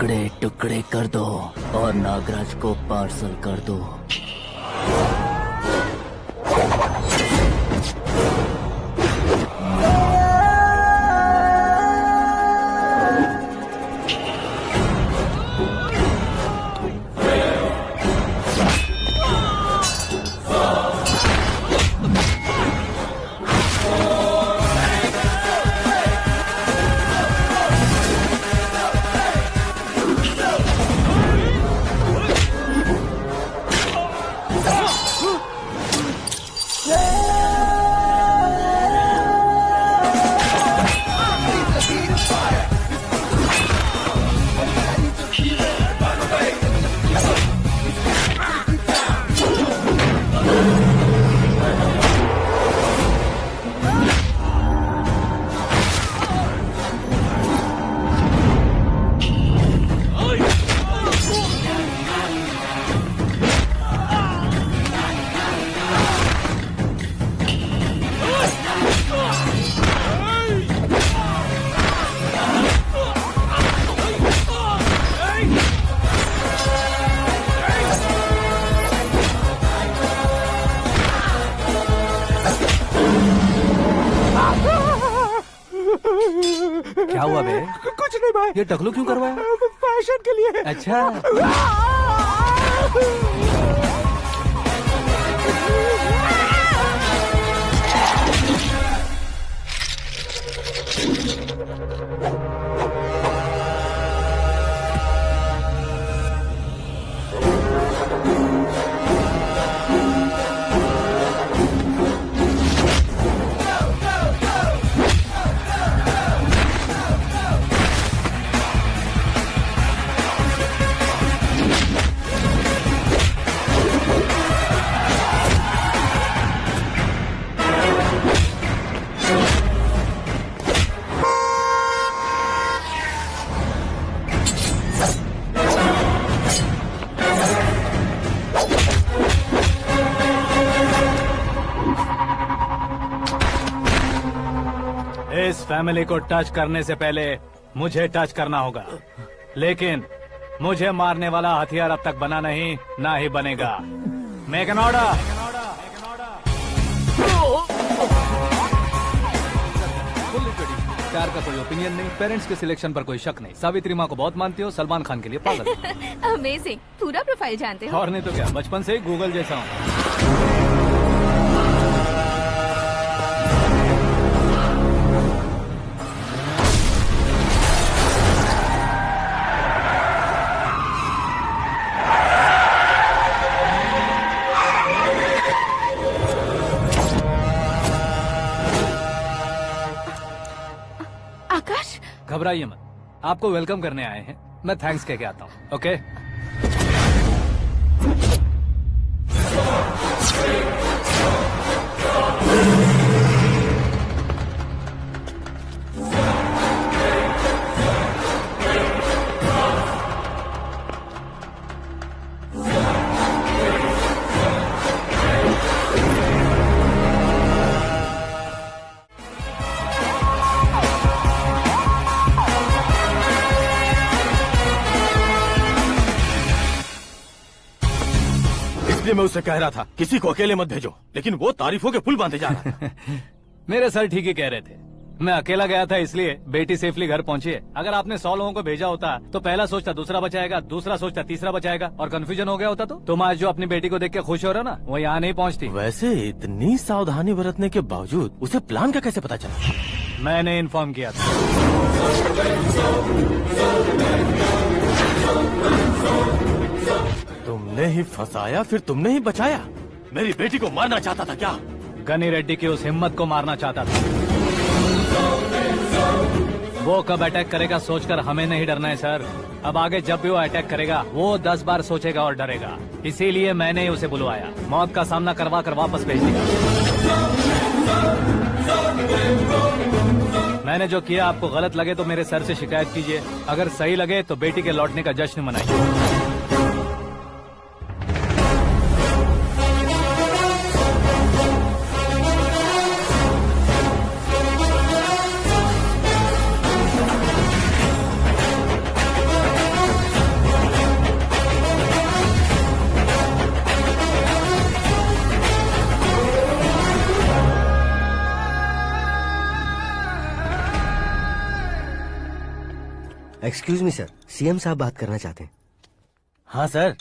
टुकड़े टुकड़े कर दो और नागराज को पार्सल कर दो। क्या हुआ बे? कुछ नहीं भाई। ये टकलू क्यों करवाया? फैशन के लिए। अच्छा। इस फैमिली को टच करने से पहले मुझे टच करना होगा, लेकिन मुझे मारने वाला हथियार अब तक बना नहीं, ना ही बनेगा। Make an order. प्यार का कोई ओपिनियन नहीं, पेरेंट्स के सिलेक्शन पर कोई शक नहीं। सावित्री माँ को बहुत मानती हो, सलमान खान के लिए पागल हो। अमेजिंग, पूरा प्रोफाइल जानते हो। और नहीं तो क्या, बचपन से ही गूगल जैसा हूँ। आकाश, घबराइए मत, आपको वेलकम करने आए हैं। मैं थैंक्स कह के आता हूँ। ओके? इसलिए मैं उससे कह रहा था किसी को अकेले मत भेजो, लेकिन वो तारीफों के पुल बांधे जा रहा था। मेरे सर ठीक ही कह रहे थे। मैं अकेला गया था इसलिए बेटी सेफली घर पहुंची है। अगर आपने 100 लोगों को भेजा होता तो पहला सोचता दूसरा बचाएगा, दूसरा सोचता तीसरा बचाएगा, और कंफ्यूजन हो गया होता तो तुम आज जो अपनी बेटी को देख के खुश हो रहे हो ना, वो यहाँ नहीं पहुँचती। वैसे इतनी सावधानी बरतने के बावजूद उसे प्लान का कैसे पता चला? मैंने इन्फॉर्म किया था। तुमने ही फंसाया, फिर तुमने ही बचाया। मेरी बेटी को मारना चाहता था क्या? गनी रेड्डी की उस हिम्मत को मारना चाहता था। वो कब अटैक करेगा सोचकर हमें नहीं डरना है सर। अब आगे जब भी वो अटैक करेगा वो 10 बार सोचेगा और डरेगा। इसीलिए मैंने ही उसे बुलवाया। मौत का सामना करवा कर वापस भेज दिया। मैंने जो किया आपको गलत लगे तो मेरे सर से शिकायत कीजिए, अगर सही लगे तो बेटी के लौटने का जश्न मनाइए। एक्सक्यूज मी सर, सीएम साहब बात करना चाहते हैं। हाँ सर,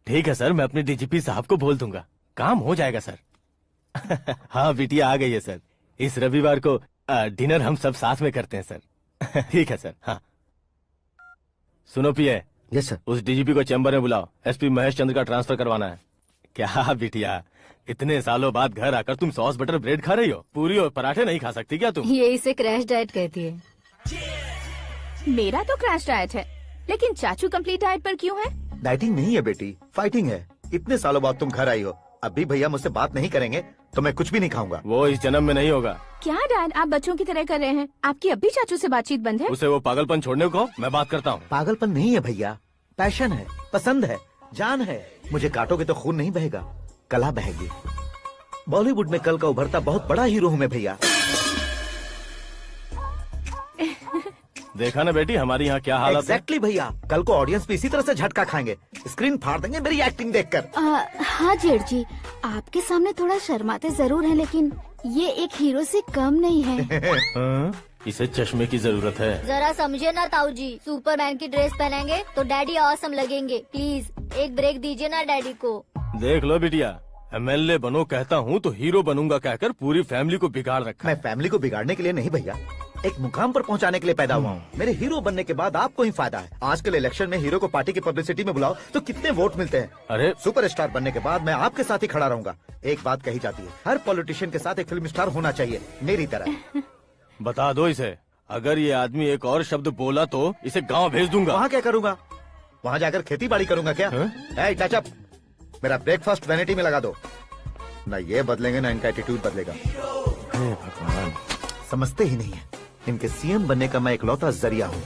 ठीक है सर, मैं अपने डीजीपी साहब को बोल दूंगा, काम हो जाएगा सर। हाँ बिटिया आ गई है सर, इस रविवार को डिनर हम सब साथ में करते हैं सर। ठीक है सर। हाँ सुनो पिए, यस सर। उस डीजीपी को चैम्बर में बुलाओ, एसपी महेश चंद्र का ट्रांसफर करवाना है। क्या बिटिया, इतने सालों बाद घर आकर तुम सॉस बटर ब्रेड खा रही हो, पूरी और पराठे नहीं खा सकती क्या तुम? ये इसे क्रैश डाइट कहती है। मेरा तो क्रैश डाइट है, लेकिन चाचू कंप्लीट डाइट पर क्यों है? डाइटिंग नहीं है बेटी, फाइटिंग है। इतने सालों बाद तुम घर आई हो, अभी भैया मुझसे बात नहीं करेंगे तो मैं कुछ भी नहीं खाऊंगा। वो इस जन्म में नहीं होगा। क्या डैड, आप बच्चों की तरह कर रहे हैं? आपकी अब भी चाचू से बातचीत बंद है? उसे वो पागलपन छोड़ने को मैं बात करता हूँ। पागलपन नहीं है भैया, पैशन है, पसंद है, जान है। मुझे काटोगे तो खून नहीं बहेगा, कला बहेगी। बॉलीवुड में कल का उभरता बहुत बड़ा हीरो हूँ मैं भैया। देखा ना बेटी हमारी यहाँ क्या हालत है। एग्जैक्टली भैया, कल को ऑडियंस भी इसी तरह से झटका खाएंगे, स्क्रीन फाड़ देंगे मेरी एक्टिंग देखकर। हाँ जेठ जी, आपके सामने थोड़ा शर्माते जरूर हैं, लेकिन ये एक हीरो से कम नहीं है। हाँ? इसे चश्मे की जरूरत है। जरा समझे ना ताऊ जी, सुपरमैन की ड्रेस पहनेंगे तो डैडी ऑसम लगेंगे। प्लीज एक ब्रेक दीजिए ना डैडी को। देख लो बिटिया, एमएलए बनो कहता हूँ तो हीरो बनूंगा कहकर पूरी फैमिली को बिगाड़ रखा। मैं फैमिली को बिगाड़ने के लिए नहीं भैया, एक मुकाम पर पहुंचाने के लिए पैदा हुआ हूँ। मेरे हीरो बनने के बाद आपको ही फायदा है। आजकल इलेक्शन में हीरो को पार्टी की पब्लिसिटी में बुलाओ तो कितने वोट मिलते हैं। अरे सुपरस्टार बनने के बाद मैं आपके साथ ही खड़ा रहूंगा। एक बात कही जाती है, हर पॉलिटिशियन के साथ एक फिल्म स्टार होना चाहिए, मेरी तरह। बता दो इसे, अगर ये आदमी एक और शब्द बोला तो इसे गांव भेज दूंगा। वहाँ क्या करूँगा? वहाँ जाकर खेती बाड़ी करूँगा क्या? टच अप, मेरा ब्रेकफास्ट वैनिटी में लगा दो। न ये बदलेंगे न इनका एटीट्यूड बदलेगा। भगवान, समझते ही नहीं है, इनके सीएम बनने का मैं इकलौता जरिया हूँ।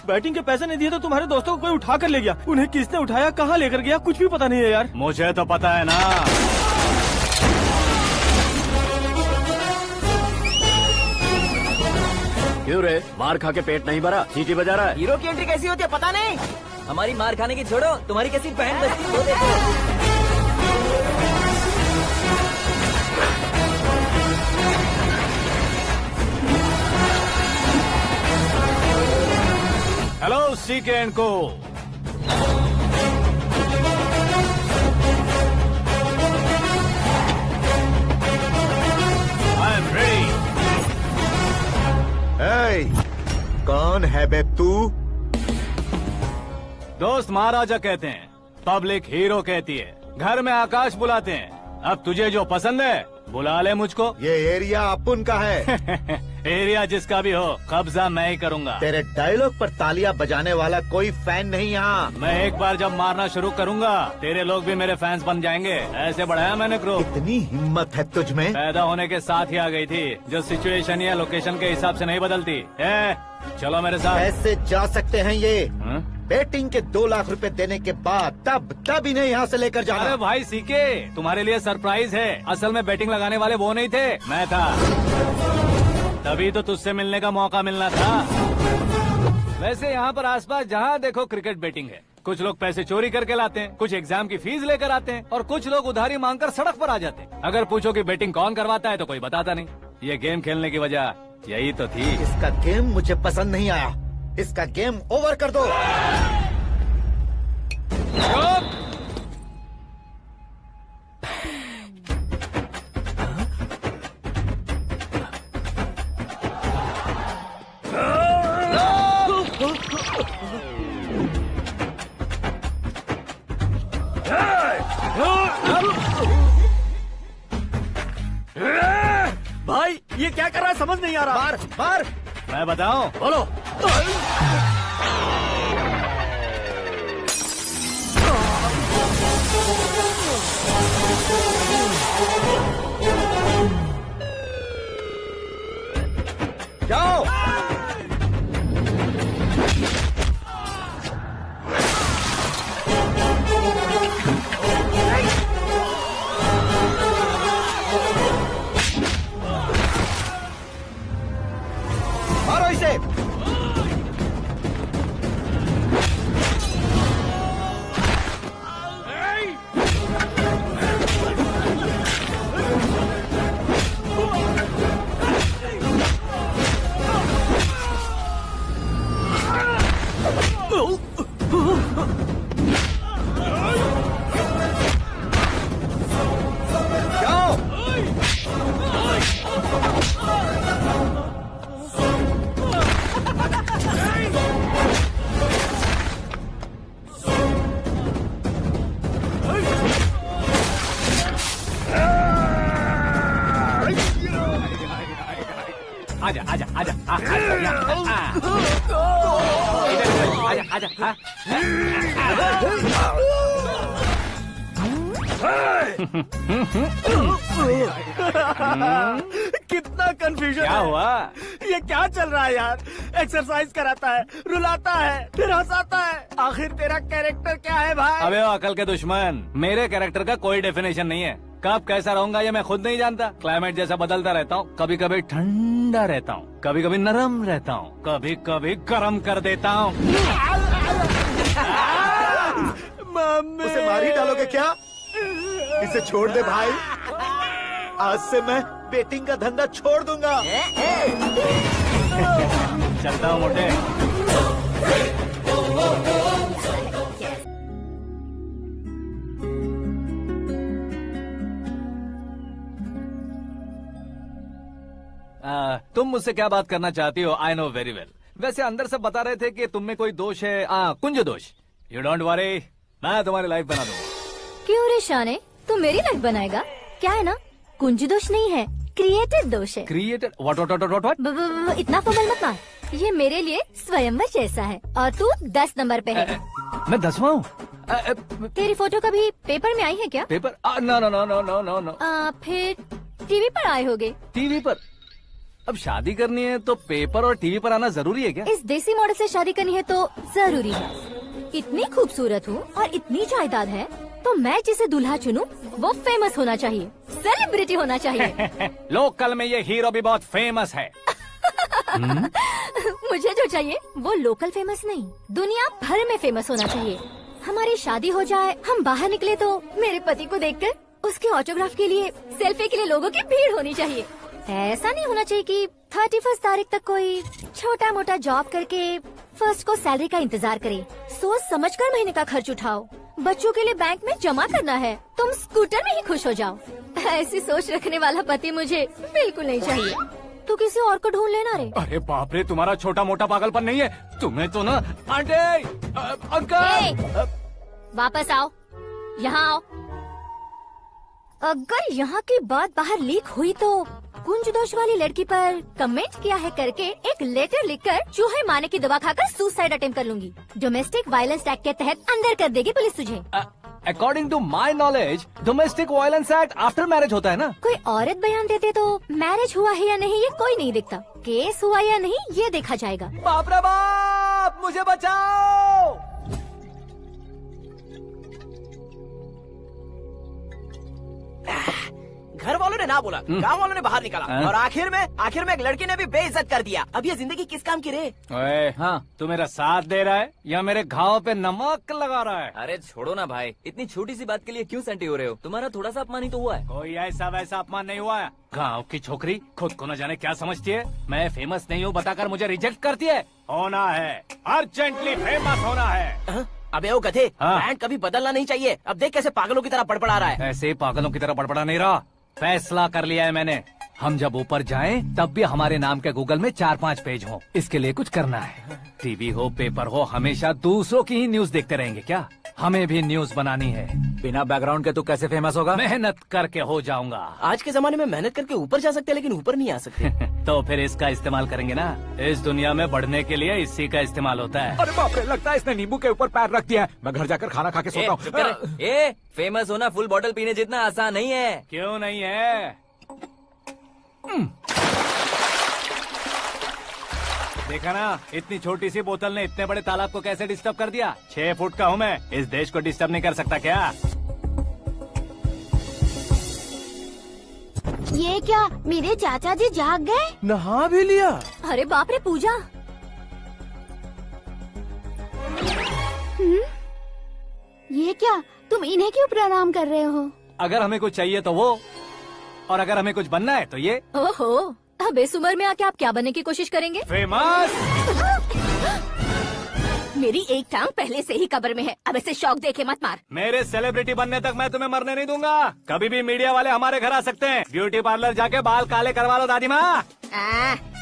बैटिंग के पैसे नहीं दिए तो तुम्हारे दोस्तों को कोई उठा कर ले गया। उन्हें किसने उठाया, कहाँ लेकर गया, कुछ भी पता नहीं है यार। मुझे तो पता है ना। क्यों रे, मार खा के पेट नहीं भरा, सीटी बजा रहा है? हीरो की एंट्री कैसी होती है पता नहीं। हमारी मार खाने की छोड़ो, तुम्हारी कैसी बहन बस्ती है वो देखो। हेलो सीके एंड को, आई एम रेडी। कौन है बे तू? दोस्त महाराजा कहते हैं, पब्लिक हीरो कहती है, घर में आकाश बुलाते हैं। अब तुझे जो पसंद है बुला ले मुझको। ये एरिया अपुन का है। एरिया जिसका भी हो, कब्जा मैं ही करूंगा। तेरे डायलॉग पर तालियां बजाने वाला कोई फैन नहीं यहाँ। मैं एक बार जब मारना शुरू करूंगा, तेरे लोग भी मेरे फैंस बन जाएंगे। ऐसे बढ़ाया मैंने ग्रुप। इतनी हिम्मत है तुझ में? पैदा होने के साथ ही आ गई थी, जो सिचुएशन या लोकेशन के हिसाब से नहीं बदलती। चलो मेरे साथ। कैसे जा सकते हैं ये? हा? बेटिंग के 2 लाख रुपए देने के बाद तब इन्हें यहाँ से लेकर जाना। अरे भाई सीके, तुम्हारे लिए सरप्राइज है। असल में बेटिंग लगाने वाले वो नहीं थे, मैं था। तभी तो तुझसे मिलने का मौका मिलना था। वैसे यहाँ पर आसपास जहाँ देखो क्रिकेट बेटिंग है। कुछ लोग पैसे चोरी करके लाते हैं, कुछ एग्जाम की फीस लेकर आते हैं, और कुछ लोग उधारी मांगकर सड़क पर आ जाते हैं। अगर पूछो कि बेटिंग कौन करवाता है तो कोई बताता नहीं। ये गेम खेलने की वजह यही तो थी। इसका गेम मुझे पसंद नहीं आया, इसका गेम ओवर कर दो। भाई ये क्या कर रहा है, समझ नहीं आ रहा। मार मार। मैं बताऊं? बोलो। जाओ। मारो इसे। जाओ। आजा आजा आजा आजा आजा आजा। कितना कंफ्यूजन क्या है। हुआ? ये क्या चल रहा है यार? एक्सरसाइज कराता है, रुलाता है, फिर हंसाता है। आखिर तेरा कैरेक्टर क्या है भाई? अबे ओ अकल के दुश्मन, मेरे कैरेक्टर का कोई डेफिनेशन नहीं है। कब कैसा रहूंगा ये मैं खुद नहीं जानता। क्लाइमेट जैसा बदलता रहता हूँ। कभी कभी ठंडा रहता हूँ, कभी कभी नरम रहता हूँ, कभी कभी गर्म कर देता हूँ। मम्मी, उसे मार ही डालोगे क्या? इसे छोड़ दे भाई। आज से मैं बेटिंग का धंधा छोड़ दूंगा। चलता हूँ मोटे। तुम मुझसे क्या बात करना चाहती हो? I know very well. वैसे अंदर से बता रहे थे कि तुम में कोई दोष है। कुंज दोष। यू डोंट वरी, मैं तुम्हारी लाइफ बना दूंगा। क्यों रे शाने, तू मेरी लाइफ बनाएगा? क्या है ना, कुंज दोष नहीं है, क्रिएटेड दोष है। क्रिएटेड? व्हाट? इतना फमल मत मार। ये मेरे लिए स्वयंवर जैसा है और तू 10 नंबर पे है। मैं 10वां हूँ? तेरी फोटो कभी पेपर में आई है क्या? Paper? No no no no no no no. फिर टीवी पर आए होगे। टीवी पर? अब शादी करनी है तो पेपर और टीवी पर आना जरूरी है क्या? इस देसी मॉडल से शादी करनी है तो जरूरी है। इतनी खूबसूरत हूँ और इतनी जायदाद है तो मैं जिसे दूल्हा चुनूं वो फेमस होना चाहिए, सेलिब्रिटी होना चाहिए। लोकल में ये हीरो भी बहुत फेमस है। मुझे जो चाहिए वो लोकल फेमस नहीं, दुनिया भर में फेमस होना चाहिए। हमारी शादी हो जाए, हम बाहर निकले तो मेरे पति को देखकर उसके ऑटोग्राफ के लिए, सेल्फी के लिए लोगों की भीड़ होनी चाहिए। ऐसा नहीं होना चाहिए कि 31 तारीख तक कोई छोटा मोटा जॉब करके फर्स्ट को सैलरी का इंतजार करे। सोच समझकर महीने का खर्च उठाओ। बच्चों के लिए बैंक में जमा करना है, तुम स्कूटर में ही खुश हो जाओ। ऐसी सोच रखने वाला पति मुझे बिल्कुल नहीं चाहिए। तू किसी और को ढूंढ लेना रे। अरे बाप रे, तुम्हारा छोटा मोटा पागलपन नहीं है। तुम्हें तो ना आंटी, अंकल। वापस आओ, यहाँ आओ। अगर यहाँ की बात बाहर लीक हुई तो कुंज दोष वाली लड़की पर कमेंट किया है करके एक लेटर लिखकर चूहे मारने की दवा खाकर सुसाइड अटेम्प्ट कर लूंगी। डोमेस्टिक वायलेंस एक्ट के तहत अंदर कर देगी पुलिस तुझे। According to my knowledge domestic violence act after marriage होता है ना? कोई औरत बयान देते तो मैरिज हुआ है या नहीं ये कोई नहीं देखता, केस हुआ या नहीं ये देखा जाएगा। बाप रे बाप, मुझे बचाओ। घर वालों ने ना बोला, गांव वालों ने बाहर निकाला और आखिर में एक लड़के ने भी बेइज्जत कर दिया। अब ये जिंदगी किस काम की रे? ओए, हाँ, तू मेरा साथ दे रहा है या मेरे घाव पे नमक लगा रहा है? अरे छोड़ो ना भाई, इतनी छोटी सी बात के लिए क्यों सेंटी हो रहे हो? तुम्हारा थोड़ा सा अपमान ही तो हुआ है। कोई ऐसा वैसा अपमान नहीं हुआ है। गाँव की छोकरी खुद को न जाने क्या समझती है। मैं फेमस नहीं हूँ बताकर मुझे रिजेक्ट करती है। होना है, अर्जेंटली फेमस होना है। अबे ओ गधे, हाँ। बैंड कभी बदलना नहीं चाहिए। अब देख कैसे पागलों की तरह बड़बड़ा रहा है। ऐसे पागलों की तरह बड़बड़ा नहीं रहा। फैसला कर लिया है मैंने। हम जब ऊपर जाएं तब भी हमारे नाम के गूगल में 4-5 पेज हो। इसके लिए कुछ करना है। टीवी हो, पेपर हो, हमेशा दूसरों की ही न्यूज देखते रहेंगे क्या? हमें भी न्यूज बनानी है। बिना बैकग्राउंड के तू कैसे फेमस होगा? मेहनत करके हो जाऊंगा। आज के जमाने में मेहनत करके ऊपर जा सकते हैं लेकिन ऊपर नहीं आ सकते। तो फिर इसका इस्तेमाल करेंगे ना। इस दुनिया में बढ़ने के लिए इसी का इस्तेमाल होता है। अरे बाप रे, लगता है इसने नींबू के ऊपर पैर रख दिया है। मैं घर जाकर खाना खा के सोता चुप कर। हूँ। फेमस होना फुल बॉटल पीने जितना आसान नहीं है। क्यों नहीं है? देखा ना, इतनी छोटी सी बोतल ने इतने बड़े तालाब को कैसे डिस्टर्ब कर दिया। 6 फुट का हूँ मैं, इस देश को डिस्टर्ब नहीं कर सकता क्या? ये क्या, मेरे चाचा जी जाग गए? नहा भी लिया। अरे बाप रे पूजा, ये क्या, तुम इन्हें क्यों प्रणाम कर रहे हो? अगर हमें कुछ चाहिए तो वो, और अगर हमें कुछ बनना है तो ये। ओहो, अब इस उम्र में आके आप क्या बनने की कोशिश करेंगे? फेमस। मेरी एक टांग पहले से ही कब्र में है, अब ऐसे शौक देखे मत मार। मेरे सेलिब्रिटी बनने तक मैं तुम्हें मरने नहीं दूंगा। कभी भी मीडिया वाले हमारे घर आ सकते हैं। ब्यूटी पार्लर जाके बाल काले करवा लो दादी माँ।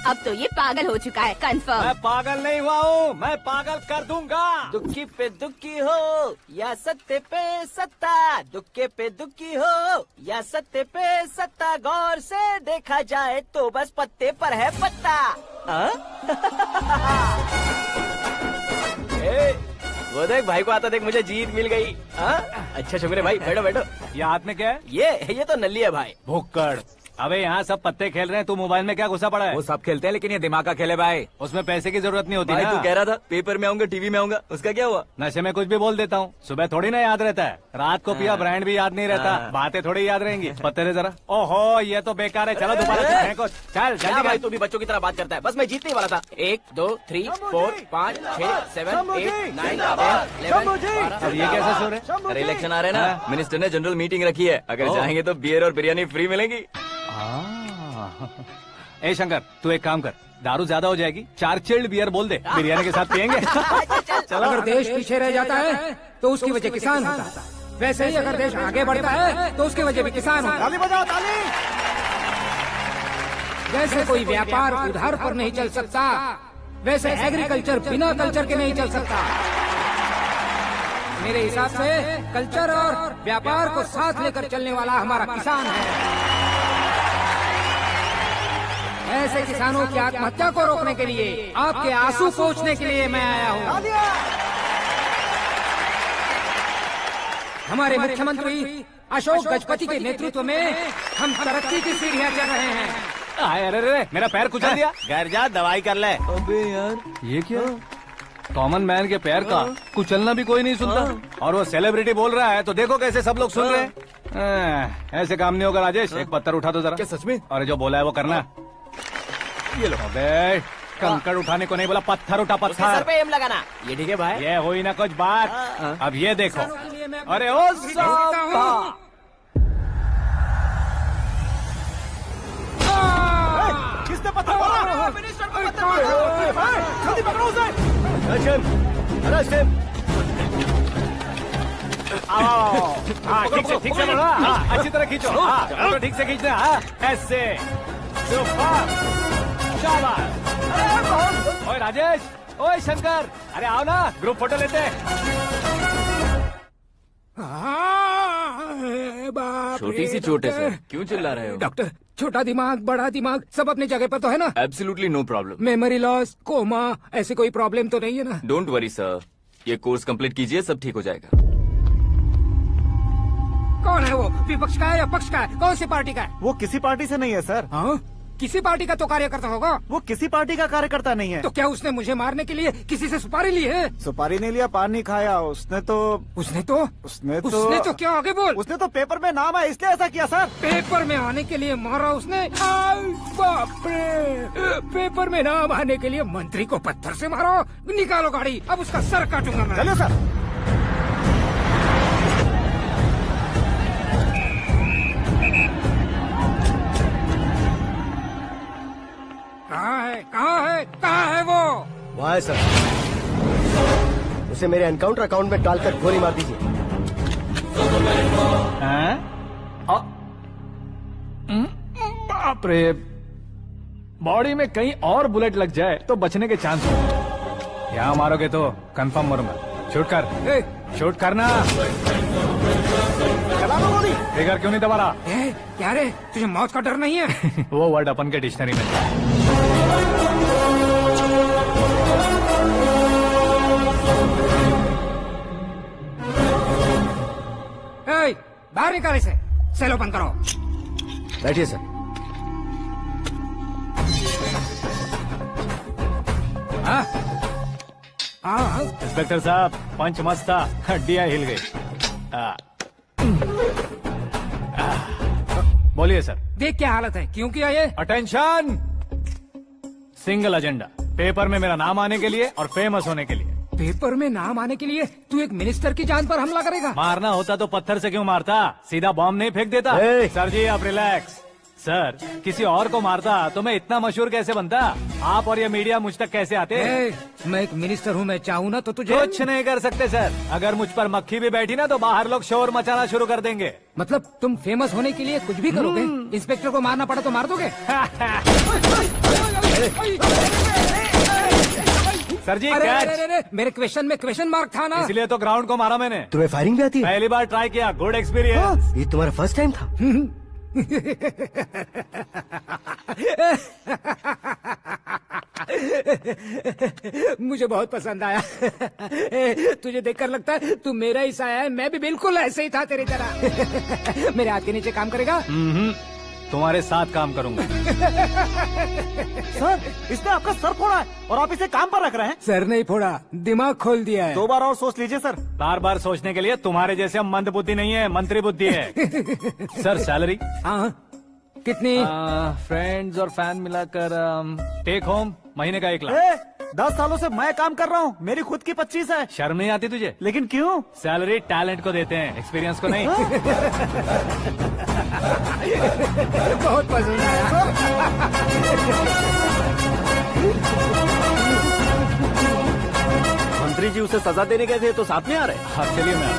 अब तो ये पागल हो चुका है, कंफर्म। मैं पागल नहीं हुआ हूँ, मैं पागल कर दूंगा। दुखी पे दुखी हो या सत्य पे सत्ता, दुखे पे दुखी हो या सत्य पे सत्ता, गौर से देखा जाए तो बस पत्ते पर है पत्ता। वो देख भाई को आता देख, मुझे जीत मिल गई। अच्छा शुक्र है भाई, बैठो बैठो। ये हाथ में क्या है? ये तो नल्ली है भाई। भुक्कड़। अबे यहाँ सब पत्ते खेल रहे हैं, तू मोबाइल में क्या घुसा पड़ा है? वो सब खेलते हैं लेकिन ये दिमाग का खेल है भाई। उसमें पैसे की जरूरत नहीं होती भाई ना। तू कह रहा था पेपर में आऊंगा, टीवी में आऊंगा, उसका क्या हुआ? नशे में कुछ भी बोल देता हूँ, सुबह थोड़ी ना याद रहता है। रात को पिया ब्रांड भी याद नहीं रहता, बातें थोड़ी याद रहेंगी। पत्ते दे जरा। ओहो, ये तो बेकार है, चलो दोबारा से फेंको। चल क्या जल्दी भाई, तू भी बच्चों की तरह बात करता है। बस मैं जीतने वाला था। 1 2 3 4 5 6 7 8 9 10 11 अब ये कैसे सो रहे? अरे इलेक्शन आ रहे हैं ना, मिनिस्टर ने जनरल मीटिंग रखी है, अगर जाएंगे तो बियर और बिरयानी फ्री मिलेगी। ए शंकर, तू एक काम कर, दारू ज्यादा हो जाएगी, 4 चिल्ड बियर बोल दे, बिरयानी के साथ पियेंगे। चलो, अगर देश पीछे रह जाता है तो उसकी वजह किसान होता है, वैसे ही अगर देश आगे बढ़ता है तो उसकी वजह भी किसान होता है। ताली बजाओ, ताली। जैसे कोई व्यापार उधार पर नहीं चल सकता, वैसे एग्रीकल्चर बिना कल्चर के नहीं चल सकता। मेरे हिसाब से कल्चर और व्यापार को साथ लेकर चलने वाला हमारा किसान है। ऐसे किसानों की आत्महत्या को रोकने के लिए, आपके आंसू पोंछने के लिए मैं आया हूँ। हमारे मुख्यमंत्री अशोक गजपति के नेतृत्व में हम तरक्की की सीढ़ियाँ चढ़ रहे हैं। अरे मेरा पैर कुचल दिया। घर जा, दवाई कर ले। अबे यार ये क्या? कॉमन मैन के पैर का कुचलना भी कोई नहीं सुनता, और वो सेलिब्रिटी बोल रहा है तो देखो कैसे सब लोग सुन रहे हैं। ऐसे काम नहीं होगा राजेश, एक पत्थर उठा दो जरा। क्या सच में? और जो बोला है वो करना। ये लो। अबे कंकड़ उठाने को नहीं बोला, पत्थर उठा, उसके सर पत्थर। पे एम लगाना। ये ठीक है भाई। ये हुई ना कुछ बात। अब ये देखो। अरे ओ साहब, किसने पत्थर मारा? मिनिस्टर को पत्थर मारा। जल्दी पकड़ो उसे। हाँ ठीक से बोलो। हाँ अच्छी तरह खींचो। हाँ तो ठीक से खींचना। हाँ ऐसे। शाबाश। ओए राजेश, ओए शंकर, अरे आओ ना, ग्रुप फोटो लेते हैं। छोटी सी चोट है सर, क्यों चिल्ला रहे हो? डॉक्टर, छोटा दिमाग बड़ा दिमाग सब अपनी जगह पर तो है ना? Absolutely no problem. Memory loss, coma, ऐसी कोई प्रॉब्लम तो नहीं है ना? डोंट वरी सर, ये कोर्स कंप्लीट कीजिए, सब ठीक हो जाएगा। कौन है वो? विपक्ष का है या पक्ष का है? कौन सी पार्टी का है? वो किसी पार्टी से नहीं है सर। हाँ? किसी पार्टी का तो कार्यकर्ता होगा। वो किसी पार्टी का कार्यकर्ता नहीं है। तो क्या उसने मुझे मारने के लिए किसी से सुपारी ली है? सुपारी नहीं लिया, पान नहीं खाया। उसने तो क्या आगे बोल? उसने तो पेपर में नाम है इसलिए ऐसा किया सर। पेपर में आने के लिए मारा उसने? बाप रे, पेपर में नाम आने के लिए मंत्री को पत्थर से मारो। निकालो गाड़ी, अब उसका सर काटूंगा मैं। चलो सर। कहाँ है वो? वहाँ है सर। उसे मेरे एनकाउंटर अकाउंट में डालकर गोली मार दीजिए। बाप रे, बॉडी में कहीं और बुलेट लग जाए तो बचने के चांस हो। यहाँ मारोगे तो कंफर्म मरूंगा। शूट कर, शूट करना। ट्रिगर क्यों नहीं दबा रहा? क्या रे, तुझे मौत का डर नहीं है? वो वर्ड अपन के डिक्शनरी में था। बाहर निकाले से, सेल ओपन करो। बैठिए सर। हाँ? हाँ, इंस्पेक्टर साहब पंच मस्त था, हड्डियां हिल गई। बोलिए सर। देख क्या हालत है, क्यों किया ये? अटेंशन, सिंगल एजेंडा, पेपर में मेरा नाम आने के लिए और फेमस होने के लिए। पेपर में नाम आने के लिए तू एक मिनिस्टर की जान पर हमला करेगा? मारना होता तो पत्थर से क्यों मारता, सीधा बॉम्ब नहीं फेंक देता। सर जी आप रिलैक्स। सर किसी और को मारता तो मैं इतना मशहूर कैसे बनता, आप और ये मीडिया मुझ तक कैसे आते? मैं एक मिनिस्टर हूँ, मैं चाहूँ ना तो तुझे कुछ नहीं कर सकते सर। अगर मुझ पर मक्खी भी बैठी ना तो बाहर लोग शोर मचाना शुरू कर देंगे। मतलब तुम फेमस होने के लिए कुछ भी करोगे? इंस्पेक्टर को मारना पड़ा तो मार दोगे? सर जी अरे, कैच। अरे, अरे, मेरे क्वेश्चन में क्वेश्चन मार्क था ना, इसलिए तो ग्राउंड को मारा मैंने। तुम्हें फायरिंग भी आती है? पहली बार ट्राई किया, गुड एक्सपीरियंस। ये तुम्हारा फर्स्ट टाइम था? मुझे बहुत पसंद आया। तुझे देखकर लगता है तू मेरा ही साया है, मैं भी बिल्कुल ऐसे ही था तेरी तरह। मेरे हाथ के नीचे काम करेगा? तुम्हारे साथ काम करूंगा। सर इसने आपका सर फोड़ा है और आप इसे काम पर रख रहे हैं। सर नहीं फोड़ा, दिमाग खोल दिया है। 2 बार और सोच लीजिए सर। बार बार सोचने के लिए तुम्हारे जैसे मंद बुद्धि नहीं है, मंत्री बुद्धि है। Sir salary? हाँ कितनी? फ्रेंड्स और फैन मिलाकर टेक होम महीने का 1 लाख। 10 सालों से मैं काम कर रहा हूँ, मेरी खुद की 25 है। शर्म नहीं आती तुझे? लेकिन क्यों? सैलरी टैलेंट को देते हैं, एक्सपीरियंस को नहीं। बहुत पसंद आया। मंत्री जी उसे सजा देने गए थे तो साथ में आ रहे। हाँ चलिए मैं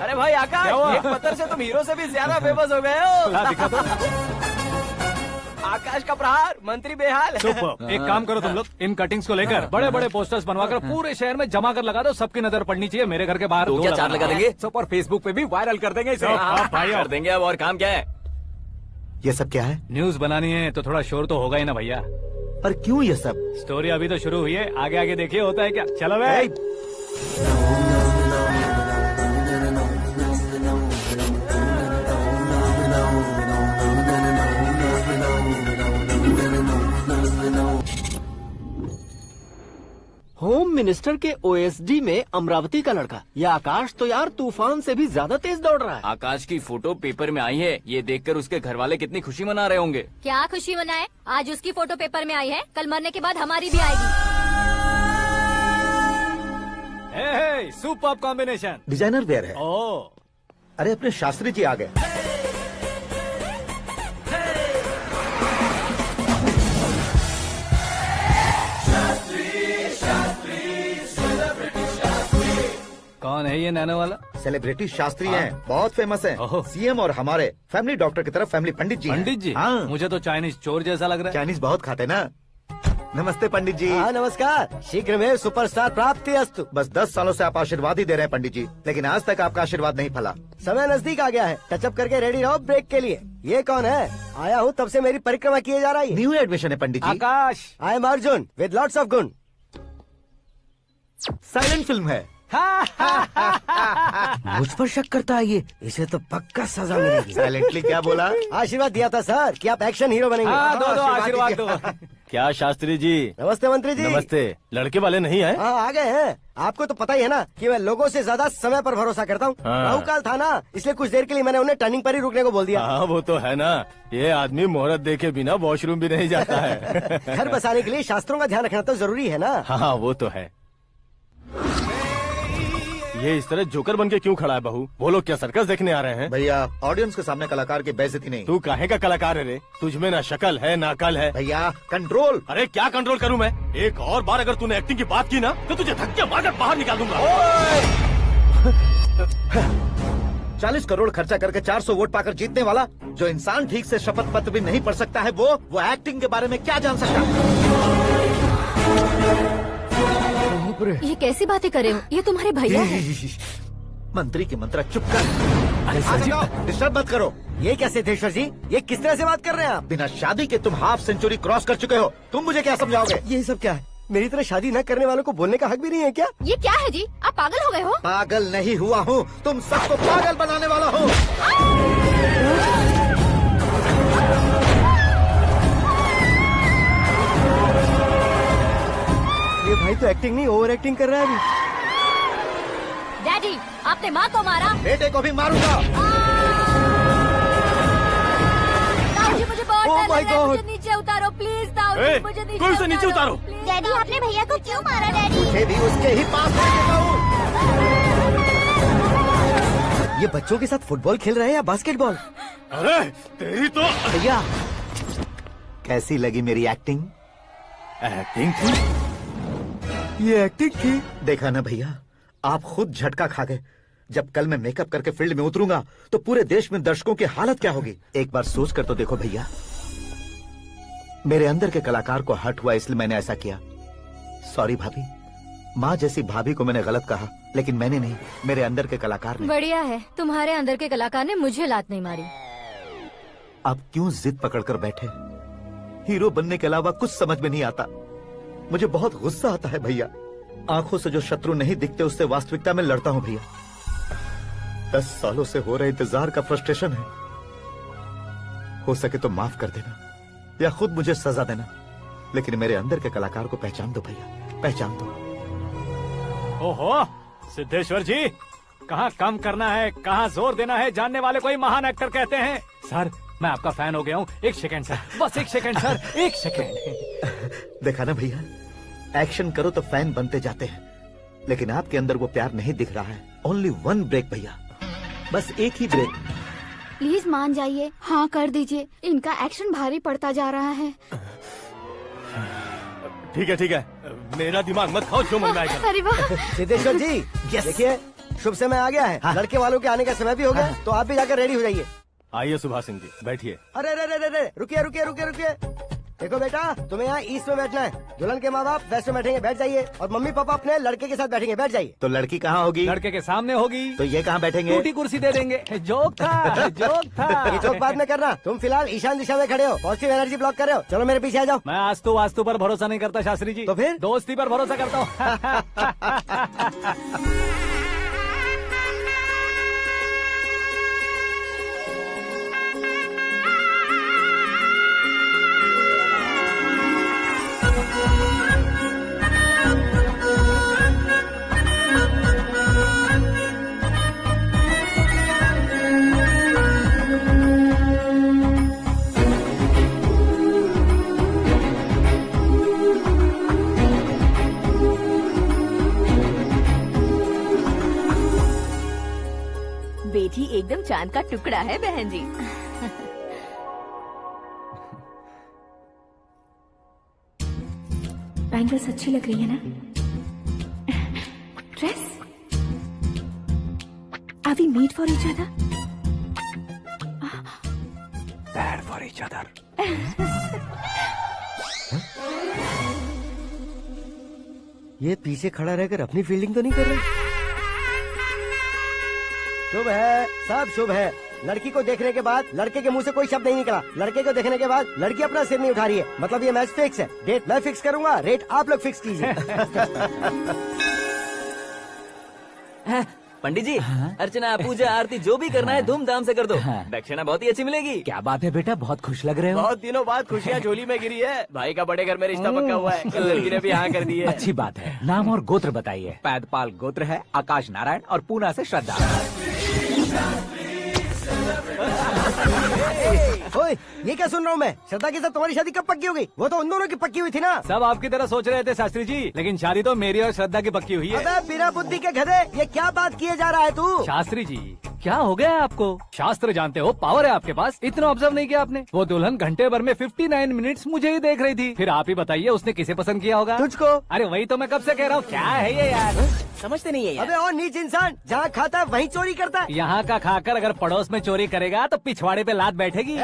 अरे भाई आकाश, एक पत्थर से तुम हीरो से भी ज्यादा फेमस हो गए हो। दिखा दो। आकाश का प्रहार, मंत्री बेहाल। सुपर। एक काम करो तुम लोग, इन कटिंग्स को लेकर बड़े बड़े पोस्टर्स बनवाकर पूरे शहर में जमा कर लगा दो, सबकी नजर पड़नी चाहिए। मेरे घर के बाहर तो क्या 4 लगा देंगे? और फेसबुक पे भी वायरल कर देंगे इसे। भाई कर देंगे अब, और काम क्या है? ये सब क्या है? न्यूज बनानी है तो थोड़ा शोर तो होगा ही ना भैया। पर क्यों ये सब? स्टोरी अभी तो शुरू हुई है, आगे आगे देखिए होता है क्या। चलो भाई। होम मिनिस्टर के ओएसडी में अमरावती का लड़का, ये आकाश तो यार तूफान से भी ज्यादा तेज दौड़ रहा है। आकाश की फोटो पेपर में आई है, ये देखकर उसके घर वाले कितनी खुशी मना रहे होंगे। क्या खुशी मनाए, आज उसकी फोटो पेपर में आई है, कल मरने के बाद हमारी भी आएगी। Super combination. डिजाइनर वेयर है। ओह अरे अपने शास्त्री जी आ गए। कौन है ये नैनो वाला? सेलिब्रिटी शास्त्री हैं, बहुत फेमस हैं। सीएम और हमारे फैमिली डॉक्टर की तरफ फैमिली पंडित जी हैं। पंडित जी? हाँ। मुझे तो चाइनीज चोर जैसा लग रहा है। चाइनीज बहुत खाते ना। नमस्ते पंडित जी। हाँ नमस्कार, शीघ्र में सुपरस्टार प्राप्ति अस्तु। बस 10 सालों से आप आशीर्वाद ही दे रहे हैं पंडित जी, लेकिन आज तक आपका आशीर्वाद नहीं फला। समय नजदीक आ गया है, टचअप करके रेडी रहो ब्रेक के लिए। ये कौन है? आया हूँ तब से मेरी परिक्रमा किए जा रही है। न्यू एडमिशन है Pandit ji. Akash. I am Arjun with lots of गुण। साइलेंट फिल्म है। मुझ पर शक करता है ये, इसे तो पक्का सजा मिलेगी। साइलेंटली क्या बोला? आशीर्वाद दिया था सर कि आप एक्शन हीरो बनेंगे। दो आशीर्वाद दो। क्या शास्त्री जी? नमस्ते मंत्री जी। नमस्ते। लड़के वाले नहीं आए? हाँ आ गए हैं। आपको तो पता ही है ना कि मैं लोगों से ज्यादा समय पर भरोसा करता हूँ। हाँ। राहु काल था ना, इसलिए कुछ देर के लिए मैंने उन्हें टर्निंग पर ही रुकने को बोल दिया। हाँ वो तो है ना, ये आदमी मुहूर्त देखे बिना वॉशरूम भी नहीं जाता है। घर बसाने के लिए शास्त्रों का ध्यान रखना तो जरूरी है ना। हाँ वो तो है। ये इस तरह जोकर बन के क्यों खड़ा है बहू? वो लोग क्या सर्कस देखने आ रहे हैं? भैया ऑडियंस के सामने कलाकार की बेइज्जती नहीं। तू काहे का कलाकार है रे? तुझमें ना शक्ल है ना अकल है। भैया कंट्रोल। अरे क्या कंट्रोल करूं मैं? एक और बार अगर तूने एक्टिंग की बात की ना तो तुझे धक्के मारकर बाहर निकाल दूंगा। 40 करोड़ खर्चा करके 400 वोट पाकर जीतने वाला, जो इंसान ठीक से शपथ पत्र भी नहीं पढ़ सकता है, वो एक्टिंग के बारे में क्या जान सकता है? ये कैसी बातें करे हो? ये तुम्हारे भैया हैं। मंत्री की मंत्रा चुप कर। अरे डिस्टर्ब मत करो। ये क्या सिद्धेश्वर जी, ये किस तरह से बात कर रहे हैं आप? बिना शादी के तुम हाफ सेंचुरी क्रॉस कर चुके हो, तुम मुझे क्या समझाओगे? ये सब क्या है? मेरी तरह शादी न करने वालों को बोलने का हक भी नहीं है क्या? ये क्या है जी, आप पागल हो गए हो? पागल नहीं हुआ हूँ, तुम सबको पागल बनाने वाला हूँ। भाई तो एक्टिंग नहीं ओवर एक्टिंग कर रहा है अभी। डैडी, आपने माँ को मारा। बेटे को भी मारूंगा। ताऊजी, मुझे बहुत Oh डर my लग रहा है, God! मुझे नीचे उतारो प्लीज। ताऊजी, मुझे नीचे कोई उसे नीचे उतारो। डैडी आपने भैया को क्यों मारा डैडी? मुझे भी उसके ही पास लेके जाऊं। ये बच्चों के साथ फुटबॉल खेल रहे हैं या बास्केटबॉल? अरे तेरी तो भैया, कैसी लगी मेरी एक्टिंग? एक्टिंग थी। ये एक्टिंग थी। देखा ना भैया, आप खुद झटका खा गए। जब कल मैं मेकअप करके फील्ड में उतरूंगा तो पूरे देश में दर्शकों की हालत क्या होगी। एक बार सोच कर तो देखो भैया। मेरे अंदर के कलाकार को हर्ट हुआ इसलिए मैंने ऐसा किया। सॉरी भाभी। माँ जैसी भाभी को मैंने गलत कहा, लेकिन मैंने नहीं, मेरे अंदर के कलाकार ने। बढ़िया है, तुम्हारे अंदर के कलाकार ने मुझे लात नहीं मारी। आप क्यों जिद पकड़कर बैठे? हीरो बनने के अलावा कुछ समझ में नहीं आता। मुझे बहुत गुस्सा आता है भैया। आंखों से जो शत्रु नहीं दिखते उससे वास्तविकता में लड़ता हूँ भैया। 10 सालों से हो रहे इंतजार का फ्रस्ट्रेशन है। हो सके तो माफ कर देना या खुद मुझे सजा देना, लेकिन मेरे अंदर के कलाकार को पहचान दो भैया, पहचान दो। ओहो सिद्धेश्वर जी, कहाँ कम करना है कहाँ जोर देना है जानने वाले को ही महान एक्टर कहते हैं। सर मैं आपका फैन हो गया हूँ। एक सेकंड सर, बस एक सेकंड सर, एक सेकंड। देखा ना भैया, एक्शन करो तो फैन बनते जाते हैं, लेकिन आपके अंदर वो प्यार नहीं दिख रहा है। ओनली 1 ब्रेक भैया, बस एक ही ब्रेक। प्लीज मान जाइए, हाँ कर दीजिए। इनका एक्शन भारी पड़ता जा रहा है। ठीक है, मेरा दिमाग मत खाओ, जो मन में आएगा। अरे वाह। सिद्धेश्वर जी, देखिए शुभ समय आ गया है। लड़के वालों के आने का समय भी हो गया, तो आप भी जाकर रेडी हो जाइए। आइए सुभाष सिंह जी, बैठिए। अरे रुकिए। देखो बेटा, तुम्हें यहाँ ईस्ट में बैठना है। दुल्हन के माँ बाप वेस्ट में बैठेंगे, बैठ जाइए। और मम्मी पापा अपने लड़के के साथ बैठेंगे, बैठ जाइए। तो लड़की कहाँ होगी? लड़के के सामने होगी। तो ये कहाँ बैठेंगे? टूटी कुर्सी दे देंगे। जोक था, जोक था। ये जोक बाद में करना। तुम फिलहाल ईशान दिशा में खड़े हो, पॉजिटिव एनर्जी ब्लॉक कर रहे हो। चलो मेरे पीछे आ जाओ। मैं वास्तु पर भरोसा नहीं करता शास्त्री जी। तो फिर? दोस्ती पर भरोसा करता हूँ। बेटी एकदम चांद का टुकड़ा है बहन जी। बैंगल्स अच्छी लग रही है ना? Dress? Are we made for each other? Bad for each other. ये पीछे खड़ा रहकर अपनी फील्डिंग तो नहीं कर रहा? शुभ है, सब शुभ है। लड़की को देखने के बाद लड़के के मुंह से कोई शब्द नहीं निकला। लड़के को देखने के बाद लड़की अपना सिर नहीं उठा रही है, मतलब ये मैच फिक्स है। डेट मैं फिक्स करूंगा, रेट आप लोग फिक्स कीजिए। पंडित जी, अर्चना पूजा आरती जो भी करना है धूमधाम से कर दो। दक्षिणा बहुत ही अच्छी मिलेगी। क्या बात है बेटा, बहुत खुश लग रहे हो। बहुत दिनों बाद खुशियाँ झोली में गिरी है। भाई का बड़े घर में रिश्ता पक्का हुआ है। कल लड़की ने भी हाँ कर दी है। अच्छी बात है। नाम और गोत्र बताइए। पैदपाल गोत्र है, आकाश नारायण, और पूना से श्रद्धा। ओए, ये क्या सुन रहा हूँ मैं? श्रद्धा के साथ तुम्हारी शादी कब पक्की हो गई? वो तो उन दोनों की पक्की हुई थी ना। सब आपकी तरह सोच रहे थे शास्त्री जी, लेकिन शादी तो मेरी और श्रद्धा की पक्की हुई है। अबे बिना बुद्धि के गधे, ये क्या बात किए जा रहा है तू? शास्त्री जी क्या हो गया है आपको? शास्त्र जानते हो, पावर है आपके पास। इतना ऑब्जर्व नहीं किया आपने? वो दुल्हन घंटे भर में 59 मिनट्स मुझे ही देख रही थी। फिर आप ही बताइए उसने किसे पसंद किया होगा? तुझको। अरे वही तो मैं कब से कह रहा हूँ, क्या है ये यार? समझते नहीं है यार। अबे और नीच इंसान, जहाँ खाता है वहीं चोरी करता है। यहाँ का खाकर अगर पड़ोस में चोरी करेगा तो पिछवाड़े पे लात बैठेगी।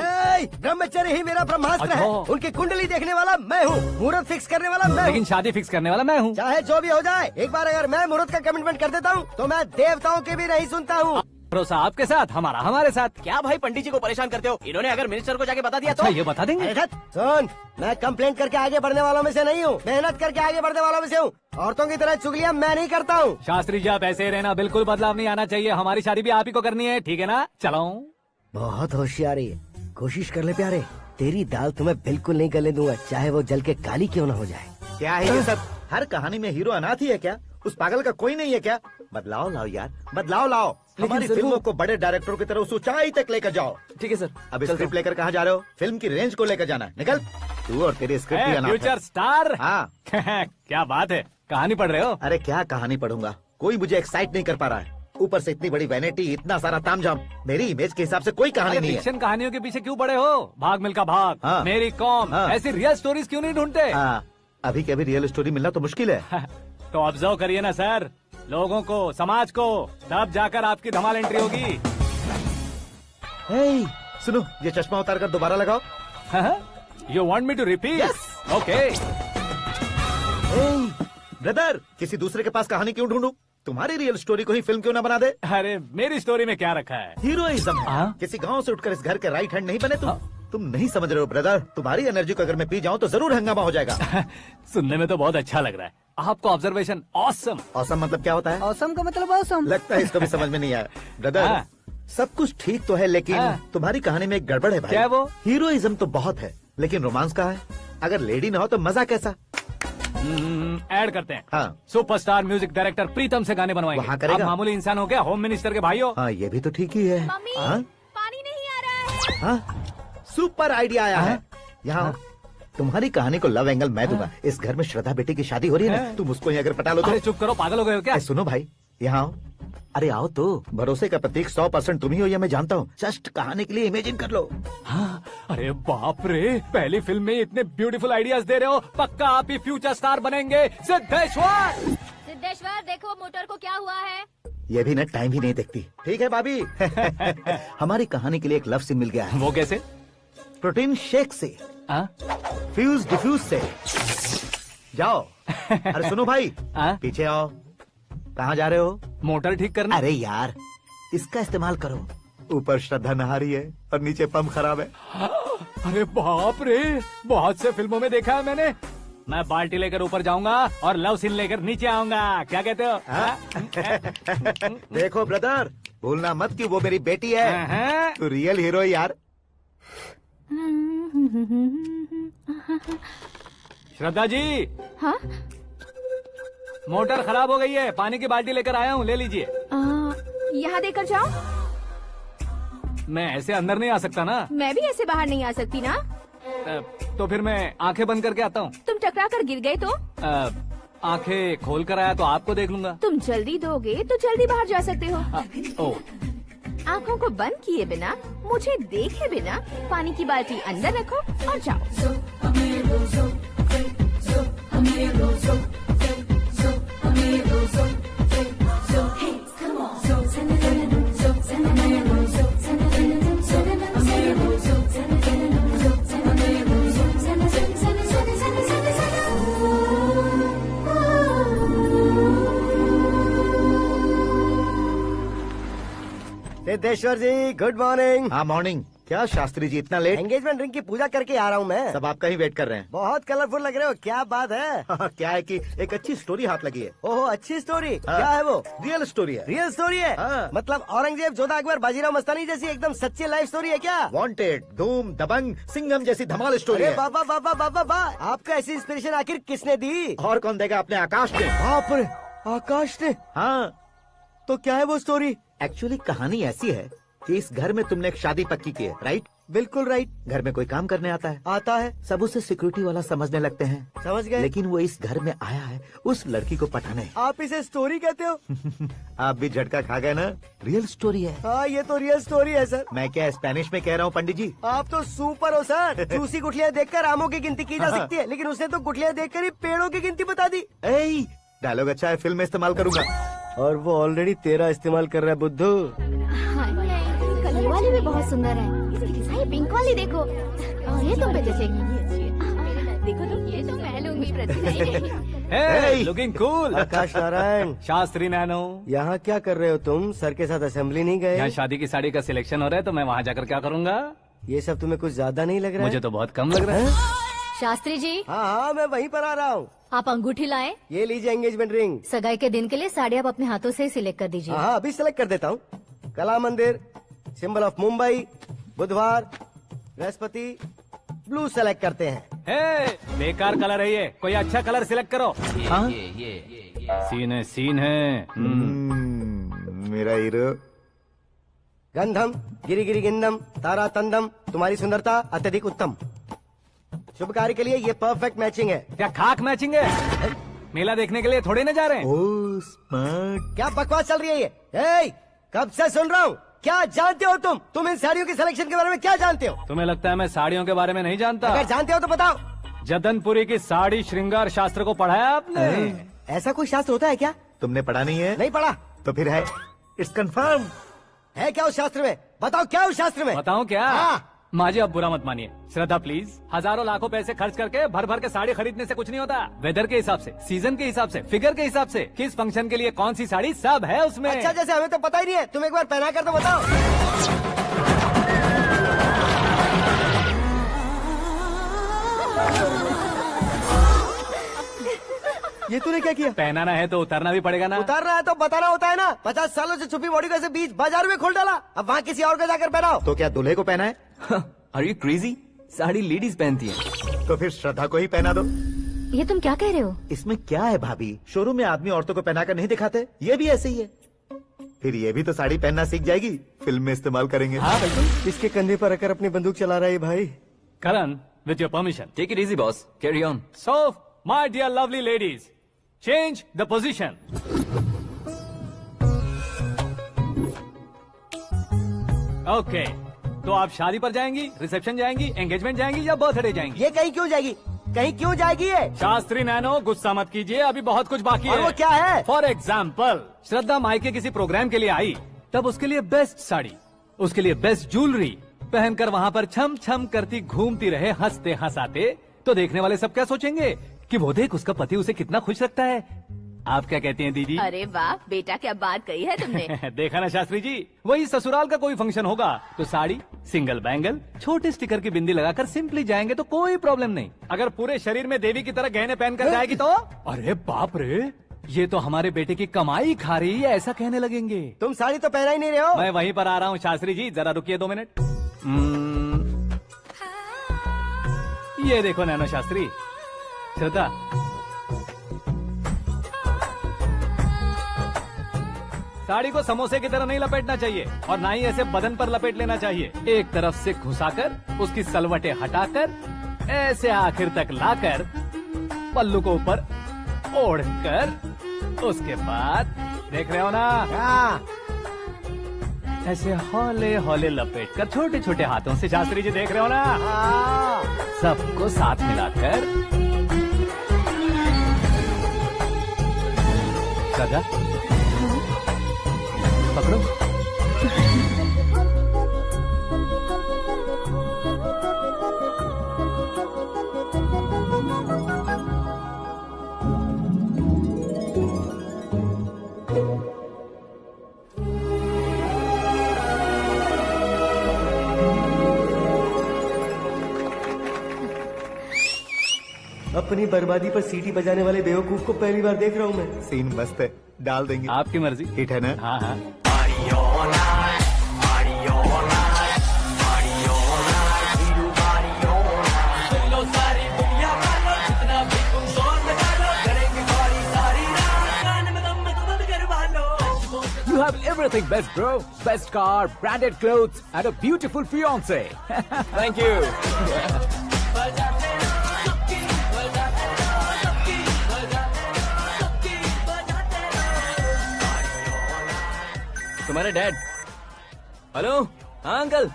ब्रह्मचर्य ही मेरा ब्रह्मास्त्र है। अच्छा। उनकी कुंडली देखने वाला मैं हूँ, मुहूर्त फिक्स करने वाला मैं हूँ। लेकिन शादी फिक्स करने वाला मैं हूँ। चाहे जो भी हो जाए, एक बार अगर मैं मुहूर्त का कमिटमेंट कर देता हूँ तो मैं देवताओं के भी नहीं सुनता हूँ। भरोसा आपके साथ, हमारा हमारे साथ। क्या भाई पंडित जी को परेशान करते हो? इन्होंने अगर मिनिस्टर को जाके बता दिया अच्छा, तो ये बता देंगे। अरे सुन, मैं कंप्लेंट करके आगे बढ़ने वालों में से नहीं हूँ, मेहनत करके आगे बढ़ने वालों में से हूँ। औरतों की तरह चुगलियाँ मैं नहीं करता हूँ। शास्त्री जी आप ऐसे ही रहना, बिल्कुल बदलाव नहीं आना चाहिए। हमारी शादी भी आप ही को करनी है, ठीक है ना? चलो। बहुत होशियारी है, कोशिश कर ले प्यारे। तेरी दाल तुम्हें बिल्कुल नहीं गले दूंगा, चाहे वो जल के काली क्यों न हो जाए। क्या है ये सब? हर कहानी में हीरो अनाथ ही है क्या? उस पागल का कोई नहीं है क्या? बदलाव लाओ यार, बदलाव लाओ। हमारी सर, फिल्मों को बड़े डायरेक्टरों की तरह उस ऊंचाई तक लेकर जाओ। ठीक है सर। अब स्क्रिप्ट लेकर कहाँ जा रहे हो? फिल्म की रेंज को लेकर जाना है। निकल तू और तेरी स्क्रिप्ट ही अनाथ है। Future star. हाँ क्या बात है, कहानी पढ़ रहे हो? अरे क्या कहानी पढ़ूंगा, कोई मुझे एक्साइट नहीं कर पा रहा है। ऊपर से इतनी बड़ी वैनिटी, इतना सारा तामझाम, मेरी इमेज के हिसाब से कोई कहानी नहीं है। फिक्शन कहानियों के पीछे क्यों पड़े हो? भाग मिल्खा भाग, हाँ। मेरी कॉम, हाँ। ऐसी रियल स्टोरीज क्यों नहीं ढूंढते? हाँ, अभी के अभी रियल स्टोरी मिलना तो मुश्किल है। तो ऑब्जर्व करिए ना सर, लोगों को, समाज को, तब जाकर आपकी धमाल एंट्री होगी। हे, सुनो, ये चश्मा उतार कर दोबारा लगाओ। You want me to repeat? Okay. Brother, किसी दूसरे के पास कहानी क्यों ढूंढूं? तुम्हारी रियल स्टोरी को ही फिल्म क्यों ना बना दे? अरे मेरी स्टोरी में क्या रखा है? हीरोइज्म है। किसी गांव से उठकर इस घर के राइट हैंड नहीं बने तुम नहीं समझ रहे हो ब्रदर। तुम्हारी एनर्जी को अगर मैं पी जाऊं तो जरूर हंगामा हो जाएगा। सुनने में तो बहुत अच्छा लग रहा है। आपको ऑब्जर्वेशन ऑसम। ऑसम मतलब क्या होता है? औसम का मतलब औसम। लगता है इसको भी समझ में नहीं आया। ब्रदर, हाँ। सब कुछ ठीक तो है लेकिन हाँ। तुम्हारी कहानी में एक गड़बड़ है भाई। क्या वो? हीरोइज्म तो बहुत है लेकिन रोमांस कहाँ है? अगर लेडी ना हो तो मजा कैसा? ऐड करते हैं। हाँ। सुपरस्टार म्यूजिक डायरेक्टर प्रीतम से गाने बनवाएंगे। वहाँ करेगा? आप मामूली इंसान हो क्या? होम मिनिस्टर के भाई हो। हाँ, ये भी तो ठीक ही है। मम्मी हाँ? पानी नहीं आ रहा है। हाँ? सुपर आइडिया आया है। यहाँ तुम्हारी कहानी को लव एंगल मैं दूंगा। इस घर में श्रद्धा बेटी की शादी हो रही है ना, तुम उसको ही अगर पटा लो तो। अरे चुप करो, पागल हो गए हो क्या? सुनो भाई, यहाँ आओ। अरे आओ तो, भरोसे का प्रतीक 100% तुम ही हो ये मैं जानता हूँ। जस्ट कहानी के लिए इमेजिन कर लो। हाँ, अरे बाप रे, पहली फिल्म में इतने ब्यूटीफुल आइडियाज दे रहे हो। पक्का आप ही फ्यूचर स्टार बनेंगे। सिद्धेश्वर, सिद्धेश्वर देखो मोटर को क्या हुआ है। ये भी ना टाइम ही नहीं देखती। ठीक है भाभी। हमारी कहानी के लिए एक लव सीन मिल गया है। वो कैसे? प्रोटीन शेक से, फ्यूज डिफ्यूज से। जाओ। अरे सुनो भाई, पीछे आओ। कहाँ जा रहे हो? मोटर ठीक करना। अरे यार, इसका इस्तेमाल करो। ऊपर श्रद्धा नहा रही है और नीचे पंप खराब है। अरे बाप रे, बहुत से फिल्मों में देखा है मैंने। मैं बाल्टी लेकर ऊपर जाऊंगा और लव सीन लेकर नीचे आऊंगा। क्या कहते हो? देखो ब्रदर, भूलना मत कि वो मेरी बेटी है। तू रियल हीरो है यार। श्रद्धा जी। हाँ? मोटर खराब हो गई है, पानी की बाल्टी लेकर आया हूँ, ले लीजिए। यहाँ देकर जाओ। मैं ऐसे अंदर नहीं आ सकता ना। मैं भी ऐसे बाहर नहीं आ सकती ना। तो फिर मैं आंखें बंद करके आता हूँ। तुम टकरा कर गिर गए तो? आंखें खोल कर आया तो आपको देख लूंगा। तुम जल्दी दोगे तो जल्दी बाहर जा सकते हो। ओ, आँखों को बंद किए बिना, मुझे देखे बिना पानी की बाल्टी अंदर रखो और जाओ। सिद्धेश्वर जी, गुड मॉर्निंग। हाँ मॉर्निंग। क्या शास्त्री जी इतना लेट? एंगेजमेंट रिंग की पूजा करके आ रहा हूँ मैं। सब आपका ही वेट कर रहे हैं। बहुत कलरफुल लग रहे हो, क्या बात है? क्या है कि एक अच्छी स्टोरी हाथ लगी है। ओहो, अच्छी स्टोरी। हाँ। क्या है वो? रियल स्टोरी है। रियल स्टोरी है? हाँ। मतलब औरंगजेब, जोधा अकबर, बाजीराव मस्तानी जैसी एकदम सच्ची लाइफ स्टोरी है क्या? वांटेड, धूम, दबंग, सिंघम जैसी धमाल स्टोरी अरे है। बाबा बाबा बाबा बा, आपको ऐसी इंस्पिरेशन आखिर किसने दी? और कौन देगा? अपने आकाश ने। बाप रे, आकाश ने? हाँ। तो क्या है वो स्टोरी? एक्चुअली कहानी ऐसी है कि इस घर में तुमने एक शादी पक्की की है, राइट? बिल्कुल राइट। घर में कोई काम करने आता है। आता है। सब उसे सिक्योरिटी वाला समझने लगते हैं। समझ गए। लेकिन वो इस घर में आया है उस लड़की को पटाने। आप इसे स्टोरी कहते हो? आप भी झटका खा गए ना। रियल स्टोरी है। हाँ, ये तो रियल स्टोरी है सर। मैं क्या स्पेनिश में कह रहा हूँ पंडित जी? आप तो सुपर हो सर। चूसी गुठलियाँ देखकर आमों की गिनती की जा सकती है, लेकिन उसने तो गुठलियाँ देखकर ही पेड़ों की गिनती बता दी। डायलॉग अच्छा है, फिल्म में इस्तेमाल करूंगा। और वो ऑलरेडी तेरा इस्तेमाल कर रहा है बुद्धू। कल वाली भी बहुत सुंदर है। ये पिंक वाली देखो, और ये तुम पे जचेगी। देखो तो ये तो मैं लूंगी। Looking cool. Akash Narayan. Shastri nano. यहाँ क्या कर रहे हो तुम? सर के साथ असेंबली नहीं गए? यहाँ शादी की साड़ी का सिलेक्शन हो रहा है तो मैं वहाँ जाकर क्या करूँगा? ये सब तुम्हें कुछ ज्यादा नहीं लग रहा है? मुझे तो बहुत कम लग रहा है। शास्त्री जी। हाँ हाँ, मैं वहीं पर आ रहा हूँ। आप अंगूठी लाएं। ये लीजिए एंगेजमेंट रिंग। सगाई के दिन के लिए साड़ी आप अपने हाथों से ही सिलेक्ट कर दीजिए। हाँ, अभी सिलेक्ट कर देता हूँ। कला मंदिर, सिंबल ऑफ मुंबई, बुधवार, बृहस्पति, ब्लू सेलेक्ट करते हैं। बेकार कलर है ये, कोई अच्छा कलर सिलेक्ट करो। सीन है। मेरा हीरो। गंधम गिरी गिरी गिंदम तारा तंदम, तुम्हारी सुंदरता अत्यधिक उत्तम। शुभ कार्य के लिए ये परफेक्ट मैचिंग है। क्या खाक मैचिंग है? मेला देखने के लिए थोड़े न जा रहे हैं। Oh smart. क्या बकवास चल रही है ये? ए, कब से सुन रहा हूँ। क्या जानते हो तुम इन साड़ियों की सिलेक्शन के बारे में क्या जानते हो? तुम्हें लगता है मैं साड़ियों के बारे में नहीं जानता? अगर जानते हो तो बताओ। जदनपुरी की साड़ी श्रृंगार शास्त्र को पढ़ा है आपने? ऐसा कोई शास्त्र होता है क्या? तुमने पढ़ा नहीं है? नहीं पढ़ा। तो फिर है, इट्स कंफर्म। है क्या उस शास्त्र में? बताओ क्या उस शास्त्र में? बताऊं क्या? हाँ। माँ जी, अब बुरा मत मानिए। श्रद्धा प्लीज, हजारों लाखों पैसे खर्च करके भर भर के साड़ी खरीदने से कुछ नहीं होता। वेदर के हिसाब से, सीजन के हिसाब से, फिगर के हिसाब से, किस फंक्शन के लिए कौन सी साड़ी, सब है उसमें। अच्छा, जैसे हमें तो पता ही नहीं है, तुम एक बार पहना कर तो बताओ। ये तूने क्या किया? पहनाना है तो उतारना भी पड़ेगा ना। उतारना है तो बताना होता है ना। 50 सालों से छुपी बॉडी को ऐसे बीच बाजार में खोल डाला, अब वहाँ किसी और को जाकर पहनाओ। तो क्या दूल्हे को पहना है? Are you crazy? Sari ladies पहनती है। तो फिर श्रद्धा को ही पहना दो। ये तुम क्या कह रहे हो? इसमें क्या है भाभी, शोरूम में आदमी औरतों को पहनाकर नहीं दिखाते, ये भी ऐसे ही है। फिर ये भी तो साड़ी पहनना सीख जाएगी, फिल्म में इस्तेमाल करेंगे। हाँ बिल्कुल। इसके कंधे पर रखकर अपनी बंदूक चला रहा है भाई। Karan, with your permission. Take it easy boss, carry on. So my dear lovely ladies, change the position. Okay, तो आप शादी पर जाएंगी, रिसेप्शन जाएंगी, एंगेजमेंट जाएंगी या बर्थडे जाएंगी? ये कहीं क्यों जाएगी? कहीं क्यों जाएगी ये? शास्त्री नैनो, गुस्सा मत कीजिए, अभी बहुत कुछ बाकी और है। वो क्या है? फॉर एग्जाम्पल, श्रद्धा मायके किसी प्रोग्राम के लिए आई, तब उसके लिए बेस्ट साड़ी, उसके लिए बेस्ट ज्वेलरी पहनकर वहाँ पर छम छम करती घूमती रहे हंसते हंसाते, तो देखने वाले सब क्या सोचेंगे कि वो देख उसका पति उसे कितना खुश रखता है। आप क्या कहती हैं दीदी? अरे वाह बेटा, क्या बात कही है तुमने। देखा ना शास्त्री जी, वही ससुराल का कोई फंक्शन होगा तो साड़ी, सिंगल बैंगल, छोटे स्टिकर की बिंदी लगाकर सिंपली जाएंगे तो कोई प्रॉब्लम नहीं। अगर पूरे शरीर में देवी की तरह गहने पहनकर जाएगी तो अरे बाप रे, ये तो हमारे बेटे की कमाई खा रही है, ऐसा कहने लगेंगे। तुम साड़ी तो पहना ही नहीं रहे हो। मैं वहीं पर आ रहा हूँ शास्त्री जी, जरा रुकिए 2 मिनट। ये देखो नैनो शास्त्री, श्रद्धा, साड़ी को समोसे की तरह नहीं लपेटना चाहिए और ना ही ऐसे बदन पर लपेट लेना चाहिए। एक तरफ से घुसाकर, उसकी सलवटें हटाकर, ऐसे आखिर तक लाकर, पल्लू को ऊपर ओढ़कर, उसके बाद देख रहे हो ना, ऐसे हौले हौले लपेट कर छोटे छोटे हाथों से, शास्त्री जी देख रहे हो ना, सबको साथ मिलाकर, सदा पकड़ो। अपनी बर्बादी पर सीटी बजाने वाले बेवकूफ को पहली बार देख रहा हूँ मैं। सीन मस्त है, डाल देंगे। आपकी मर्जी। हिट है ना? हाँ हाँ। You have everything best, bro. Best car, branded clothes, and a beautiful fiance. Thank you. तुम्हारे डैड। हेलो, हाँ अंकल,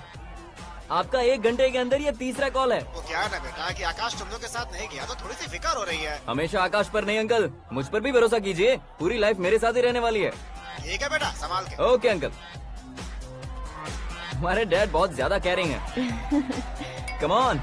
आपका 1 घंटे के अंदर ये तीसरा कॉल है। वो क्या है ना बेटा कि आकाश तुम लोग के साथ नहीं गया तो थोड़ी सी फिक्र हो रही है। हमेशा आकाश पर नहीं अंकल, मुझ पर भी भरोसा कीजिए, पूरी लाइफ मेरे साथ ही रहने वाली है। ठीक है बेटा, संभाल के। Okay uncle. हमारे डैड बहुत ज्यादा केयरिंग है। Come on.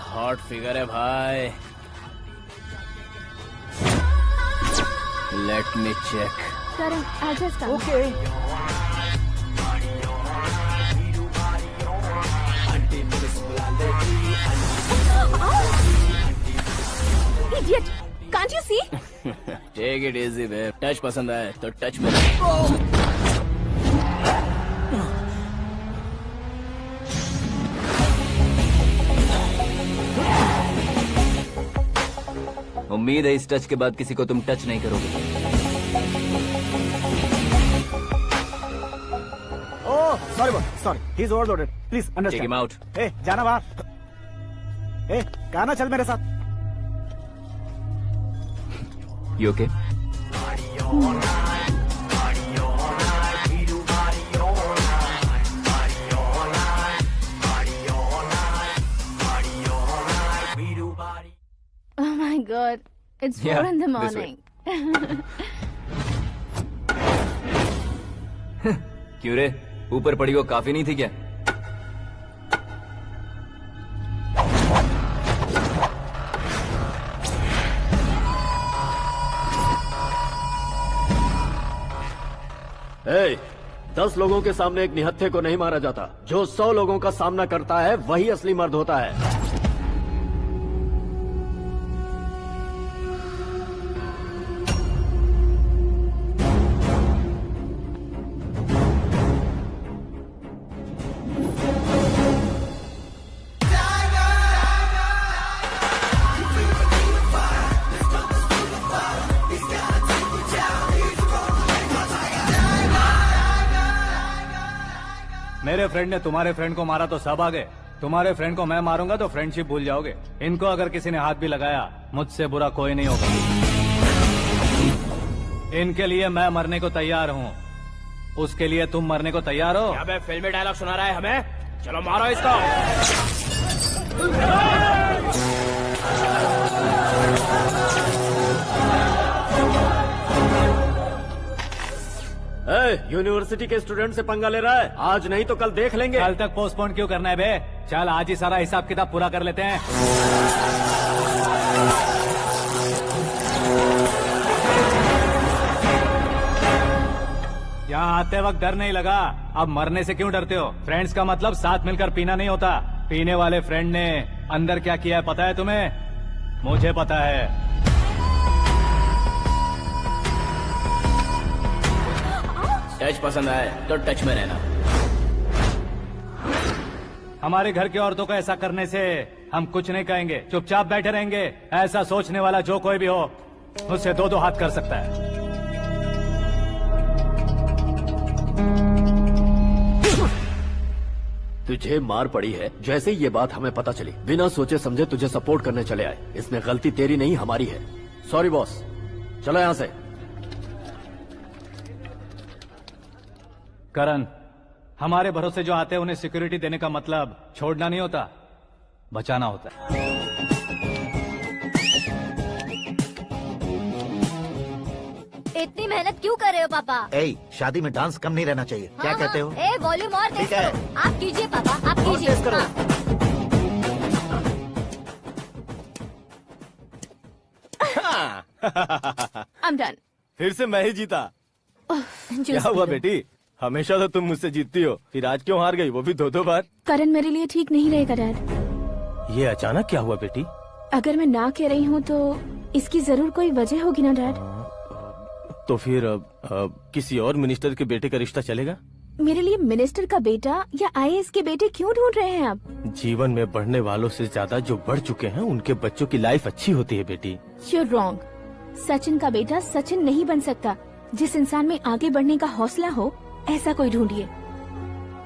हॉट फिगर है भाई। Let me check. Karan, I'll just come. Okay. Idiot! Can't you see? Take it easy babe, touch पसंद आए तो टच में। उम्मीद है इस टच के बाद किसी को तुम टच नहीं करोगे। Oh, sorry boss, sorry. He's overloaded. Please understand. Take him out. Hey, जाना बाहर। Hey, गाना चल मेरे साथ। You okay? Oh my God! It's 4 Yeah, in the this way. morning. क्यों रे, ऊपर पड़ी वो काफी नहीं थी क्या? ए, 10 लोगों के सामने एक निहत्थे को नहीं मारा जाता। जो 100 लोगों का सामना करता है वही असली मर्द होता है। मेरे फ्रेंड ने तुम्हारे फ्रेंड को मारा तो सब आ गए। तुम्हारे फ्रेंड को मैं मारूंगा तो फ्रेंडशिप भूल जाओगे। इनको अगर किसी ने हाथ भी लगाया, मुझसे बुरा कोई नहीं होगा। इनके लिए मैं मरने को तैयार हूँ। उसके लिए तुम मरने को तैयार हो? अबे फिल्मी डायलॉग सुना रहा है हमें? चलो मारो इसको। यूनिवर्सिटी के स्टूडेंट से पंगा ले रहा है। आज नहीं तो कल देख लेंगे। कल तक पोस्टपोन क्यों करना है बे? चल आज ही सारा हिसाब किताब पूरा कर लेते हैं। यहाँ आते वक्त डर नहीं लगा, अब मरने से क्यों डरते हो? फ्रेंड्स का मतलब साथ मिलकर पीना नहीं होता। पीने वाले फ्रेंड ने अंदर क्या किया है पता है तुम्हें? मुझे पता है। टच पसंद आए तो टच में रहना। हमारे घर की औरतों को ऐसा करने से हम कुछ नहीं कहेंगे, चुपचाप बैठे रहेंगे। ऐसा सोचने वाला जो कोई भी हो, उससे 2-2 हाथ कर सकता है। तुझे मार पड़ी है। जैसे ही ये बात हमें पता चली, बिना सोचे समझे तुझे सपोर्ट करने चले आए। इसमें गलती तेरी नहीं हमारी है। सॉरी बॉस, चलो यहाँ से। करण, हमारे भरोसे जो आते हैं उन्हें सिक्योरिटी देने का मतलब छोड़ना नहीं होता, बचाना होता है। इतनी मेहनत क्यों कर रहे हो पापा? ए, शादी में डांस कम नहीं रहना चाहिए। क्या कहते हो? ए, वॉल्यूम और तेज ठीक है। करो। आप कीजिए पापा, आप और कीजिए। तेज करो। I'm done. फिर से मैं ही जीता। क्या हुआ बेटी? हमेशा तो तुम मुझसे जीतती हो, फिर आज क्यों हार गई, वो भी 2-2 बार? करण मेरे लिए ठीक नहीं रहेगा डैड। ये अचानक क्या हुआ बेटी? अगर मैं ना कह रही हूँ तो इसकी जरूर कोई वजह होगी ना डैड। तो फिर किसी और मिनिस्टर के बेटे का रिश्ता चलेगा? मेरे लिए मिनिस्टर का बेटा या आईएएस के बेटे क्यों ढूंढ रहे हैं आप? जीवन में बढ़ने वालों से ज्यादा जो बढ़ चुके हैं उनके बच्चों की लाइफ अच्छी होती है बेटी। You're wrong. सचिन का बेटा सचिन नहीं बन सकता। जिस इंसान में आगे बढ़ने का हौसला हो, ऐसा कोई ढूंढिए।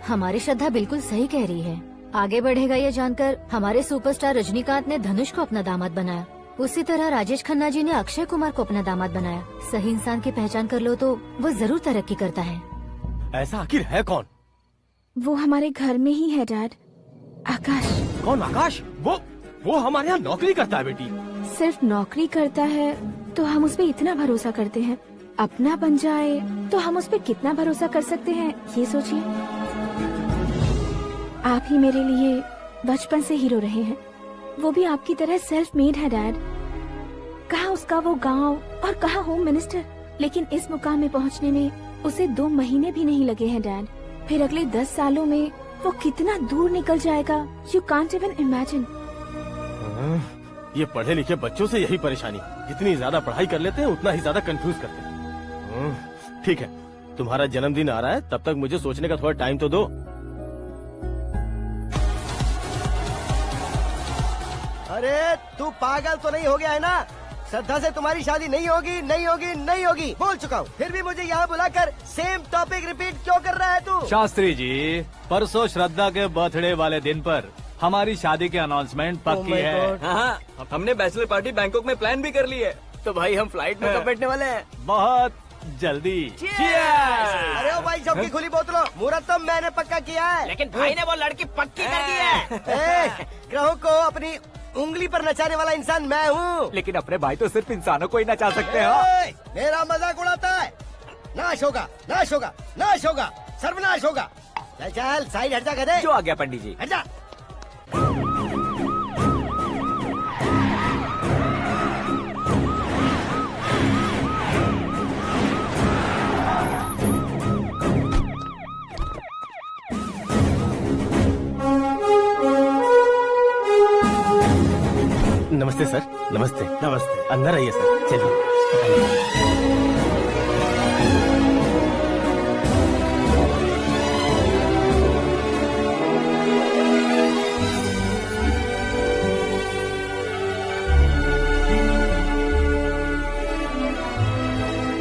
हमारी श्रद्धा बिल्कुल सही कह रही है। आगे बढ़ेगा ये जानकर हमारे सुपरस्टार रजनीकांत ने धनुष को अपना दामाद बनाया। उसी तरह राजेश खन्ना जी ने अक्षय कुमार को अपना दामाद बनाया। सही इंसान की पहचान कर लो तो वो जरूर तरक्की करता है। ऐसा आखिर है कौन? वो हमारे घर में ही है डैड। आकाश। कौन आकाश? वो हमारे यहाँ नौकरी करता है बेटी। सिर्फ नौकरी करता है तो हम उस पर इतना भरोसा करते हैं। अपना बन जाए तो हम उस पर कितना भरोसा कर सकते हैं, ये सोचिए। आप ही मेरे लिए बचपन से हीरो रहे हैं। वो भी आपकी तरह सेल्फ मेड है डैड। कहाँ उसका वो गांव और कहाँ होम मिनिस्टर। लेकिन इस मुकाम में पहुंचने में उसे 2 महीने भी नहीं लगे हैं डैड। फिर अगले 10 सालों में वो कितना दूर निकल जाएगा, यू कांट इवन इमेजिन। ये पढ़े लिखे बच्चों से यही परेशानी, जितनी ज्यादा पढ़ाई कर लेते हैं उतना ही ज्यादा कंफ्यूज करते हैं। ठीक है, तुम्हारा जन्मदिन आ रहा है, तब तक मुझे सोचने का थोड़ा टाइम तो दो। अरे तू पागल तो नहीं हो गया है ना? श्रद्धा से तुम्हारी शादी नहीं होगी, नहीं होगी, नहीं होगी, बोल चुका हूँ। फिर भी मुझे यहाँ बुलाकर सेम टॉपिक रिपीट क्यों कर रहा है तू? शास्त्री जी, परसों श्रद्धा के बर्थडे वाले दिन पर हमारी शादी की अनाउंसमेंट पक्की है। हाँ, हमने बैचलर पार्टी बैंकॉक में प्लान भी कर ली है। तो भाई हम फ्लाइट में कब बैठने वाले हैं? बहुत जल्दी। अरे ओ भाई, सबकी खुली बोतलों, मुहूर्त तो मैंने पक्का किया है। लेकिन भाई ने वो लड़की पक्की कर दी है। ग्रहों को अपनी उंगली पर नचाने वाला इंसान मैं हूँ। लेकिन अपने भाई तो सिर्फ इंसानों को ही नचा सकते हैं। मेरा मजाक उड़ाता है? नाश होगा, नाश होगा, नाश होगा, सर्वनाश होगा। चल चल साइड हट जा गधे। जो आ गया पंडित जी। हट जा। नमस्ते सर। नमस्ते। नमस्ते। अंदर आइए सर, चलिए।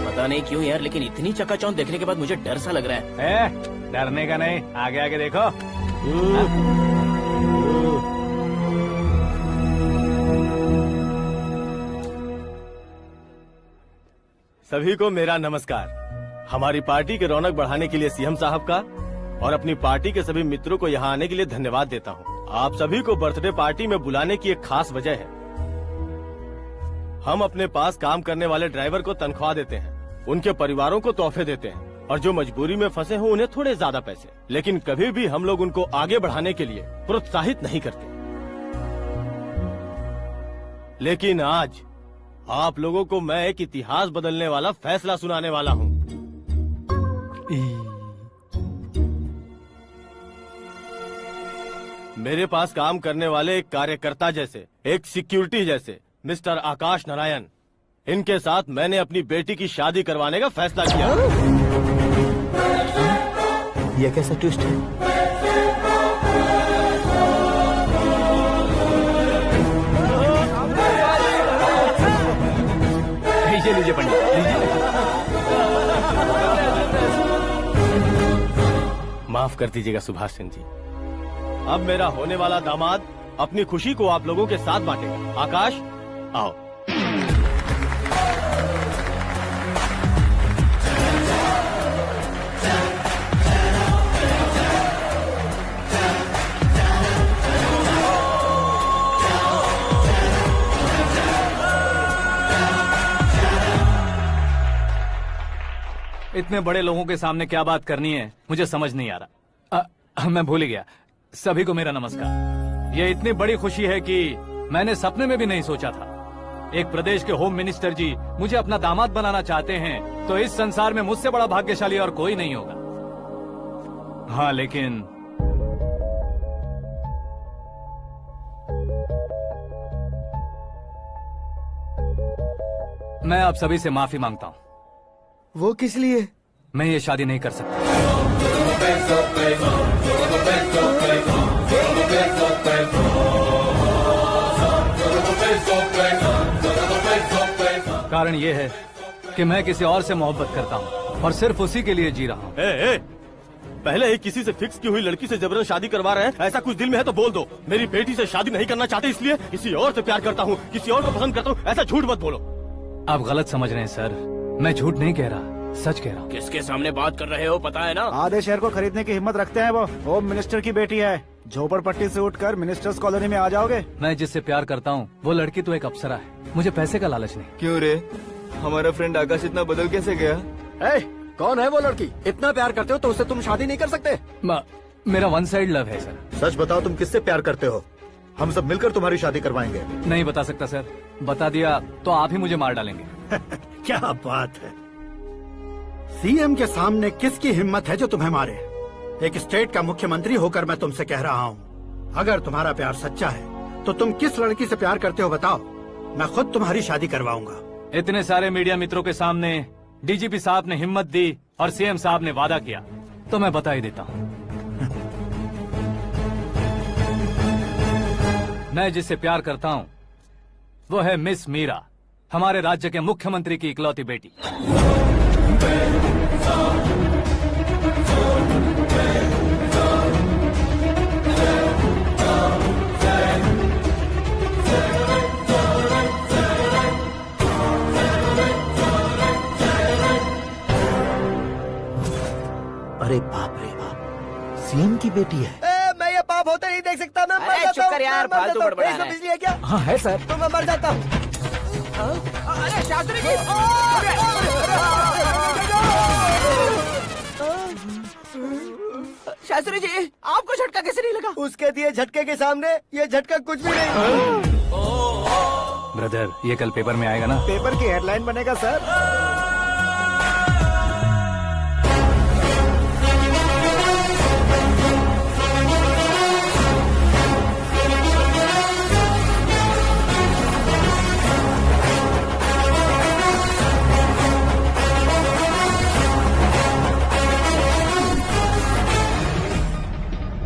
पता नहीं क्यों यार, लेकिन इतनी चकाचौंध देखने के बाद मुझे डर सा लग रहा है। डरने का नहीं, आगे आगे देखो। सभी को मेरा नमस्कार। हमारी पार्टी के रौनक बढ़ाने के लिए सीएम साहब का और अपनी पार्टी के सभी मित्रों को यहाँ आने के लिए धन्यवाद देता हूँ। आप सभी को बर्थडे पार्टी में बुलाने की एक खास वजह है। हम अपने पास काम करने वाले ड्राइवर को तनख्वाह देते हैं, उनके परिवारों को तोहफे देते हैं और जो मजबूरी में फंसे हो उन्हें थोड़े ज्यादा पैसे। लेकिन कभी भी हम लोग उनको आगे बढ़ाने के लिए प्रोत्साहित नहीं करते। लेकिन आज आप लोगों को मैं एक इतिहास बदलने वाला फैसला सुनाने वाला हूँ। मेरे पास काम करने वाले एक कार्यकर्ता जैसे, एक सिक्योरिटी जैसे मिस्टर आकाश नारायण, इनके साथ मैंने अपनी बेटी की शादी करवाने का फैसला किया। यह कैसा ट्विस्ट है? लीजिए पंडित, लीजिए। माफ कर दीजिएगा सुभाष सिंह जी। अब मेरा होने वाला दामाद अपनी खुशी को आप लोगों के साथ बांटेगा। आकाश, आओ। इतने बड़े लोगों के सामने क्या बात करनी है मुझे समझ नहीं आ रहा। मैं भूल गया। सभी को मेरा नमस्कार। ये इतनी बड़ी खुशी है कि मैंने सपने में भी नहीं सोचा था। एक प्रदेश के होम मिनिस्टर जी मुझे अपना दामाद बनाना चाहते हैं, तो इस संसार में मुझसे बड़ा भाग्यशाली और कोई नहीं होगा। हाँ, लेकिन मैं आप सभी से माफी मांगता हूँ। वो किस लिए? मैं ये शादी नहीं कर सकता। कारण ये है कि मैं किसी और से मोहब्बत करता हूँ और सिर्फ उसी के लिए जी रहा हूँ। पहले ही किसी से फिक्स की हुई लड़की से जबरन शादी करवा रहे हैं। ऐसा कुछ दिल में है तो बोल दो। मेरी बेटी से शादी नहीं करना चाहते इसलिए किसी और से प्यार करता हूँ, किसी और को पसंद करता हूँ, ऐसा झूठ मत बोलो। आप गलत समझ रहे हैं सर, मैं झूठ नहीं कह रहा, सच कह रहा हूँ। किसके सामने बात कर रहे हो पता है ना? आधे शहर को खरीदने की हिम्मत रखते हैं वो। होम मिनिस्टर की बेटी है। झोपड़पट्टी से उठकर मिनिस्टर्स कॉलोनी में आ जाओगे। मैं जिससे प्यार करता हूँ वो लड़की तो एक अप्सरा है, मुझे पैसे का लालच नहीं। क्यों रे, हमारा फ्रेंड आकाश इतना बदल कैसे गया? कौन है वो लड़की? इतना प्यार करते हो तो उससे तुम शादी नहीं कर सकते? मेरा वन साइड लव है सर। सच बताओ, तुम किससे प्यार करते हो? हम सब मिलकर तुम्हारी शादी करवाएंगे। नहीं बता सकता सर, बता दिया तो आप ही मुझे मार डालेंगे। क्या बात है, सीएम के सामने किसकी हिम्मत है जो तुम्हें मारे? एक स्टेट का मुख्यमंत्री होकर मैं तुमसे कह रहा हूँ, अगर तुम्हारा प्यार सच्चा है तो तुम किस लड़की से प्यार करते हो बताओ, मैं खुद तुम्हारी शादी करवाऊंगा। इतने सारे मीडिया मित्रों के सामने डीजीपी साहब ने हिम्मत दी और सीएम साहब ने वादा किया, तो मैं बता ही देता हूँ। मैं जिससे प्यार करता हूँ वो है मिस मीरा, हमारे राज्य के मुख्यमंत्री की इकलौती बेटी। अरे बाप रे बाप, सीएम की बेटी है। मैं ये पाप होते नहीं देख सकता, मैं मर जाता चुप कर यार, मैं मर फालतू जाता हूँ। बड़बड़ा इसमें रहा है। बिजली है क्या? हाँ है सर। तो मैं मर जाता हूँ। अरे शास्त्री जी, शास्त्री जी, आपको झटका कैसे नहीं लगा? उसके दिए झटके के सामने ये झटका कुछ भी नहीं। ब्रदर, ये कल पेपर में आएगा ना? पेपर की हेडलाइन बनेगा सर।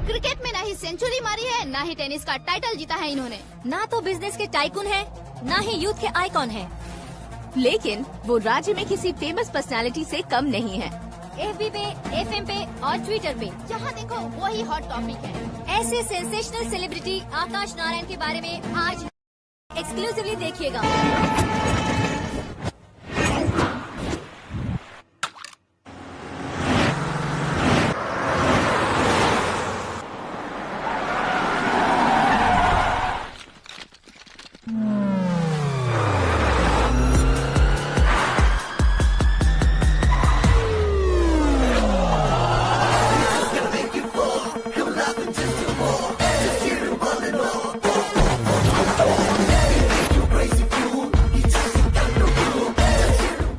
क्रिकेट में ना ही सेंचुरी मारी है, ना ही टेनिस का टाइटल जीता है इन्होंने। ना तो बिजनेस के टाइकून है, ना ही यूथ के आइकॉन है। लेकिन वो राज्य में किसी फेमस पर्सनालिटी से कम नहीं है। FB पे, FM पे और ट्विटर पे जहाँ देखो वही हॉट टॉपिक है। ऐसे सेंसेशनल सेलिब्रिटी आकाश नारायण के बारे में आज एक्सक्लूसिवली देखिएगा।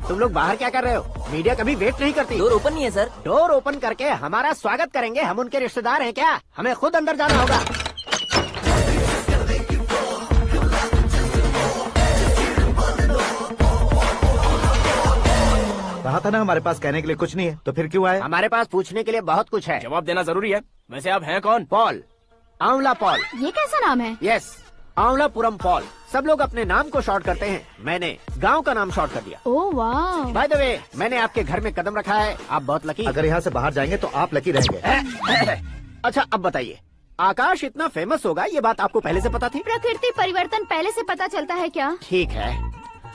तुम लोग बाहर क्या कर रहे हो? मीडिया कभी वेट नहीं करती। डोर ओपन नहीं है सर। डोर ओपन करके हमारा स्वागत करेंगे? हम उनके रिश्तेदार हैं क्या? हमें खुद अंदर जाना होगा। कहा था ना हमारे पास कहने के लिए कुछ नहीं है, तो फिर क्यों आए? हमारे पास पूछने के लिए बहुत कुछ है। जवाब देना जरूरी है। वैसे आप हैं कौन? पॉल, आंवला पॉल। ये कैसा नाम है? Yes, Aanwalapuram Paul. सब लोग अपने नाम को शॉर्ट करते हैं, मैंने गांव का नाम शॉर्ट कर दिया। ओह वाह। बाय द वे, मैंने आपके घर में कदम रखा है, आप बहुत लकी। अगर यहाँ से बाहर जाएंगे तो आप लकी रहेंगे। अच्छा अब बताइए, आकाश इतना फेमस होगा ये बात आपको पहले से पता थी? प्रकृति परिवर्तन पहले से पता चलता है क्या? ठीक है,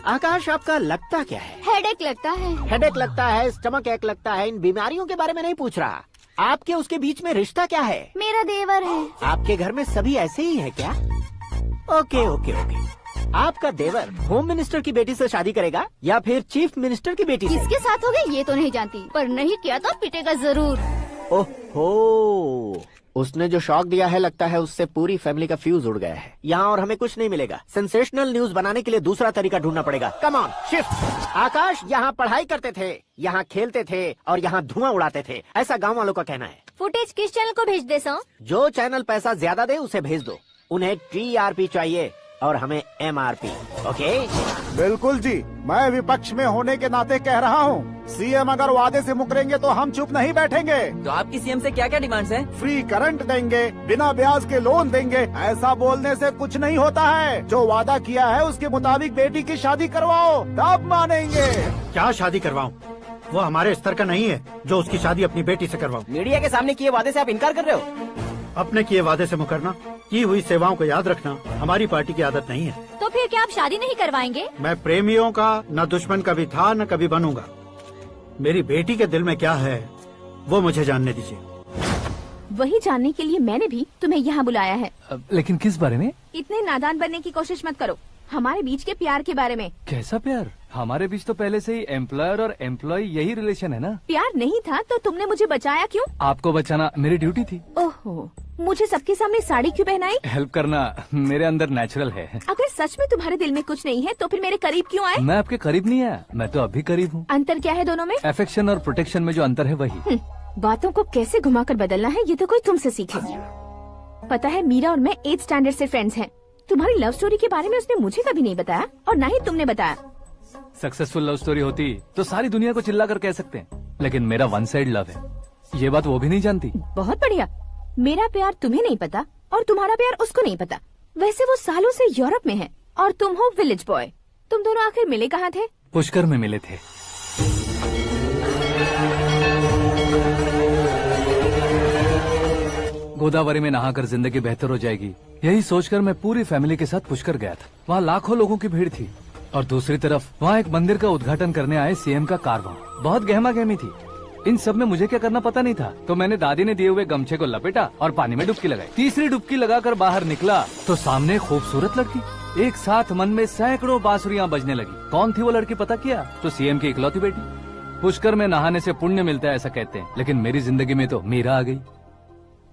आकाश आपका लगता क्या है? हेडेक लगता है। हेडेक लगता है, स्टमक एक लगता है, इन बीमारियों के बारे में नहीं पूछ रहा। आपके उसके बीच में रिश्ता क्या है? मेरा देवर है। आपके घर में सभी ऐसे ही है क्या? Okay okay okay. आपका देवर होम मिनिस्टर की बेटी से शादी करेगा या फिर चीफ मिनिस्टर की बेटी से? किसके साथ होगा ये तो नहीं जानती, पर नहीं किया तो पिटेगा जरूर। ओहो, उसने जो शॉक दिया है लगता है उससे पूरी फैमिली का फ्यूज उड़ गया है। यहाँ और हमें कुछ नहीं मिलेगा। सेंसेशनल न्यूज बनाने के लिए दूसरा तरीका ढूंढना पड़ेगा। Come on shift. आकाश यहाँ पढ़ाई करते थे, यहाँ खेलते थे और यहाँ धुआं उड़ाते थे, ऐसा गाँव वालों का कहना है। फुटेज किस चैनल को भेज दे सो? जो चैनल पैसा ज्यादा दे उसे भेज दो। उन्हें TRP चाहिए और हमें MRP। ओके? बिल्कुल जी, मैं विपक्ष में होने के नाते कह रहा हूँ, सीएम अगर वादे से मुकरेंगे तो हम चुप नहीं बैठेंगे। तो आपकी सीएम से क्या क्या डिमांड्स हैं? फ्री करंट देंगे, बिना ब्याज के लोन देंगे। ऐसा बोलने से कुछ नहीं होता है। जो वादा किया है उसके मुताबिक बेटी की शादी करवाओ, तब मानेंगे। क्या शादी करवाऊं? वो हमारे स्तर का नहीं है जो उसकी शादी अपनी बेटी से करवाऊं। मीडिया के सामने किए वादे से आप इनकार कर रहे हो? अपने किए वादे से मुकरना, की हुई सेवाओं को याद रखना हमारी पार्टी की आदत नहीं है। तो फिर क्या आप शादी नहीं करवाएंगे? मैं प्रेमियों का न दुश्मन कभी था न कभी बनूंगा। मेरी बेटी के दिल में क्या है वो मुझे जानने दीजिए। वही जानने के लिए मैंने भी तुम्हें यहाँ बुलाया है। लेकिन किस बारे में? इतने नादान बनने की कोशिश मत करो। हमारे बीच के प्यार के बारे में। कैसा प्यार? हमारे बीच तो पहले से ही एम्प्लॉयर और एम्प्लॉय यही रिलेशन है ना। प्यार नहीं था तो तुमने मुझे बचाया क्यों? आपको बचाना मेरी ड्यूटी थी। ओहो, मुझे सबके सामने साड़ी क्यों पहनाई? हेल्प करना मेरे अंदर नेचुरल है। अगर सच में तुम्हारे दिल में कुछ नहीं है तो फिर मेरे करीब क्यों आए? मैं आपके करीब नहीं आया, मैं तो अभी करीब हूँ। अंतर क्या है दोनों में? अफेक्शन और प्रोटेक्शन में जो अंतर है वही। बातों को कैसे घुमाकर बदलना है ये तो कोई तुमसे सीखे। पता है मीरा और मैं 8th स्टैंडर्ड से फ्रेंड्स हैं। तुम्हारी लव स्टोरी के बारे में उसने मुझे कभी नहीं बताया और न ही तुमने बताया। सक्सेसफुल लव स्टोरी होती तो सारी दुनिया को चिल्ला कर कह सकते हैं, लेकिन मेरा वन साइड लव है, ये बात वो भी नहीं जानती। बहुत बढ़िया। मेरा प्यार तुम्हें नहीं पता और तुम्हारा प्यार उसको नहीं पता। वैसे वो सालों से यूरोप में है और तुम हो विलेज बॉय। तुम दोनों आखिर मिले कहाँ थे? पुष्कर में मिले थे। गोदावरी में नहाकर जिंदगी बेहतर हो जाएगी, यही सोचकर मैं पूरी फैमिली के साथ पुष्कर गया था। वहाँ लाखों लोगों की भीड़ थी और दूसरी तरफ वहाँ एक मंदिर का उद्घाटन करने आए सीएम का कारवां। बहुत गहमा गहमी थी। इन सब में मुझे क्या करना पता नहीं था, तो मैंने दादी ने दिए हुए गमछे को लपेटा और पानी में डुबकी लगाई। तीसरी डुबकी लगाकर बाहर निकला तो सामने खूबसूरत लड़की। एक साथ मन में सैकड़ों बांसुरियां बजने लगी। कौन थी वो लड़की पता किया? तो सीएम की इकलौती बेटी। पुष्कर में नहाने से पुण्य मिलता है ऐसा कहते हैं, लेकिन मेरी जिंदगी में तो मीरा आ गई।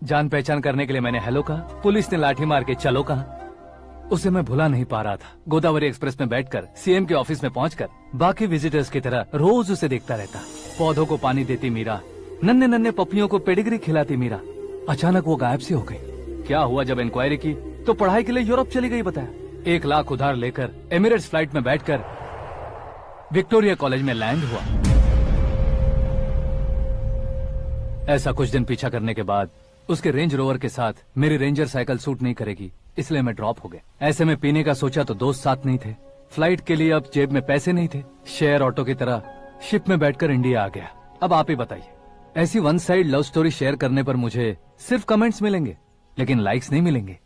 जान पहचान करने के लिए मैंने हेलो कहा, पुलिस ने लाठी मार के चलो कहा। उसे मैं भुला नहीं पा रहा था। गोदावरी एक्सप्रेस में बैठकर सीएम के ऑफिस में पहुंचकर बाकी विजिटर्स की तरह रोज उसे देखता रहता। पौधों को पानी देती मीरा, नन्हे नन्हे पपियों को पेडिग्री खिलाती मीरा। अचानक वो गायब सी हो गई। क्या हुआ? जब इंक्वायरी की तो पढ़ाई के लिए यूरोप चली गई बताया। 1 लाख उधार लेकर एमिरेट्स फ्लाइट में बैठकर विक्टोरिया कॉलेज में लैंड हुआ। ऐसा कुछ दिन पीछा करने के बाद उसके रेंज रोवर के साथ मेरी रेंजर साइकिल सूट नहीं करेगी, इसलिए मैं ड्रॉप हो गया। ऐसे में पीने का सोचा तो दोस्त साथ नहीं थे। फ्लाइट के लिए अब जेब में पैसे नहीं थे। शेयर ऑटो की तरह शिप में बैठकर इंडिया आ गया। अब आप ही बताइए, ऐसी one side love story share करने पर मुझे सिर्फ कमेंट्स मिलेंगे, लेकिन लाइक्स नहीं मिलेंगे।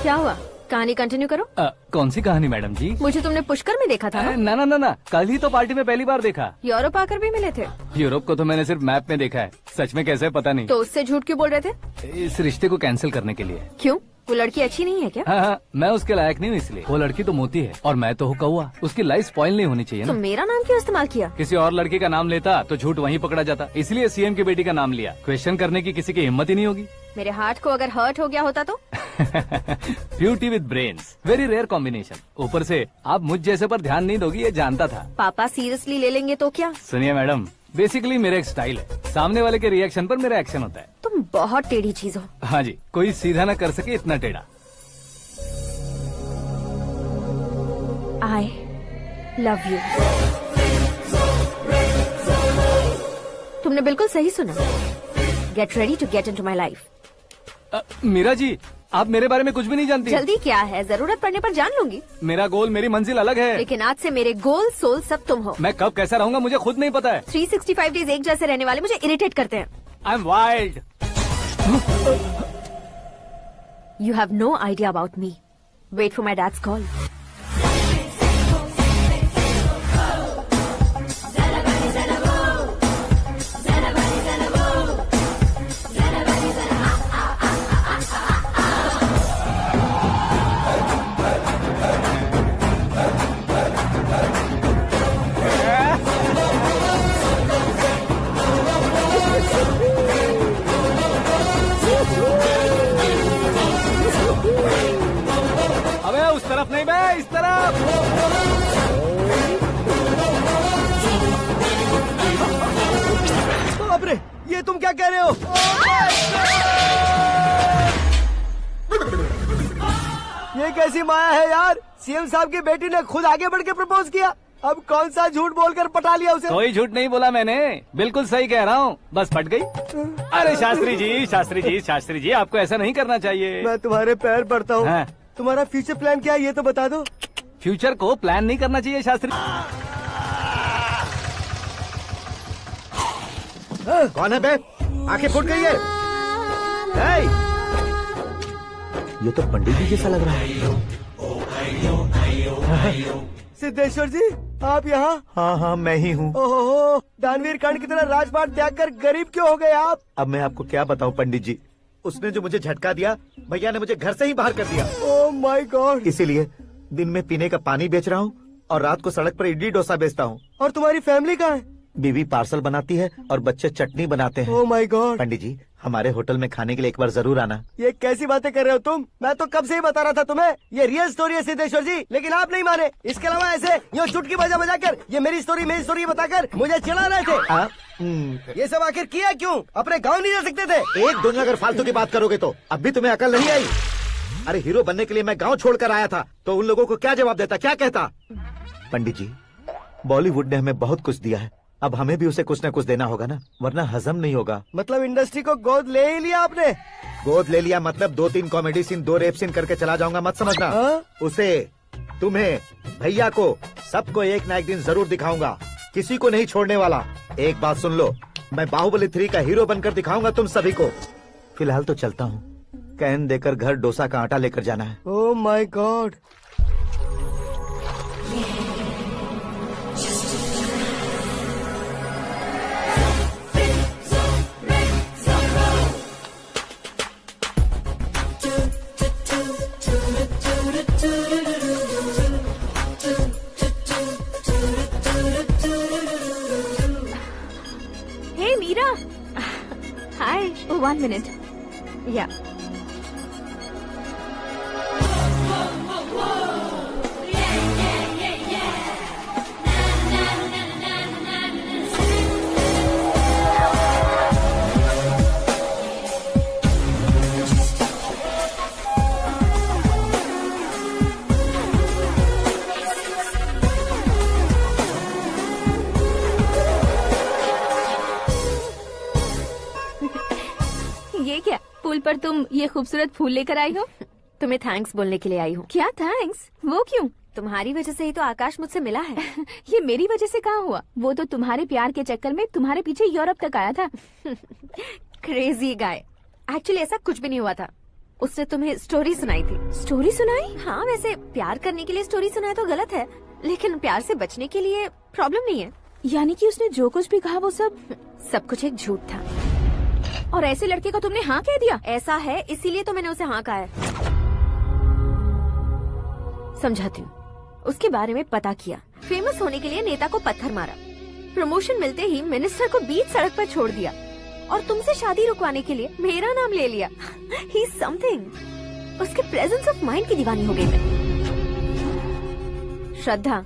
क्या हुआ? कहानी कंटिन्यू करो। कौन सी कहानी मैडम जी? मुझे तुमने पुष्कर में देखा था ना? ना, कल ही तो पार्टी में पहली बार देखा। यूरोप आकर भी मिले थे? यूरोप को तो मैंने सिर्फ मैप में देखा है, सच में कैसे पता नहीं। तो उससे झूठ क्यों बोल रहे थे? इस रिश्ते को कैंसिल करने के लिए। क्यों? वो लड़की अच्छी नहीं है क्या? हाँ, मैं उसके लायक नहीं हूँ इसलिए। वो लड़की तो मोती है और मैं तो हूँ कौवा। उसकी लाइफ स्पॉइल नहीं होनी चाहिए ना। तो मेरा नाम क्यों इस्तेमाल किया? किसी और लड़की का नाम लेता तो झूठ वहीं पकड़ा जाता, इसलिए सीएम की बेटी का नाम लिया। क्वेश्चन करने की किसी की हिम्मत ही नहीं होगी। मेरे हार्ट को अगर हर्ट हो गया होता तो? Beauty with brains, very rare combination. ऊपर से आप मुझ जैसे पर ध्यान नहीं दोगी ये जानता था। पापा सीरियसली ले लेंगे तो क्या? सुनिए मैडम, बेसिकली मेरा एक स्टाइल है, सामने वाले के रिएक्शन पर मेरा एक्शन होता है। तुम बहुत टेढ़ी चीज हो। हाँ जी, कोई सीधा न कर सके इतना टेढ़ा। I love you. तुमने बिल्कुल सही सुना। Get ready to get into my life. Meera ji, आप मेरे बारे में कुछ भी नहीं जानती। जल्दी क्या है, जरूरत पड़ने पर जान लूंगी। मेरा गोल, मेरी मंजिल अलग है। लेकिन आज से मेरे गोल सोल सब तुम हो। मैं कब कैसा रहूंगा मुझे खुद नहीं पता है। 365 डेज एक जैसे रहने वाले मुझे इरिटेट करते हैं। I am wild. You have no idea about me. Wait for my dad's call. अबे उस तरफ नहीं बे, इस तरफ। बाप रे, ये तुम क्या कह रहे हो? ये कैसी माया है यार? सीएम साहब की बेटी ने खुद आगे बढ़ के प्रपोज किया। अब कौन सा झूठ बोलकर पटा लिया उसे? कोई झूठ नहीं बोला मैंने, बिल्कुल सही कह रहा हूँ, बस पट गई। अरे शास्त्री जी, आपको ऐसा नहीं करना चाहिए। मैं तुम्हारे पैर पड़ता हूँ। हाँ। तुम्हारा फ्यूचर प्लान क्या है ये तो बता दो। फ्यूचर को प्लान नहीं करना चाहिए शास्त्री। कौन है बे? आंखें फूट गई है। ये तो पंडित जी जैसा लग रहा है। सिद्धेश्वर जी, आप यहाँ? हाँ, मैं ही हूँ। ओहो, दानवीर कर्ण की तरह राजपाट त्याग कर गरीब क्यों हो गए आप? अब मैं आपको क्या बताऊँ पंडित जी, उसने जो मुझे झटका दिया, भैया ने मुझे घर से ही बाहर कर दिया। Oh my God. इसीलिए दिन में पीने का पानी बेच रहा हूँ और रात को सड़क पर इडली डोसा बेचता हूँ। और तुम्हारी फैमिली कहाँ है? बीवी पार्सल बनाती है और बच्चे चटनी बनाते हैं। Oh my God. पंडित जी, हमारे होटल में खाने के लिए एक बार जरूर आना। ये कैसी बातें कर रहे हो तुम? मैं तो कब से ही बता रहा था तुम्हें, ये रियल स्टोरी है सिद्धेश्वर जी, लेकिन आप नहीं माने। इसके अलावा ऐसे यूँ चुटकी बजा बजा कर ये मेरी स्टोरी बताकर मुझे चिढ़ा रहे थे। ये सब आखिर किया क्यों? अपने गाँव नहीं जा सकते थे? एक दुनिया अगर फालतू की बात करोगे तो अब भी तुम्हें अकल नहीं आई? अरे हीरो बनने के लिए मैं गाँव छोड़कर आया था तो उन लोगों को क्या जवाब देता, क्या कहता? पंडित जी, बॉलीवुड ने हमें बहुत कुछ दिया है, अब हमें भी उसे कुछ न कुछ देना होगा ना, वरना हजम नहीं होगा। मतलब इंडस्ट्री को गोद ले ही लिया आपने? गोद ले लिया मतलब 2-3 कॉमेडी सीन 2 रेप सीन करके चला जाऊंगा मत समझना। उसे, तुम्हें, भैया को, सबको एक ना एक दिन जरूर दिखाऊंगा, किसी को नहीं छोड़ने वाला। एक बात सुन लो, मैं बाहुबली 3 का हीरो बनकर दिखाऊंगा तुम सभी को। फिलहाल तो चलता हूँ, कैन देकर घर डोसा का आटा लेकर जाना है। Oh my God. Hey Meera. Hi. Oh, 1 minute. Yeah. ये क्या, पुल पर तुम ये खूबसूरत फूल लेकर आई हो? तुम्हें थैंक्स बोलने के लिए आई हूँ। क्या थैंक्स? वो क्यों? तुम्हारी वजह से ही तो आकाश मुझसे मिला है। ये मेरी वजह से कहाँ हुआ? वो तो तुम्हारे प्यार के चक्कर में तुम्हारे पीछे यूरोप तक आया था। Crazy guy. एक्चुअली ऐसा कुछ भी नहीं हुआ था, उसने तुम्हें स्टोरी सुनाई थी। स्टोरी सुनाई? हाँ, वैसे प्यार करने के लिए स्टोरी सुनाए तो गलत है, लेकिन प्यार से बचने के लिए प्रॉब्लम नहीं है। यानी कि उसने जो कुछ भी कहा वो सब कुछ एक झूठ था। और ऐसे लड़के को तुमने हाँ कह दिया? ऐसा है, इसीलिए तो मैंने उसे हाँ कहा है। समझाती हूँ। उसके बारे में पता किया, फेमस होने के लिए नेता को पत्थर मारा, प्रमोशन मिलते ही मिनिस्टर को बीच सड़क पर छोड़ दिया, और तुमसे शादी रुकवाने के लिए मेरा नाम ले लिया। He is something. उसके प्रेजेंस ऑफ माइंड की दीवानी हो गई मैं। श्रद्धा,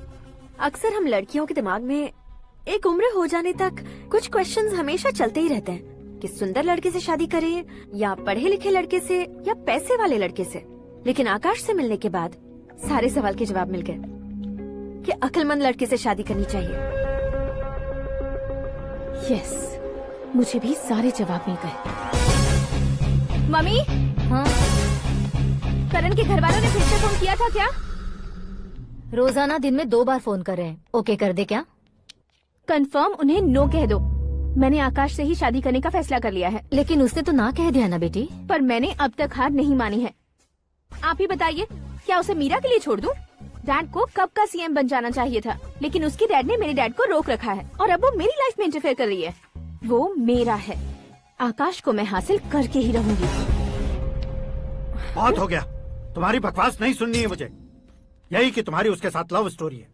अक्सर हम लड़कियों के दिमाग में एक उम्र हो जाने तक कुछ क्वेश्चंस हमेशा चलते ही रहते हैं कि सुंदर लड़के से शादी करें या पढ़े लिखे लड़के से या पैसे वाले लड़के से। लेकिन आकाश से मिलने के बाद सारे सवाल के जवाब मिल गए कि अक्लमंद लड़के से शादी करनी चाहिए। यस, मुझे भी सारे जवाब मिल गए। मम्मी। हाँ? करण के घर वालों ने फिर से फोन किया था क्या? रोजाना दिन में 2 बार फोन कर रहे हैं। ओके कर दे क्या? कंफर्म उन्हें नो कह दो। मैंने आकाश से ही शादी करने का फैसला कर लिया है। लेकिन उसने तो ना कह दिया ना बेटी। पर मैंने अब तक हार नहीं मानी है। आप ही बताइए, क्या उसे मीरा के लिए छोड़ दूं? डैड को कब का सीएम बन जाना चाहिए था, लेकिन उसके डैड ने मेरे डैड को रोक रखा है और अब वो मेरी लाइफ में इंटरफेयर कर रही है। वो मेरा है, आकाश को मैं हासिल करके ही रहूंगी। बहुत हो गया, तुम्हारी बकवास नहीं सुननी है मुझे। यही कि तुम्हारी उसके साथ लव स्टोरी है।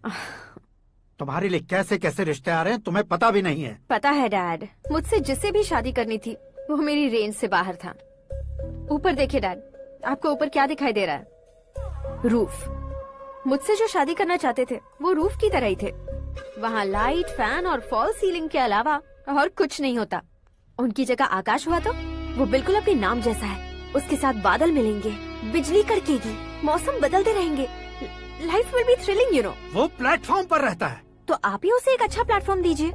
तुम्हारे लिए कैसे कैसे रिश्ते आ रहे हैं तुम्हें पता भी नहीं है। पता है डैड, मुझसे जिससे भी शादी करनी थी वो मेरी रेंज से बाहर था। ऊपर देखिए डैड, आपको ऊपर क्या दिखाई दे रहा है? रूफ। मुझसे जो शादी करना चाहते थे वो रूफ की तरह ही थे। वहाँ लाइट, फैन और फॉल सीलिंग के अलावा और कुछ नहीं होता। उनकी जगह आकाश हुआ तो वो बिल्कुल अपने नाम जैसा है। उसके साथ बादल मिलेंगे, बिजली कड़केगी, मौसम बदलते रहेंगे, life will be thrilling you know. वो प्लेटफॉर्म पर रहता है तो आप ही उसे एक अच्छा प्लेटफॉर्म दीजिए,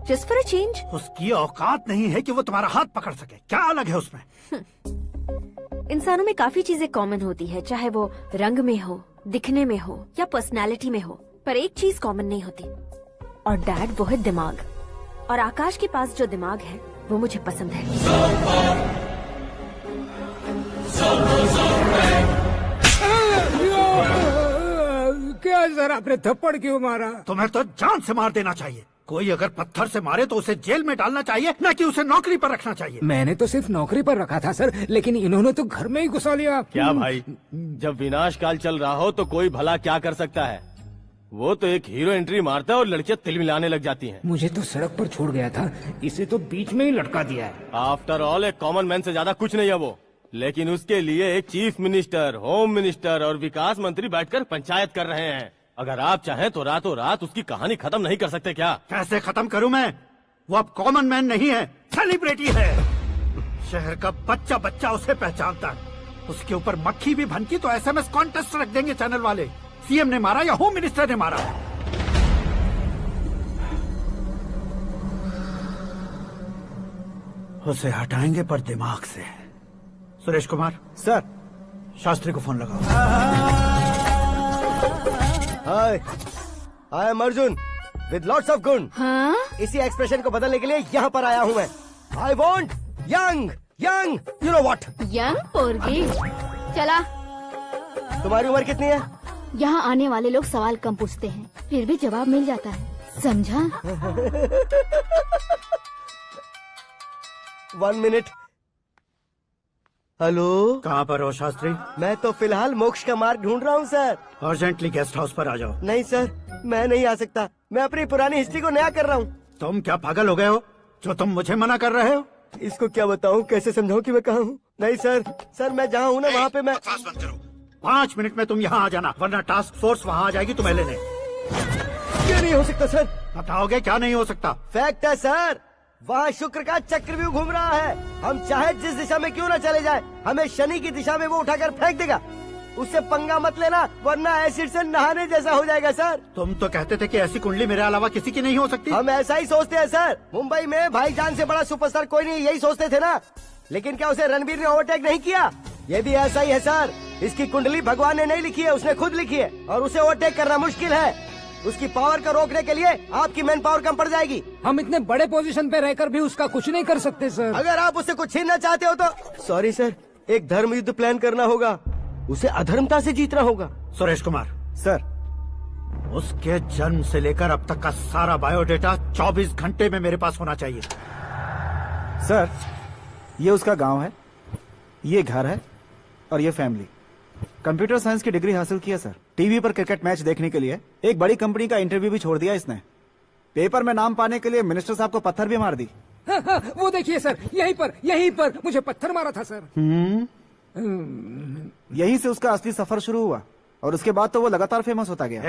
जस्ट फॉर अ चेंज। उसकी औकात नहीं है कि वो तुम्हारा हाथ पकड़ सके। क्या अलग है उसमें? इंसानों में काफी चीजें कॉमन होती है, चाहे वो रंग में हो, दिखने में हो या पर्सनालिटी में हो, पर एक चीज कॉमन नहीं होती, और डैड वो है दिमाग। और आकाश के पास जो दिमाग है वो मुझे पसंद है। क्या सर, आपने थप्पड़ क्यों मारा? तुम्हें तो जान से मार देना चाहिए। कोई अगर पत्थर से मारे तो उसे जेल में डालना चाहिए, न कि उसे नौकरी पर रखना चाहिए। मैंने तो सिर्फ नौकरी पर रखा था सर, लेकिन इन्होंने तो घर में ही घुसा लिया। क्या भाई, जब विनाश काल चल रहा हो तो कोई भला क्या कर सकता है? वो तो एक हीरो एंट्री मारता है और लड़कियां तिल मिलाने लग जाती हैं। मुझे तो सड़क पर छोड़ गया था, इसे तो बीच में ही लटका दिया है। आफ्टर ऑल एक कॉमन मैन से ज्यादा कुछ नहीं है वो, लेकिन उसके लिए एक चीफ मिनिस्टर, होम मिनिस्टर और विकास मंत्री बैठकर पंचायत कर रहे हैं। अगर आप चाहें तो रातों रात उसकी कहानी खत्म नहीं कर सकते क्या? कैसे खत्म करूं मैं? वो अब कॉमन मैन नहीं है, सेलिब्रिटी है। शहर का बच्चा बच्चा उसे पहचानता है। उसके ऊपर मक्खी भी भनकी तो SMS कॉन्टेस्ट रख देंगे चैनल वाले। सीएम ने मारा या होम मिनिस्टर ने मारा। उसे हटाएंगे पर दिमाग से। सुरेश कुमार सर, शास्त्री को फोन लगाओ। Hi, I am Arjun with lots of गुण। हाँ? इसी एक्सप्रेशन को बदलने के लिए यहाँ पर आया हूँ मैं। I want young young, you know what? Young पोरगी। चला। तुम्हारी उम्र कितनी है? यहाँ आने वाले लोग सवाल कम पूछते हैं, फिर भी जवाब मिल जाता है, समझा? 1 मिनट। हेलो, कहाँ पर हो शास्त्री? मैं तो फिलहाल मोक्ष का मार्ग ढूंढ रहा हूँ सर। अर्जेंटली गेस्ट हाउस पर आ जाओ। नहीं सर, मैं नहीं आ सकता। मैं अपनी पुरानी हिस्ट्री को नया कर रहा हूँ। तुम क्या पागल हो गए हो जो तुम मुझे मना कर रहे हो? इसको क्या बताऊँ, कैसे समझाऊँ कि मैं कहाँ हूँ? नहीं सर, मैं जहाँ हूँ ना वहाँ पे मैं। 5 मिनट में तुम यहाँ आ जाना, वरना टास्क फोर्स वहाँ आ जाएगी तुम्हें लेने। क्यों नहीं हो सकता सर? बताओगे क्या नहीं हो सकता? फैक्ट है सर, वहाँ शुक्र का चक्रव्यूह घूम रहा है। हम चाहे जिस दिशा में क्यों न चले जाए, हमें शनि की दिशा में वो उठाकर फेंक देगा। उससे पंगा मत लेना, वरना एसिड से नहाने जैसा हो जाएगा सर। तुम तो कहते थे कि ऐसी कुंडली मेरे अलावा किसी की नहीं हो सकती। हम ऐसा ही सोचते हैं सर। मुंबई में भाईजान से बड़ा सुपरस्टार कोई नहीं, यही सोचते थे ना। लेकिन क्या उसे रणबीर ने ओवरटेक नहीं किया? ये भी ऐसा ही है सर। इसकी कुंडली भगवान ने नहीं लिखी है, उसने खुद लिखी है, और उसे ओवरटेक करना मुश्किल है। उसकी पावर को रोकने के लिए आपकी मैन पावर कम पड़ जाएगी। हम इतने बड़े पोजीशन पे रहकर भी उसका कुछ नहीं कर सकते सर। अगर आप उससे कुछ छीनना चाहते हो तो सॉरी सर, एक धर्म युद्ध प्लान करना होगा। उसे अधर्मता से जीतना होगा। सुरेश कुमार सर, उसके जन्म से लेकर अब तक का सारा बायोडेटा 24 घंटे में मेरे पास होना चाहिए। सर, ये उसका गांव है, ये घर है और ये फैमिली। कंप्यूटर साइंस की डिग्री हासिल किया सर। टीवी पर क्रिकेट मैच देखने के लिए एक बड़ी कंपनी का इंटरव्यू भी छोड़ दिया इसने। पेपर में नाम पाने के लिए मिनिस्टर साहब को पत्थर भी मार दी। हाँ, वो देखिए सर, यहीं पर मुझे पत्थर मारा था सर। यहीं से उसका असली सफर शुरू हुआ और उसके बाद तो वो लगातार फेमस होता गया।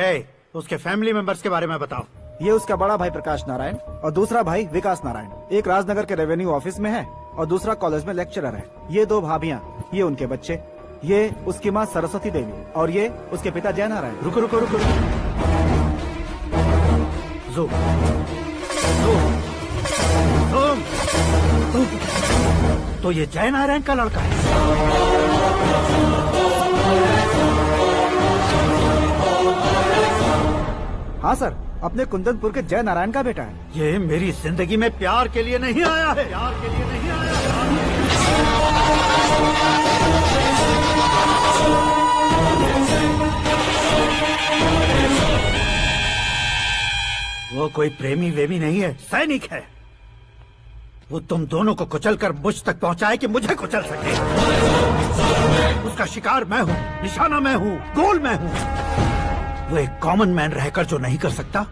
उसके फैमिली मेंबर्स के बारे में बताओ। ये उसका बड़ा भाई प्रकाश नारायण और दूसरा भाई विकास नारायण। एक राजनगर के रेवेन्यू ऑफिस में है और दूसरा कॉलेज में लेक्चरर है। ये 2 भाभियाँ, ये उनके बच्चे, ये उसकी माँ सरस्वती देवी और ये उसके पिता जय नारायण। रुको रुको रुको, तो ये जय नारायण का लड़का है। हाँ सर, अपने कुंदनपुर के जय नारायण का बेटा है। ये मेरी जिंदगी में प्यार के लिए नहीं आया है, प्यार के लिए नहीं आया है। वो कोई प्रेमी वेमी नहीं है, सैनिक है। वो तुम दोनों को कुचलकर मुझ तक पहुंचाए कि मुझे कुचल सके। उसका शिकार मैं हूँ, निशाना मैं हूँ, गोल मैं हूँ। वो एक कॉमन मैन रहकर जो नहीं कर सकता,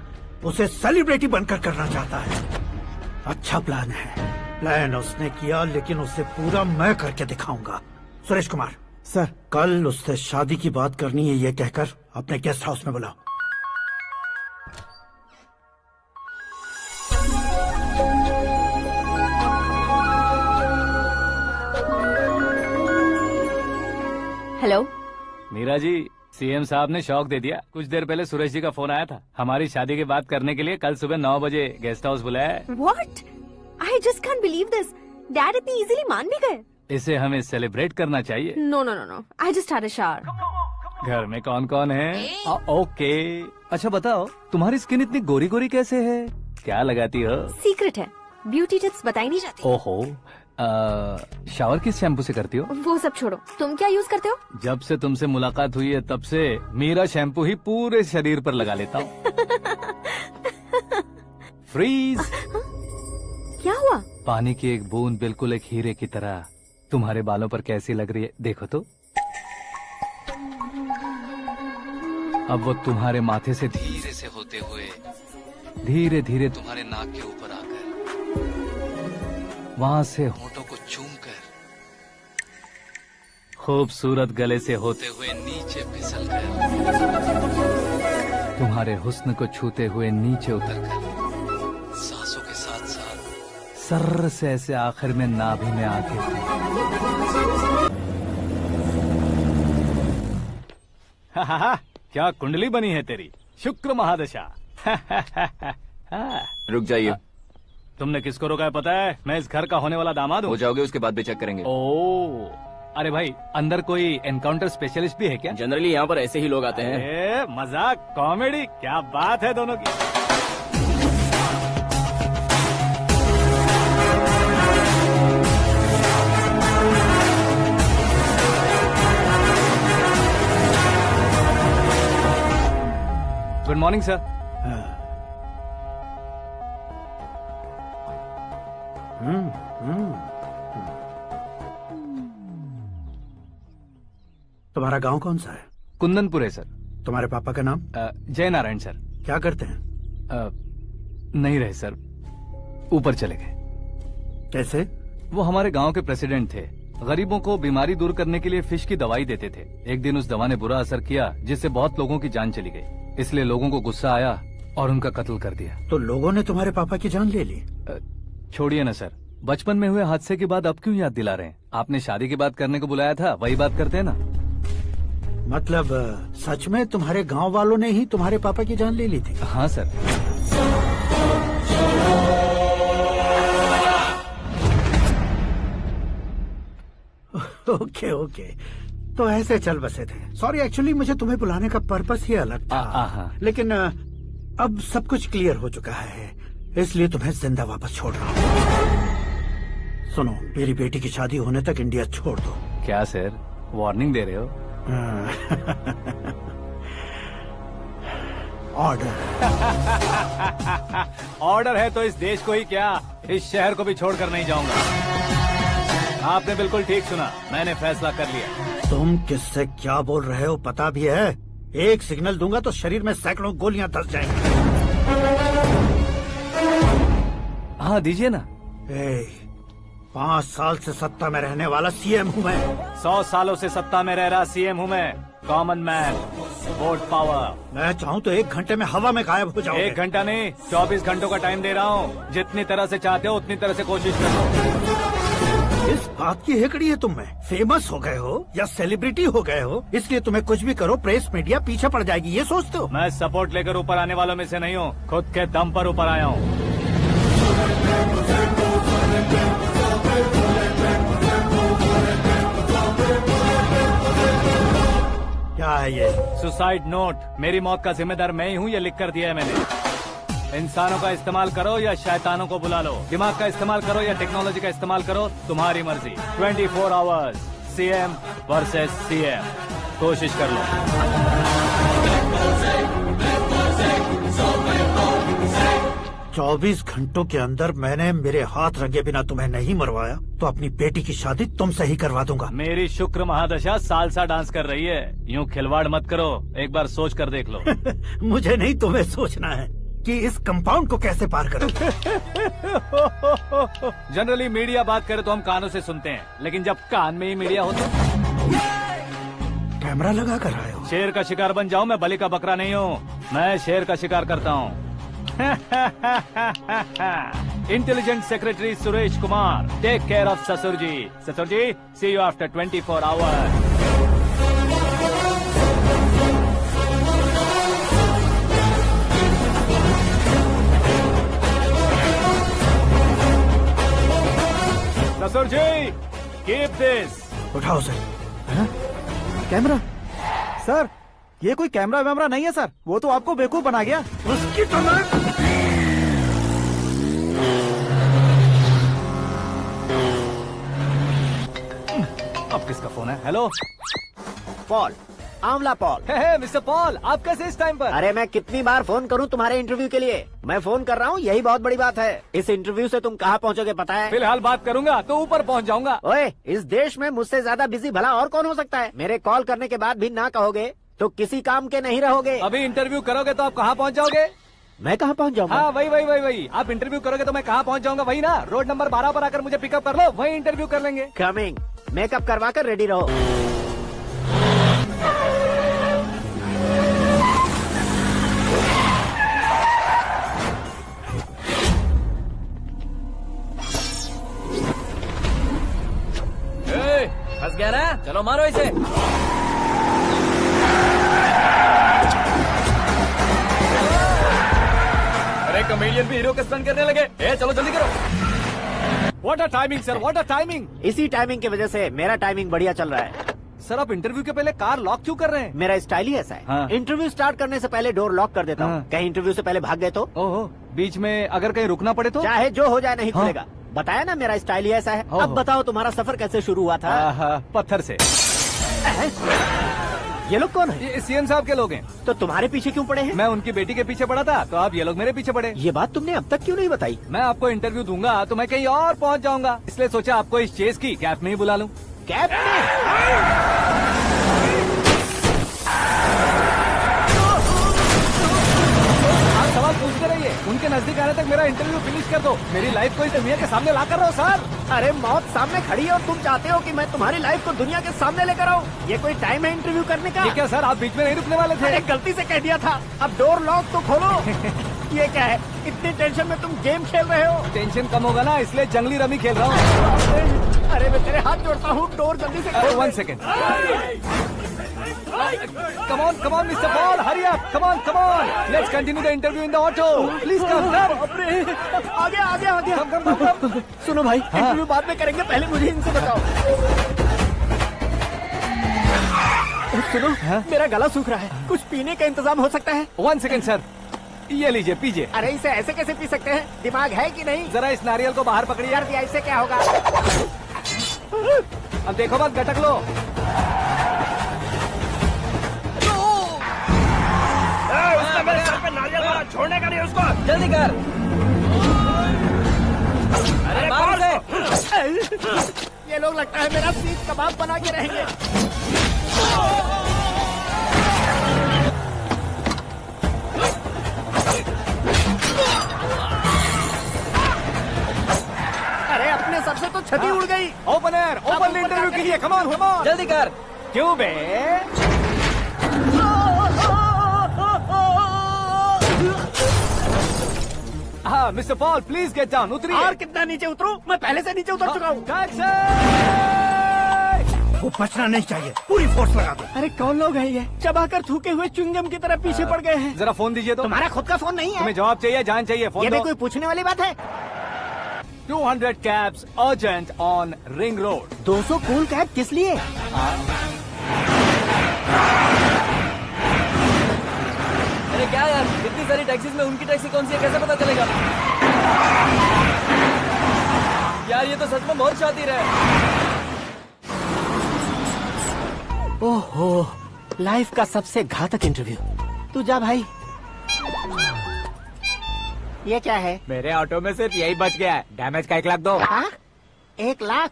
उसे सेलिब्रिटी बनकर करना चाहता है। अच्छा प्लान है। प्लान उसने किया, लेकिन उसे पूरा मैं करके दिखाऊंगा। सुरेश कुमार सर, कल उससे शादी की बात करनी है, ये कहकर अपने गेस्ट हाउस में बुलाओ। हेलो मीरा जी, सीएम साहब ने शौक दे दिया। कुछ देर पहले सुरेश जी का फोन आया था, हमारी शादी की बात करने के लिए कल सुबह 9 बजे गेस्ट हाउस बुलाया है। What? I just can't believe this. Dad इतनी इजीली मान भी गए। इसे हमें सेलिब्रेट करना चाहिए। No, no, no, no. I just had a shower. घर में कौन कौन है? ओके। अच्छा बताओ, तुम्हारी स्किन इतनी गोरी गोरी कैसे है? क्या लगाती हो? सीक्रेट है, ब्यूटी टिप्स बताई नहीं जाती। ओहो, शावर किस शैम्पू से करती हो? वो सब छोड़ो, तुम क्या यूज करते हो? जब से तुमसे मुलाकात हुई है तब से मीरा शैम्पू ही पूरे शरीर पर लगा लेता हूँ। फ्रीज। क्या हुआ? पानी की एक बूंद बिल्कुल एक हीरे की तरह तुम्हारे बालों पर कैसी लग रही है, देखो तो। अब वो तुम्हारे माथे से धीरे से होते हुए धीरे धीरे तुम्हारे नाक के ऊपर आकर वहां से होठों को चूमकर खूबसूरत गले से होते हुए नीचे फिसलकर तुम्हारे हुस्न को छूते हुए नीचे उतरकर सांसों के साथ साथ सर्र से ऐसे आखिर में नाभि में आके हा, क्या कुंडली बनी है तेरी, शुक्र महादशा। रुक जाइए। तुमने किसको रोका है पता है? मैं इस घर का होने वाला दामाद हूँ। हो जाओगे उसके बाद भी चेक करेंगे। ओ, अरे भाई अंदर कोई एनकाउंटर स्पेशलिस्ट भी है क्या? जनरली यहाँ पर ऐसे ही लोग आते हैं। मजाक, कॉमेडी, क्या बात है दोनों की। Good morning sir. तुम्हारा गांव कौन सा है? कुंदनपुर है सर। तुम्हारे पापा का नाम? जय नारायण सर। क्या करते हैं? नहीं रहे सर, ऊपर चले गए। कैसे? वो हमारे गांव के प्रेसिडेंट थे। गरीबों को बीमारी दूर करने के लिए फिश की दवाई देते थे। एक दिन उस दवा ने बुरा असर किया जिससे बहुत लोगों की जान चली गई। इसलिए लोगों को गुस्सा आया और उनका कत्ल कर दिया। तो लोगों ने तुम्हारे पापा की जान ले ली? छोड़िए ना सर, बचपन में हुए हादसे की बात अब क्यों याद दिला रहे हैं? आपने शादी की बात करने को बुलाया था, वही बात करते हैं ना। मतलब सच में तुम्हारे गांव वालों ने ही तुम्हारे पापा की जान ले ली थी? हाँ सर। ओके ओके, तो ऐसे चल बसे थे। सॉरी, एक्चुअली मुझे तुम्हें बुलाने का पर्पस ही अलग था। लेकिन अब सब कुछ क्लियर हो चुका है, इसलिए तुम्हें जिंदा वापस छोड़ रहा हूँ। सुनो, मेरी बेटी की शादी होने तक इंडिया छोड़ दो। क्या सर, वार्निंग दे रहे हो? ऑर्डर। ऑर्डर है तो इस देश को ही क्या, इस शहर को भी छोड़कर नहीं जाऊंगा। आपने बिल्कुल ठीक सुना, मैंने फैसला कर लिया। तुम किससे क्या बोल रहे हो पता भी है? एक सिग्नल दूंगा तो शरीर में सैकड़ों गोलियां धस जाएंगी। हाँ दीजिए ना। 5 साल से सत्ता में रहने वाला सीएम हूँ मैं। 100 सालों से सत्ता में रह रहा सीएम हूँ मैं। Common man, vote power. मैं चाहूँ तो 1 घंटे में हवा में गायब हो जाऊँ। 1 घंटा नहीं, 24 घंटों का टाइम दे रहा हूँ। जितनी तरह से चाहते हो उतनी तरह से कोशिश करो। इस बात की हेकड़ी है तुम में? फेमस हो गए हो या सेलिब्रिटी हो गए हो, इसलिए तुम्हें कुछ भी करो प्रेस मीडिया पीछे पड़ जाएगी, ये सोचते हो? मैं सपोर्ट लेकर ऊपर आने वालों में से नहीं हूँ, खुद के दम पर ऊपर आया हूँ। क्या है ये? Suicide note. मेरी मौत का जिम्मेदार मैं ही हूँ, ये लिख कर दिया है मैंने। इंसानों का इस्तेमाल करो या शैतानों को बुला लो, दिमाग का इस्तेमाल करो या टेक्नोलॉजी का इस्तेमाल करो, तुम्हारी मर्जी। 24 आवर्स, सीएम वर्सेस सीएम, कोशिश कर लो। 24 घंटों के अंदर मैंने मेरे हाथ रंगे बिना तुम्हें नहीं मरवाया तो अपनी बेटी की शादी तुमसे ही करवा दूंगा। मेरी शुक्र महादशा सालसा डांस कर रही है, यूँ खिलवाड़ मत करो, एक बार सोच कर देख लो। मुझे नहीं, तुम्हें सोचना है कि इस कंपाउंड को कैसे पार करूं। जनरली मीडिया बात करे तो हम कानों से सुनते हैं, लेकिन जब कान में ही मीडिया हो तो कैमरा लगा कर आए हो। शेर का शिकार बन जाऊं, मैं बलि का बकरा नहीं हूँ, मैं शेर का शिकार करता हूँ। Intelligent secretary Suresh Kumar, take care of ससुर जी। ससुर जी, सी यू आफ्टर 24 आवर्स। ससुर जी, कीप दिस। उठाओ सर। कैमरा? सर, ये कोई कैमरा वैमरा नहीं है सर, वो तो आपको बेवकूफ बना गया। उसकी तो मैं... अब किसका फोन है? हेलो पॉल, आंवला पॉल। मिस्टर पॉल, आप कैसे इस टाइम पर? अरे मैं कितनी बार फोन करूं तुम्हारे इंटरव्यू के लिए? मैं फोन कर रहा हूं, यही बहुत बड़ी बात है। इस इंटरव्यू से तुम कहां पहुंचोगे पता है? फिलहाल बात करूंगा तो ऊपर पहुंच जाऊंगा। ओए, इस देश में मुझसे ज्यादा बिजी भला और कौन हो सकता है? मेरे कॉल करने के बाद भी ना कहोगे तो किसी काम के नहीं रहोगे। अभी इंटरव्यू करोगे तो आप कहाँ पहुँच जाओगे? मैं कहाँ पहुँच जाऊंगा? हाँ वही। आप इंटरव्यू करोगे तो मैं कहाँ पहुँच जाऊंगा? वही ना, रोड नंबर 12 पर आकर मुझे पिकअप कर लो, वही इंटरव्यू कर लेंगे। कमिंग। मेकअप करवा कर रेडी रहो। फंस गया ना, चलो मारो इसे। अरे कॉमेडियन भी हीरो के स्टंट करने लगे। चलो जल्दी करो। What a timing sir, what a timing. इसी टाइमिंग की वजह से मेरा टाइमिंग बढ़िया चल रहा है। सर आप इंटरव्यू के पहले कार लॉक क्यों कर रहे हैं? मेरा स्टाइल ही ऐसा है। हाँ। इंटरव्यू स्टार्ट करने से पहले डोर लॉक कर देता हूँ। हाँ। कहीं इंटरव्यू से पहले भाग गए तो? ओहो, बीच में अगर कहीं रुकना पड़े तो? चाहे जो हो जाए नहीं हाँ। खुलेगा। बताया ना मेरा स्टाइल ही ऐसा है। ओहो। अब बताओ तुम्हारा सफर कैसे शुरू हुआ था? पत्थर से। ये लोग कौन है? ये सीएम साहब के लोग हैं। तो तुम्हारे पीछे क्यों पड़े हैं? मैं उनकी बेटी के पीछे पड़ा था, तो आप ये लोग मेरे पीछे पड़े। ये बात तुमने अब तक क्यों नहीं बताई? मैं आपको इंटरव्यू दूंगा तो मैं कहीं और पहुंच जाऊंगा, इसलिए सोचा आपको इस चेस की कैब में ही बुला लूं। कैब में? आप सवाल पूछते रहिए, उनके नजदीक आने तक मेरा इंटरव्यू फिनिश कर दो। मेरी लाइफ को इस दुनिया के सामने ला कर रहो सर। अरे मौत सामने खड़ी है और तुम चाहते हो कि मैं तुम्हारी लाइफ को दुनिया के सामने लेकर आऊं? ये कोई टाइम है इंटरव्यू करने का? ये क्या सर, आप बीच में नहीं रुकने वाले थे? अरे गलती से कह दिया था। अब डोर लॉक तो खोलो। ये क्या है? इतनी टेंशन में तुम गेम खेल रहे हो? टेंशन कम होगा ना, इसलिए जंगली रमी खेल रहा हूँ। अरे मैं तेरे हाथ जोड़ता हूँ, डोर जल्दी से खोलो। 1 second. Come on, Mr. Paul, hurry up. Come on. Let's continue the interview in the auto. Please come. आगे। Come. सुनो भाई, इंटरव्यू बाद में करेंगे, पहले मुझे इनसे बताओ। सुनो, मेरा गला सूख रहा है, कुछ पीने का इंतजाम हो सकता है? 1 सेकेंड सर, ये लीजिए पीजिए। अरे इसे ऐसे कैसे पी सकते हैं? दिमाग है कि नहीं? जरा इस नारियल को बाहर पकड़िए। कर दिया, इससे क्या होगा? अब देखो मत, गटक लो। मेरे सर पे नारियल मारा, छोड़ने का नहीं उसको। जल्दी कर। अरे मार से। ये लोग लगता है मेरा सीख कबाब बना के रहेंगे। अरे अपने सर से तो छती उड़ गई। ओपन एयर, ओपन इंटरव्यू कीजिए। कम ऑन जल्दी कर। क्यों बे? हाँ mister Paul, please get down. उतरिए। और कितना नीचे उतरूं? मैं पहले से नीचे उतर चुका हूँ। वो बचना नहीं चाहिए, पूरी फोर्स लगा दो। अरे कौन लोग हैं ये? चबाकर थूके हुए च्युइंगम की तरह पीछे पड़ गए हैं। जरा फोन दीजिए तो। तुम्हारा खुद का फोन नहीं है? तुम्हें जवाब चाहिए, जान चाहिए, फोन ये दो। भी कोई पूछने वाली बात है? 200 cabs urgent on Ring Road. 200 cool cab किस लिए? अरे क्या यार, इतनी सारी टैक्सीज में उनकी टैक्सी कौन सी है, कैसे पता चलेगा? यार ये तो सच में बहुत शातिर है। ओहो, लाइफ का सबसे घातक इंटरव्यू। तू जा भाई। ये क्या है? मेरे ऑटो में सिर्फ यही बच गया है, डैमेज का 1 लाख दो। 1 लाख?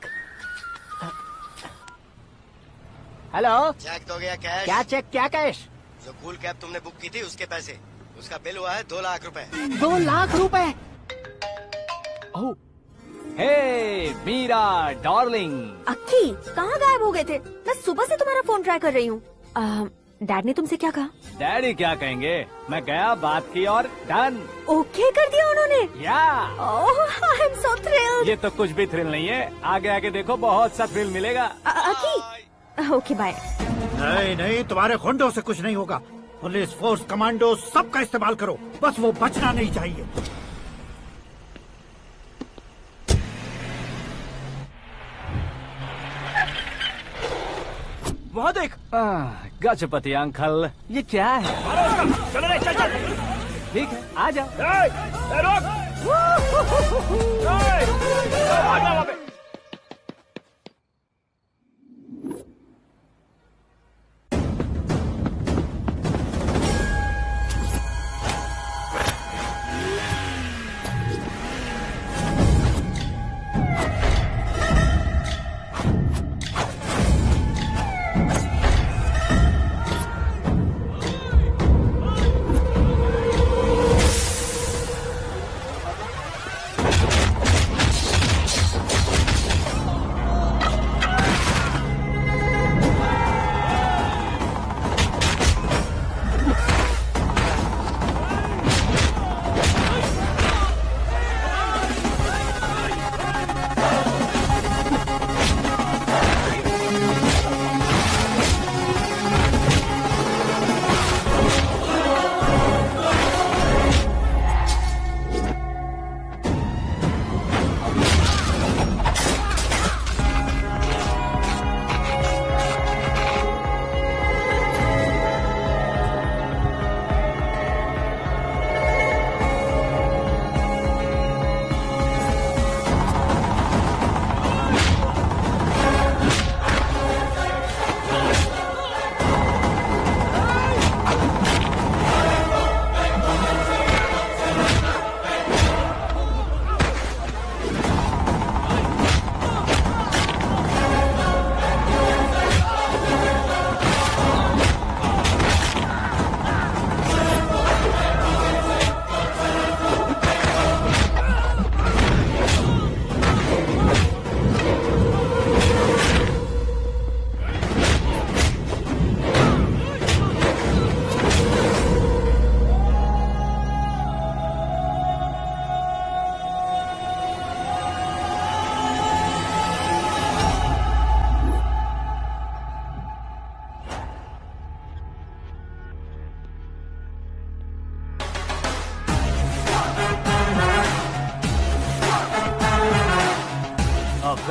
हेलो, चेक तो गया कैश। क्या चेक, क्या कैश? जो कूल कैब तुमने बुक की थी उसके पैसे, उसका बिल हुआ है 2 लाख रुपए। 2 लाख रुपए? हे मीरा डार्लिंग। अक्की, कहाँ गायब हो गए थे? मैं सुबह से तुम्हारा फोन ट्राई कर रही हूँ। डैड ने तुमसे क्या कहा? डैडी क्या कहेंगे, मैं गया, बात की और डन। ओके कर दिया उन्होंने? या। I am so thrilled. ये तो कुछ भी थ्रिल नहीं है, आगे आगे देखो बहुत सा थ्रिल मिलेगा। अक्की, ओके बाय। नहीं, तुम्हारे गुंडों से कुछ नहीं होगा। पुलिस फोर्स, कमांडो, सबका इस्तेमाल करो, बस वो बचना नहीं चाहिए। वहाँ देख। गजपति अंकल, ये क्या है? चलो रे, चल। ठीक है, आ जाओ।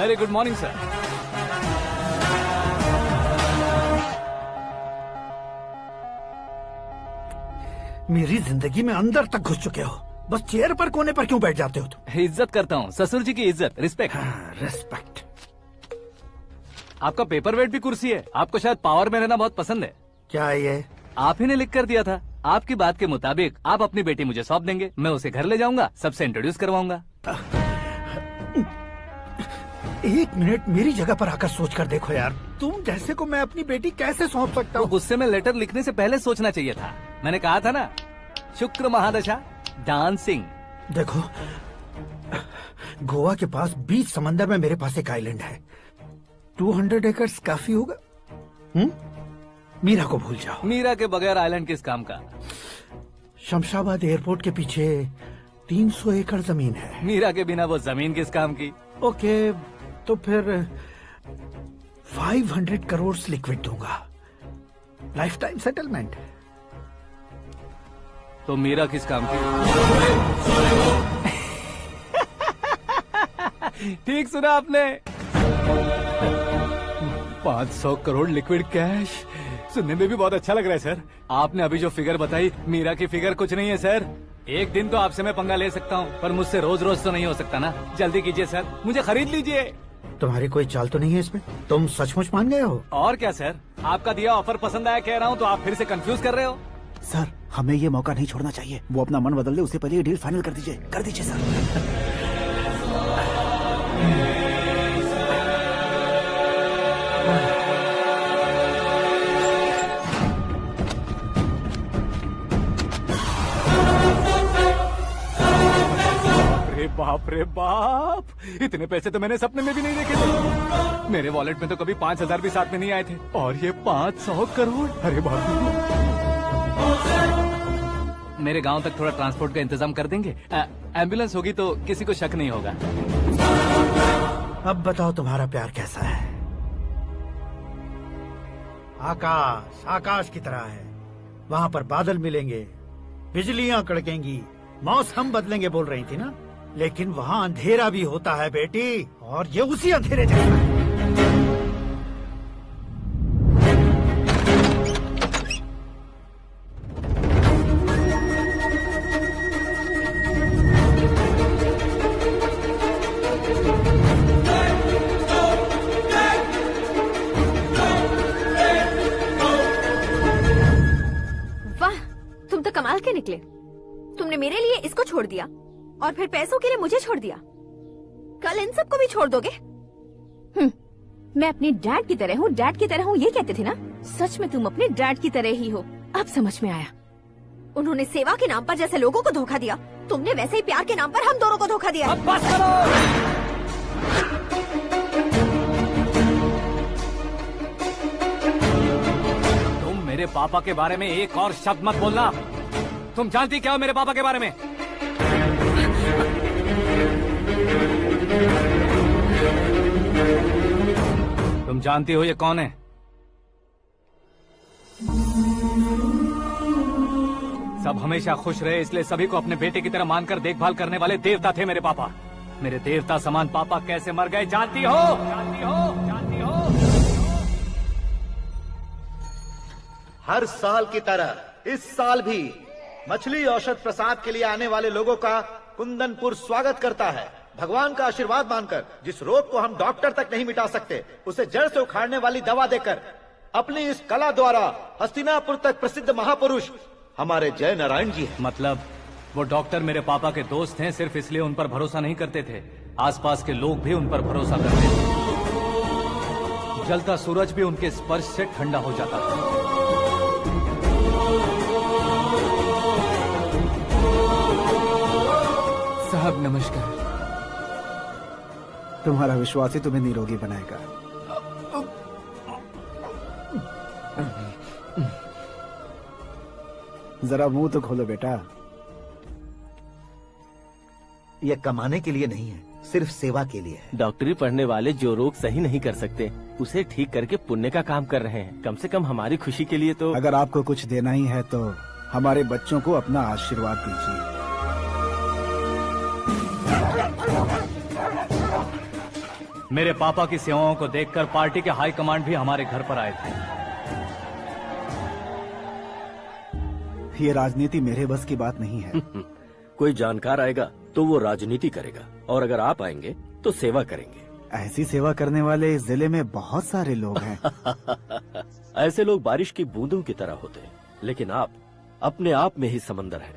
Very good morning sir. मेरी जिंदगी में अंदर तक घुस चुके हो, बस चेयर पर कोने पर क्यों बैठ जाते हो तुम? इज्जत करता हूँ, ससुर जी की इज्जत, रिस्पेक्ट। रिस्पेक्ट। आपका पेपर वेट भी कुर्सी है। आपको शायद पावर में रहना बहुत पसंद है। क्या है ये? आप ही ने लिख कर दिया था। आपकी बात के मुताबिक आप अपनी बेटी मुझे सौंप देंगे, मैं उसे घर ले जाऊंगा, सबसे इंट्रोड्यूस करवाऊंगा। एक मिनट मेरी जगह पर आकर सोच कर देखो यार, तुम जैसे को मैं अपनी बेटी कैसे सौंप सकता हूँ? गुस्से में लेटर लिखने से पहले सोचना चाहिए था। मैंने कहा था ना, शुक्र महादशा डांसिंग। देखो, गोवा के पास बीच समंदर में मेरे पास एक आइलैंड है, 200 एकर्स काफी होगा। मीरा को भूल जाओ। मीरा के बगैर आइलैंड किस काम का? शमशाबाद एयरपोर्ट के पीछे 300 एकड़ जमीन है। मीरा के बिना वो जमीन किस काम की? ओके, तो फिर 500 करोड़ लिक्विड दूंगा, लाइफ टाइम सेटलमेंट। तो मीरा किस काम की? ठीक सुना आपने, 500 करोड़ लिक्विड कैश। सुनने में भी बहुत अच्छा लग रहा है सर। आपने अभी जो फिगर बताई, मीरा की फिगर कुछ नहीं है सर। एक दिन तो आपसे मैं पंगा ले सकता हूँ, पर मुझसे रोज रोज तो नहीं हो सकता ना। जल्दी कीजिए सर, मुझे खरीद लीजिए। तुम्हारी कोई चाल तो नहीं है इसमें? तुम सचमुच मान गए हो? और क्या सर, आपका दिया ऑफर पसंद आया कह रहा हूँ, तो आप फिर से कंफ्यूज कर रहे हो। सर, हमें ये मौका नहीं छोड़ना चाहिए। वो अपना मन बदल दे, उससे पहले ये डील फाइनल कर दीजिए सर। बाप रे बाप, इतने पैसे तो मैंने सपने में भी नहीं देखे थे। मेरे वॉलेट में तो कभी 5,000 भी साथ में नहीं आए थे, और ये 500 करोड़। अरे बाप रे। मेरे गांव तक थोड़ा ट्रांसपोर्ट का इंतजाम कर देंगे? एम्बुलेंस होगी तो किसी को शक नहीं होगा। अब बताओ तुम्हारा प्यार कैसा है? आकाश आकाश की तरह है, वहाँ पर बादल मिलेंगे, बिजलियाँ कड़केंगी, मौसम बदलेंगे बोल रही थी ना, लेकिन वहाँ अंधेरा भी होता है बेटी, और ये उसी अंधेरे जैसा है। वाह, तुम तो कमाल के निकले। तुमने मेरे लिए इसको छोड़ दिया और फिर पैसों के लिए मुझे छोड़ दिया। कल इन सबको भी छोड़ दोगे? मैं अपने डैड की तरह हूँ, डैड की तरह हूँ, ये कहते थे ना। सच में तुम अपने डैड की तरह ही हो, अब समझ में आया। उन्होंने सेवा के नाम पर जैसे लोगों को धोखा दिया, तुमने वैसे ही प्यार के नाम पर हम दोनों को धोखा दिया। अब बस करो। तुम मेरे पापा के बारे में एक और शब्द मत बोलना। तुम जानती क्या हो मेरे पापा के बारे में? तुम जानती हो ये कौन है? सब हमेशा खुश रहे, इसलिए सभी को अपने बेटे की तरह मानकर देखभाल करने वाले देवता थे मेरे पापा। मेरे देवता समान पापा कैसे मर गए जानती हो? जानती हो? जानती हो? हर साल की तरह इस साल भी मछली औषध प्रसाद के लिए आने वाले लोगों का कुंदनपुर स्वागत करता है। भगवान का आशीर्वाद मानकर जिस रोग को हम डॉक्टर तक नहीं मिटा सकते, उसे जड़ से उखाड़ने वाली दवा देकर अपनी इस कला द्वारा हस्तिनापुर तक प्रसिद्ध महापुरुष हमारे जय नारायण जी हैं। मतलब वो डॉक्टर मेरे पापा के दोस्त हैं, सिर्फ इसलिए उन पर भरोसा नहीं करते थे, आसपास के लोग भी उन पर भरोसा करते थे। जलता सूरज भी उनके स्पर्श से ठंडा हो जाता था। साहब नमस्कार। तुम्हारा विश्वास ही तुम्हें निरोगी बनाएगा। जरा मुंह तो खोलो बेटा। यह कमाने के लिए नहीं है, सिर्फ सेवा के लिए है। डॉक्टरी पढ़ने वाले जो रोग सही नहीं कर सकते, उसे ठीक करके पुण्य का काम कर रहे हैं। कम से कम हमारी खुशी के लिए तो। अगर आपको कुछ देना ही है तो हमारे बच्चों को अपना आशीर्वाद दीजिए। मेरे पापा की सेवाओं को देखकर पार्टी के हाई कमांड भी हमारे घर पर आए थे। ये राजनीति मेरे बस की बात नहीं है। कोई जानकार आएगा तो वो राजनीति करेगा, और अगर आप आएंगे तो सेवा करेंगे। ऐसी सेवा करने वाले इस जिले में बहुत सारे लोग हैं। ऐसे लोग बारिश की बूंदों की तरह होते हैं, लेकिन आप अपने आप में ही समंदर हैं।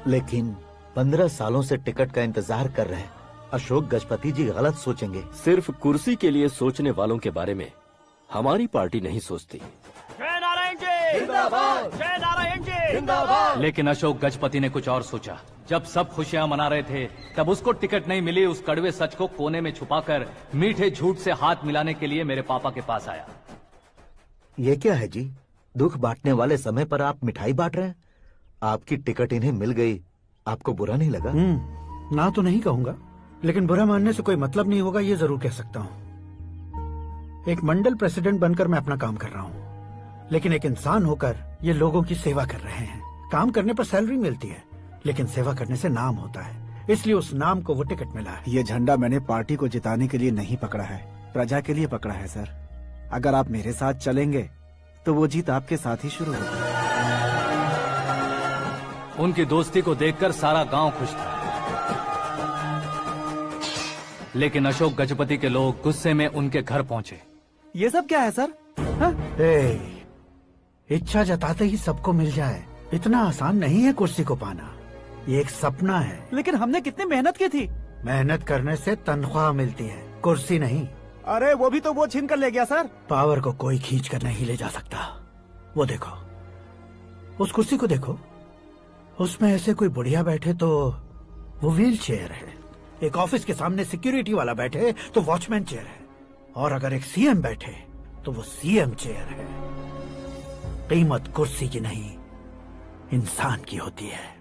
लेकिन 15 सालों से टिकट का इंतजार कर रहे हैं। अशोक गजपति जी गलत सोचेंगे। सिर्फ कुर्सी के लिए सोचने वालों के बारे में हमारी पार्टी नहीं सोचती। जय नारायण जी जिंदाबाद, जय नारायण जी जिंदाबाद। लेकिन अशोक गजपति ने कुछ और सोचा। जब सब खुशियां मना रहे थे, तब उसको टिकट नहीं मिली। उस कड़वे सच को कोने में छुपाकर मीठे झूठ से हाथ मिलाने के लिए मेरे पापा के पास आया। ये क्या है जी? दुख बांटने वाले समय पर आप मिठाई बांट रहे हैं। आपकी टिकट इन्हें मिल गई, आपको बुरा नहीं लगा? ना तो नहीं कहूंगा, लेकिन बुरा मानने से कोई मतलब नहीं होगा, ये जरूर कह सकता हूँ। एक मंडल प्रेसिडेंट बनकर मैं अपना काम कर रहा हूँ, लेकिन एक इंसान होकर ये लोगों की सेवा कर रहे हैं। काम करने पर सैलरी मिलती है, लेकिन सेवा करने से नाम होता है, इसलिए उस नाम को वो टिकट मिला है। ये झंडा मैंने पार्टी को जिताने के लिए नहीं पकड़ा है, प्रजा के लिए पकड़ा है सर। अगर आप मेरे साथ चलेंगे तो वो जीत आपके साथ ही शुरू होगी। उनकी दोस्ती को देखकर सारा गांव खुश था, लेकिन अशोक गजपति के लोग गुस्से में उनके घर पहुंचे। ये सब क्या है सर? इच्छा जताते ही सबको मिल जाए, इतना आसान नहीं है कुर्सी को पाना। ये एक सपना है। लेकिन हमने कितनी मेहनत की थी। मेहनत करने से तनख्वाह मिलती है, कुर्सी नहीं। अरे वो भी तो वो छीन कर ले गया सर। पावर को कोई खींच कर नहीं ले जा सकता। वो देखो, उस कुर्सी को देखो, उसमें ऐसे कोई बुढ़िया बैठे तो वो व्हील चेयर है। एक ऑफिस के सामने सिक्योरिटी वाला बैठे तो वॉचमैन चेयर है, और अगर एक सीएम बैठे तो वो सीएम चेयर है। कीमत कुर्सी की नहीं, इंसान की होती है।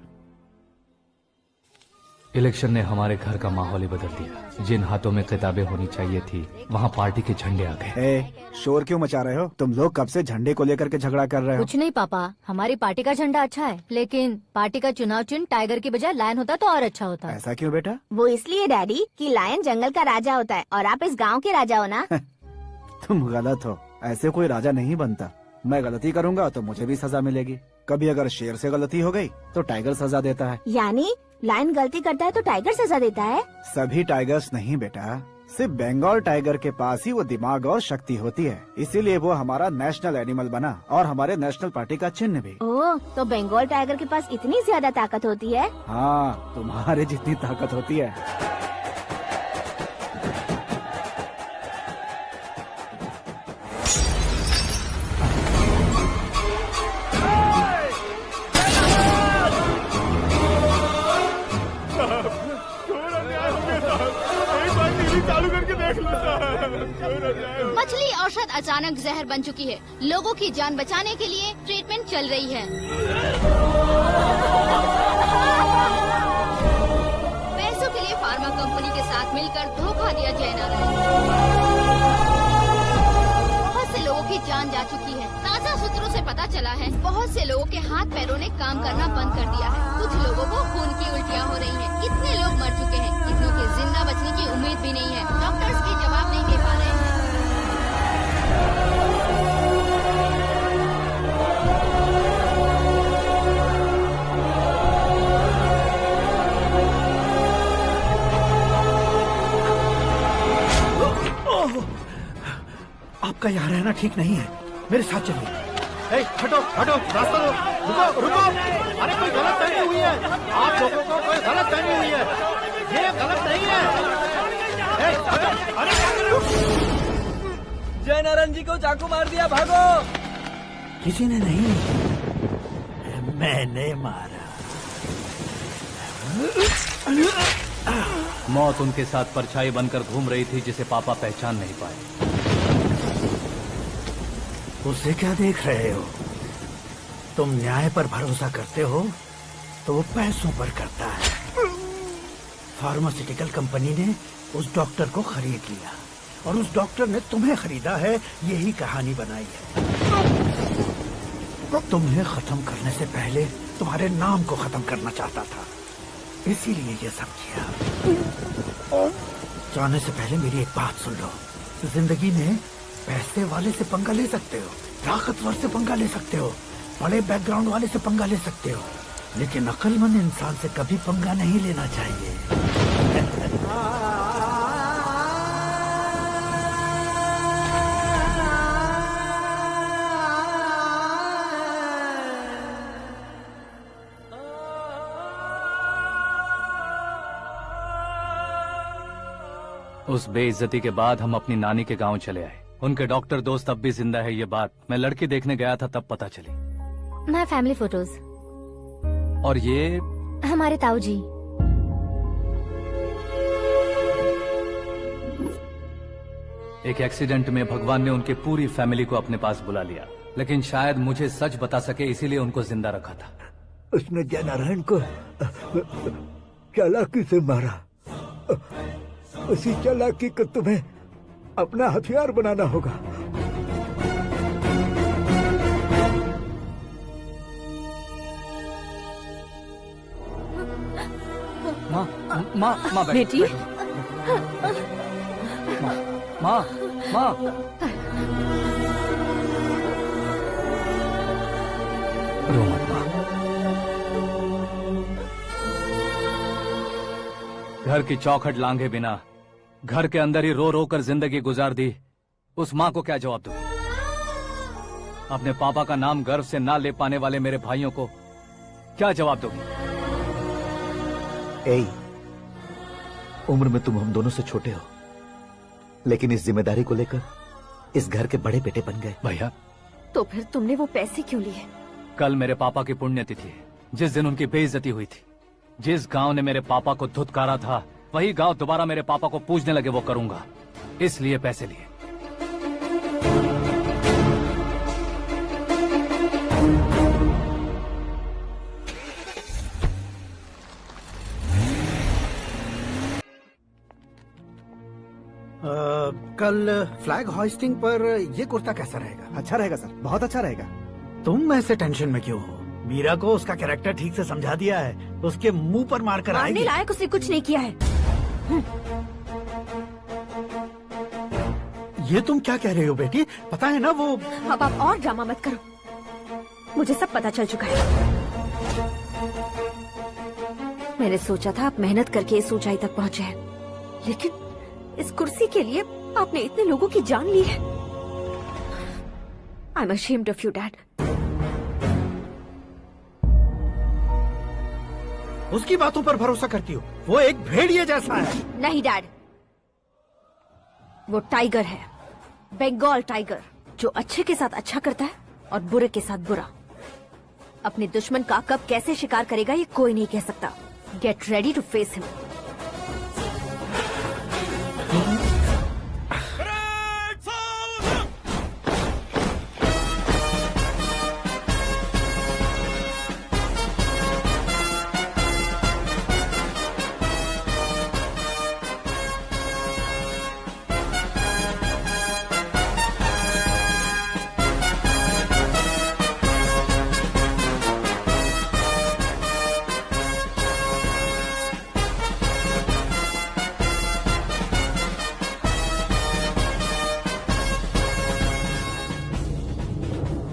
इलेक्शन ने हमारे घर का माहौल ही बदल दिया। जिन हाथों में किताबें होनी चाहिए थी, वहाँ पार्टी के झंडे आ गए। शोर क्यों मचा रहे हो? तुम लोग कब से झंडे को लेकर के झगड़ा कर रहे हो? कुछ नहीं पापा, हमारी पार्टी का झंडा अच्छा है, लेकिन पार्टी का चुनाव चिन्ह टाइगर की बजाय लायन होता तो और अच्छा होता। ऐसा क्यों बेटा? वो इसलिए डैडी कि लायन जंगल का राजा होता है और आप इस गांव के राजा हो ना। तुम गलत हो, ऐसे कोई राजा नहीं बनता। मैं गलती करूंगा तो मुझे भी सजा मिलेगी। कभी अगर शेर से गलती हो गई तो टाइगर सजा देता है। यानी लायन गलती करता है तो टाइगर सजा देता है? सभी टाइगर्स नहीं बेटा, सिर्फ बंगाल टाइगर के पास ही वो दिमाग और शक्ति होती है, इसीलिए वो हमारा नेशनल एनिमल बना और हमारे नेशनल पार्टी का चिन्ह भी। ओह, तो बंगाल टाइगर के पास इतनी ज्यादा ताकत होती है? हाँ, तुम्हारे जितनी ताकत होती है। मछली औषध अचानक जहर बन चुकी है। लोगों की जान बचाने के लिए ट्रीटमेंट चल रही है। पैसों के लिए फार्मा कंपनी के साथ मिलकर धोखा दिया जय नारायण। बहुत से लोगों की जान जा चुकी है। ताज़ा सूत्रों से पता चला है बहुत से लोगों के हाथ पैरों ने काम करना बंद कर दिया है। कुछ लोगों को खून की उल्टियाँ हो रही हैं। कितने लोग मर चुके हैं, कितनों के जिंदा बचने की उम्मीद भी नहीं है। डॉक्टर्स भी जवाब नहीं दे पा रहे हैं। आपका यहाँ रहना ठीक नहीं है, मेरे साथ चलिए। हटो हटो, रास्ता दो। रुको रुको, अरे कोई गलत फहमी हुई है। आप लोगों को कोई गलत फहमी हुई है, ये गलत नहीं है। जय नारायण जी को चाकू मार दिया, भागो। किसी ने नहीं, मैंने मारा। मौत उनके साथ परछाई बनकर घूम रही थी, जिसे पापा पहचान नहीं पाए। उसे क्या देख रहे हो? तुम न्याय पर भरोसा करते हो तो वो पैसों पर करता है। फार्मास्यूटिकल कंपनी ने उस डॉक्टर को खरीद लिया और उस डॉक्टर ने तुम्हें खरीदा है, यही कहानी बनाई है। तुम्हें खत्म करने से पहले तुम्हारे नाम को खत्म करना चाहता था, इसीलिए ये सब किया। जाने से पहले मेरी एक बात सुन लो। जिंदगी में पैसे वाले से पंगा ले सकते हो, ताकतवर से पंगा ले सकते हो, बड़े बैकग्राउंड वाले से पंगा ले सकते हो, लेकिन अक्लमंद इंसान से कभी पंगा नहीं लेना चाहिए। उस बेइज्जती के बाद हम अपनी नानी के गांव चले आए। उनके डॉक्टर दोस्त अब भी जिंदा है, ये बात मैं लड़की देखने गया था तब पता चली। My family photos. और ये हमारे ताऊ जी। एक एक्सीडेंट में भगवान ने उनकी पूरी फैमिली को अपने पास बुला लिया, लेकिन शायद मुझे सच बता सके इसीलिए उनको जिंदा रखा था। उसने जयनारायण को चालाकी से मारा। उसी चालाकी को तुम्हें अपना हथियार बनाना होगा। माँ बेटी। माँ रो मत माँ। घर की चौखट लांघे बिना घर के अंदर ही रो रो कर जिंदगी गुजार दी उस माँ को क्या जवाब दूं? अपने पापा का नाम गर्व से ना ले पाने वाले मेरे भाइयों को क्या जवाब दोगी? उम्र में तुम हम दोनों से छोटे हो, लेकिन इस जिम्मेदारी को लेकर इस घर के बड़े बेटे बन गए। भैया तो फिर तुमने वो पैसे क्यों लिए? कल मेरे पापा की पुण्यतिथि है, जिस दिन उनकी बेइज्जती हुई थी। जिस गांव ने मेरे पापा को धुतकारा था वही गांव दोबारा मेरे पापा को पूजने लगे वो करूंगा, इसलिए पैसे लिए। कल फ्लैग होइस्टिंग पर ये कुर्ता कैसा रहेगा? अच्छा रहेगा सर, बहुत अच्छा रहेगा। तुम ऐसे टेंशन में क्यों हो? मीरा को उसका कैरेक्टर ठीक से समझा दिया है, उसके मुंह पर मारकर मारने आएगी। लायक उसने कुछ नहीं किया है। ये तुम क्या कह रहे हो बेटी? पता है ना वो। अब आप और ड्रामा मत करो, मुझे सब पता चल चुका है। मैंने सोचा था आप मेहनत करके इस ऊंचाई तक पहुंचे हैं, लेकिन इस कुर्सी के लिए आपने इतने लोगों की जान ली है। I am ashamed of you dad. उसकी बातों पर भरोसा करती हो? वो एक भेड़िए जैसा है। नहीं डैड, वो टाइगर है, बंगाल टाइगर, जो अच्छे के साथ अच्छा करता है और बुरे के साथ बुरा। अपने दुश्मन का कब कैसे शिकार करेगा ये कोई नहीं कह सकता। Get ready to face him.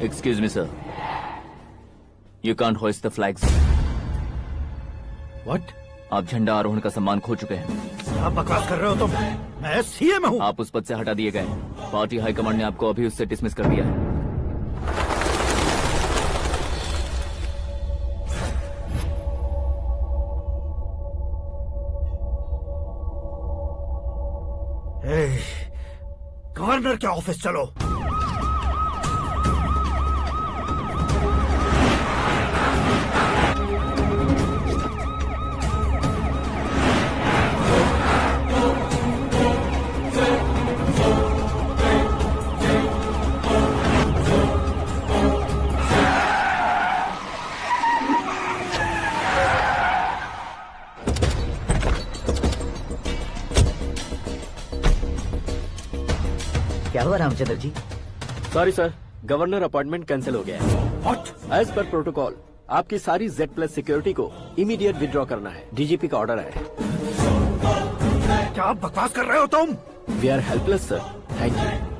Excuse me, sir. You can't hoist the flags. What? आप झंडा आरोहण का सम्मान खो चुके हैं। क्या बकवास कर रहे हो तुम? मैं सीएम हूँ। आप उस पद से हटा दिए गए। पार्टी हाईकमांड ने आपको अभी उससे डिसमिस कर दिया है। गवर्नर के ऑफिस चलो। क्या हुआ Ramchandra ji? Sorry sir, governor appointment cancel हो गया है। What? एज पर प्रोटोकॉल आपकी सारी Z+ सिक्योरिटी को इमीडिएट विड्रॉ करना है। डीजीपी का ऑर्डर है। क्या क्या बकवास कर रहे हो तुम? We are helpless sir. Thank you.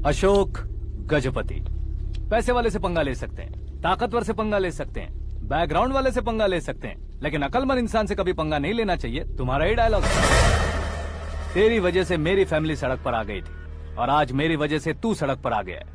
Ashok Gajapati पैसे वाले से पंगा ले सकते हैं, ताकतवर से पंगा ले सकते हैं, बैकग्राउंड वाले से पंगा ले सकते हैं, लेकिन अकलमंद इंसान से कभी पंगा नहीं लेना चाहिए। तुम्हारा ही डायलॉग। तेरी वजह से मेरी फैमिली सड़क पर आ गई थी और आज मेरी वजह से तू सड़क पर आ गया है।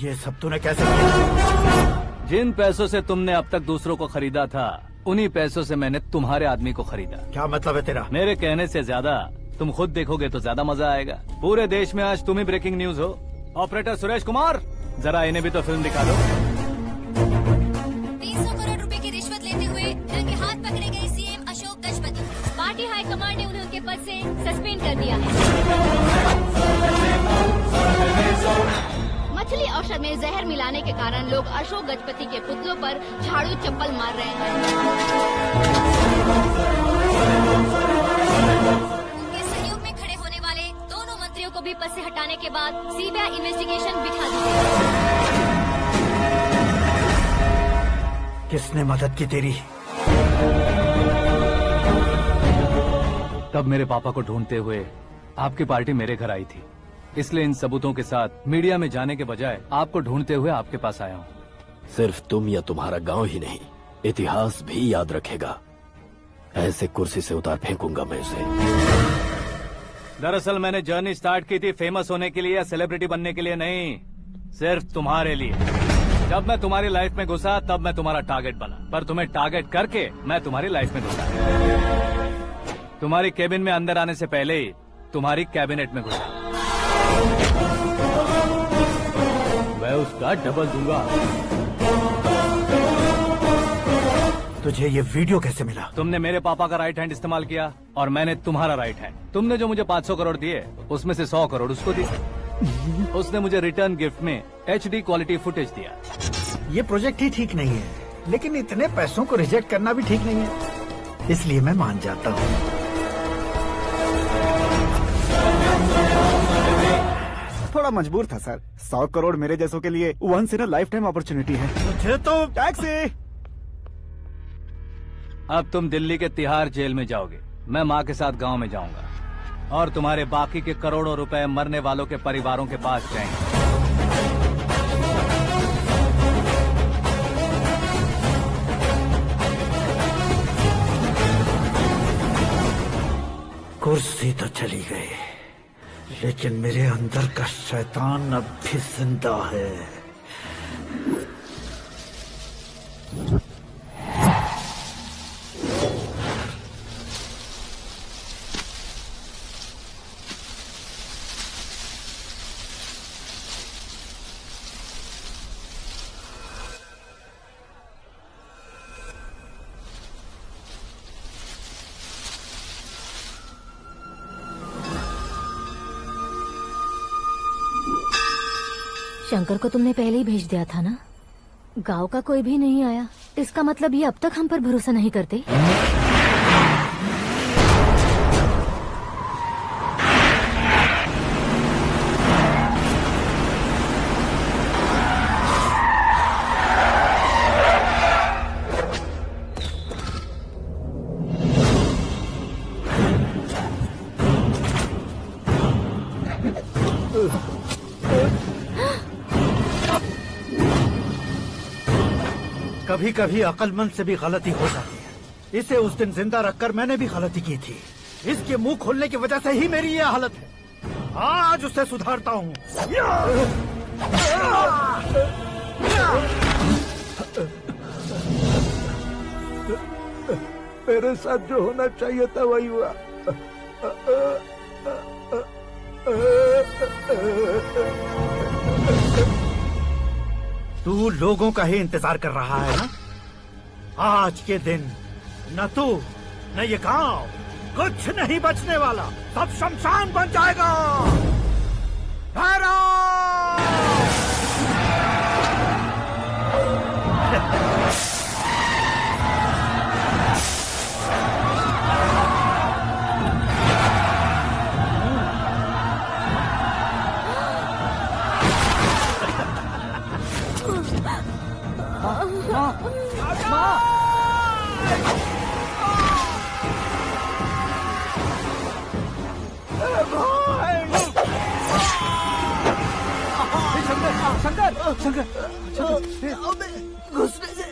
ये सब तूने कैसे किया? जिन पैसों से तुमने अब तक दूसरों को खरीदा था, उन्हीं पैसों से मैंने तुम्हारे आदमी को खरीदा। क्या मतलब है तेरा? मेरे कहने से ज्यादा तुम खुद देखोगे तो ज्यादा मजा आएगा। पूरे देश में आज तुम ही ब्रेकिंग न्यूज हो। ऑपरेटर सुरेश कुमार, जरा इन्हें भी तो फिल्म दिखा दो। 300 करोड़ रुपए की रिश्वत लेते हुए रंगे हाथ पकड़े गए CM Ashok Gajapati. Party high command ने उन्हें उनके पद से सस्पेंड कर दिया है। मछली औषध में जहर मिलाने के कारण लोग अशोक गजपति के पुतलों पर झाड़ू चप्पल मार रहे हैं। उनके सहयोग में खड़े होने वाले दोनों मंत्रियों को भी पद से हटाने के बाद सीबीआई इन्वेस्टिगेशन बिठा दी गई। किसने मदद की तेरी? तब मेरे पापा को ढूंढते हुए आपकी पार्टी मेरे घर आई थी, इसलिए इन सबूतों के साथ मीडिया में जाने के बजाय आपको ढूंढते हुए आपके पास आया हूँ। सिर्फ तुम या तुम्हारा गांव ही नहीं, इतिहास भी याद रखेगा। ऐसे कुर्सी से उतार फेंकूंगा मैं उसे। दरअसल मैंने जर्नी स्टार्ट की थी फेमस होने के लिए या सेलिब्रिटी बनने के लिए नहीं, सिर्फ तुम्हारे लिए। जब मैं तुम्हारी लाइफ में घुसा तब मैं तुम्हारा टारगेट बना, पर तुम्हें टारगेट करके मैं तुम्हारी लाइफ में घुसा। तुम्हारी केबिन में अंदर आने से पहले ही तुम्हारी कैबिनेट में घुसा। मैं उसका डबल दूंगा। तुझे ये वीडियो कैसे मिला? तुमने मेरे पापा का राइट हैंड इस्तेमाल किया और मैंने तुम्हारा राइट हैंड। तुमने जो मुझे 500 करोड़ दिए, उसमें से 100 करोड़ उसको दिए। उसने मुझे रिटर्न गिफ्ट में HD क्वालिटी फुटेज दिया। ये प्रोजेक्ट ही ठीक नहीं है, लेकिन इतने पैसों को रिजेक्ट करना भी ठीक नहीं है, इसलिए मैं मान जाता हूँ। थोड़ा मजबूर था सर। 100 करोड़ मेरे जैसों के लिए once in a lifetime opportunity है। मुझे तो टैक्सी। अब तुम दिल्ली के तिहाड़ जेल में जाओगे, मैं माँ के साथ गांव में जाऊंगा और तुम्हारे बाकी के करोड़ों रुपए मरने वालों के परिवारों के पास जाएंगे। कुर्सी तो चली गई, लेकिन मेरे अंदर का शैतान अब भी जिंदा है। शंकर को तुमने पहले ही भेज दिया था ना? गांव का कोई भी नहीं आया, इसका मतलब ये अब तक हम पर भरोसा नहीं करते। कभी कभी अक्लमंद से भी गलती हो जाती है। इसे उस दिन जिंदा रखकर मैंने भी गलती की थी। इसके मुंह खोलने की वजह से ही मेरी ये हालत है। आज उसे सुधारता हूँ। मेरे साथ जो होना चाहिए था वही हुआ। तू लोगों का ही इंतजार कर रहा है ना? आज के दिन न तू न ये गांव कुछ नहीं बचने वाला, सब शमशान बन जाएगा। घुसने से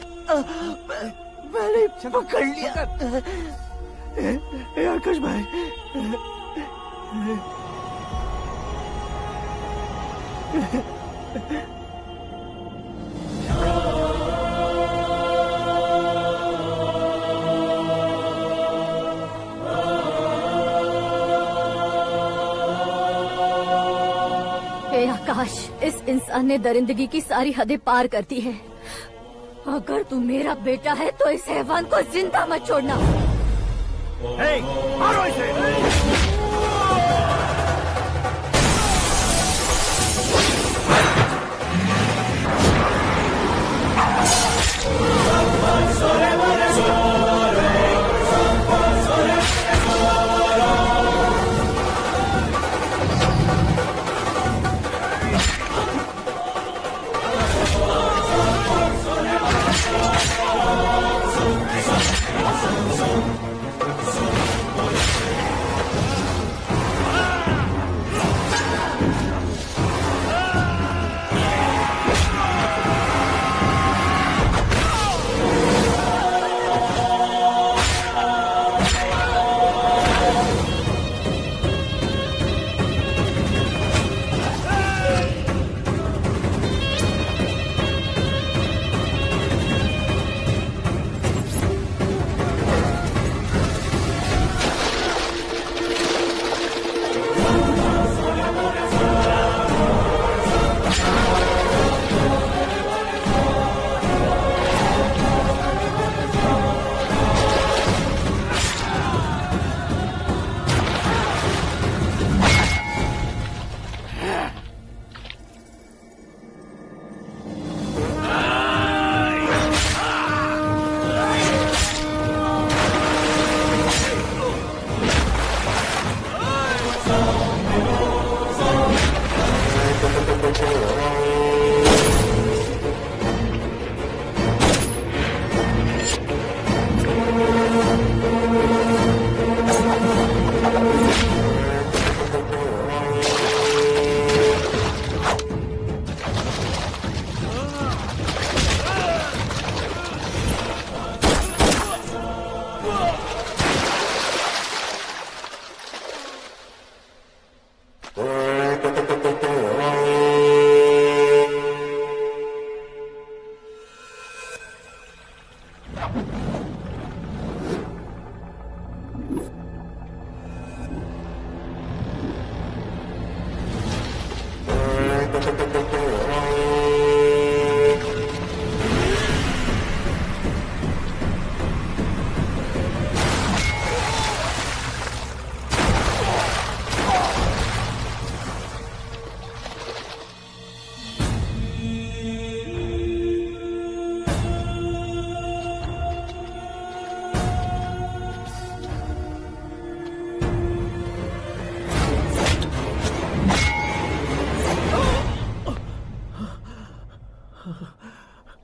मैंने पकड़ लिया। आकाश भाई, हे आकाश, इस इंसान ने दरिंदगी की सारी हदें पार कर दी है। अगर तू मेरा बेटा है तो इस हैवान को जिंदा मत छोड़ना। मारो इसे।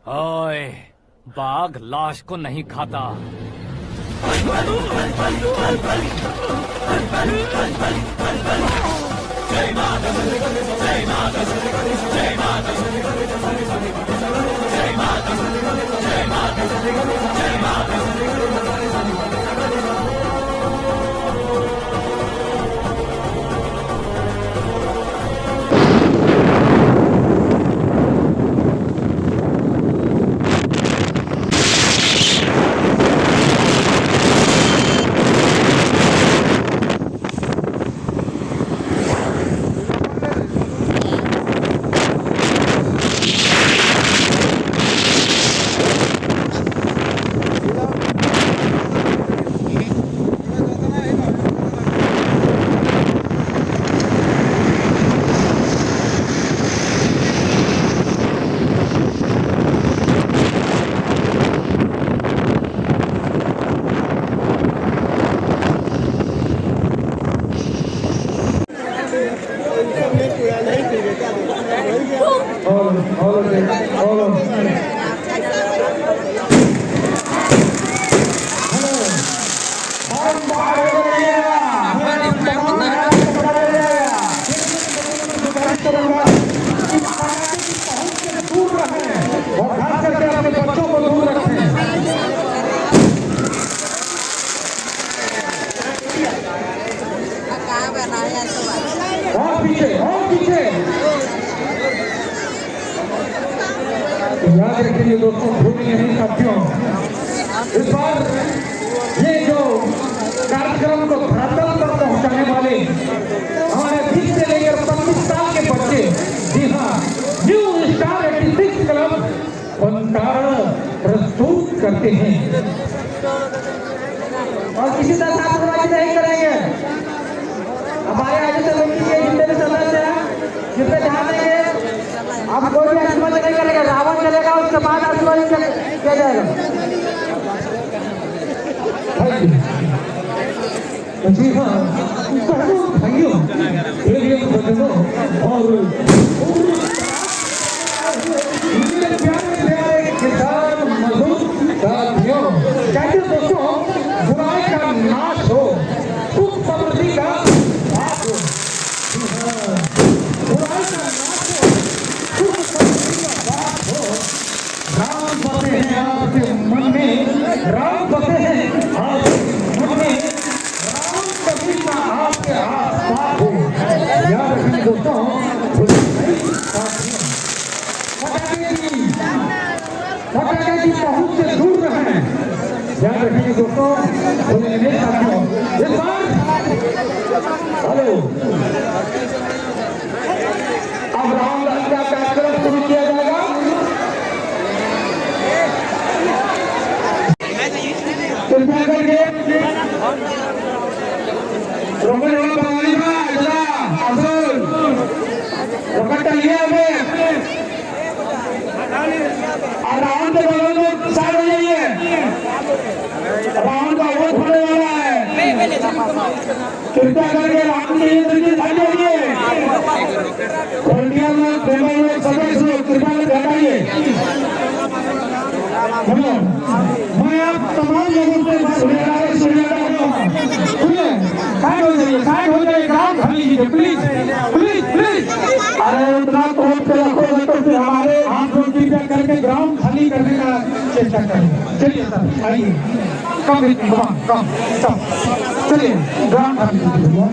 ओए, बाघ लाश को नहीं खाता। जय माता जय माता जय माता जय माता जय माता जय माता। याद रखिए दोस्तों, भूलेंगे नहीं साथियों, इस बार ये जो कार्यक्रम को धरातल पर पहुंचाने वाले हमारे 20 से लेकर 25 साल के बच्चे, जी हाँ, न्यू स्टार 86 क्लब पंतारा प्रस्तुत करते हैं। और किसी तरह लापरवाही नहीं करेंगे। हमारे आगे समिति के जितने भी सदस्य हैं, जितने ध्यान देंगे, अब कोई भी आशीर्वाद नहीं करेगा, रावण चलेगा, उसके बाद आशीर्वाद किया जाएगा। जी हाँ, भाइयों, एक बच्चों और मेरे प्यारे किसान मजदूर साथियों, कहते दोस्तों, बुराई का नाश हो, सुख समृद्धि का नाश हो। बुराई का नाश हो, सुख समृद्धि का नाश हो। राम बसे हैं आपके मन में, राम बसे हैं आपके मन में, राम कभी का आपके आसपास हो। याद रखिए दोस्तों, पटाखे की पहुंच से दूर रहें। याद रखिए दोस्तों, बोलेंगे साथियों, इस बार हेलो, अब राम का कार्यक्रम शुरू किया जाएगा। कृपया करके रावण के बगल में साइड हो जाइए, रावण का वोट होने वाला है। कृपया करके रावण के साइड होइए। इंडिया में सदस्य कृपया करके हटाइए। मैं आप तमाम लोगों से साइड हो जाइए, साइड हो जाइए, ग्राउंड खाली कीजिए, प्लीज प्लीज प्लीज। अरे उतना कोर्ट पे रखो तो फिर हमारे हाथ को कृपया करके ग्राउंड खाली करने का चेष्टा करें। चलिए सर, आइए, कम कम चलिए ग्राउंड खाली कीजिए।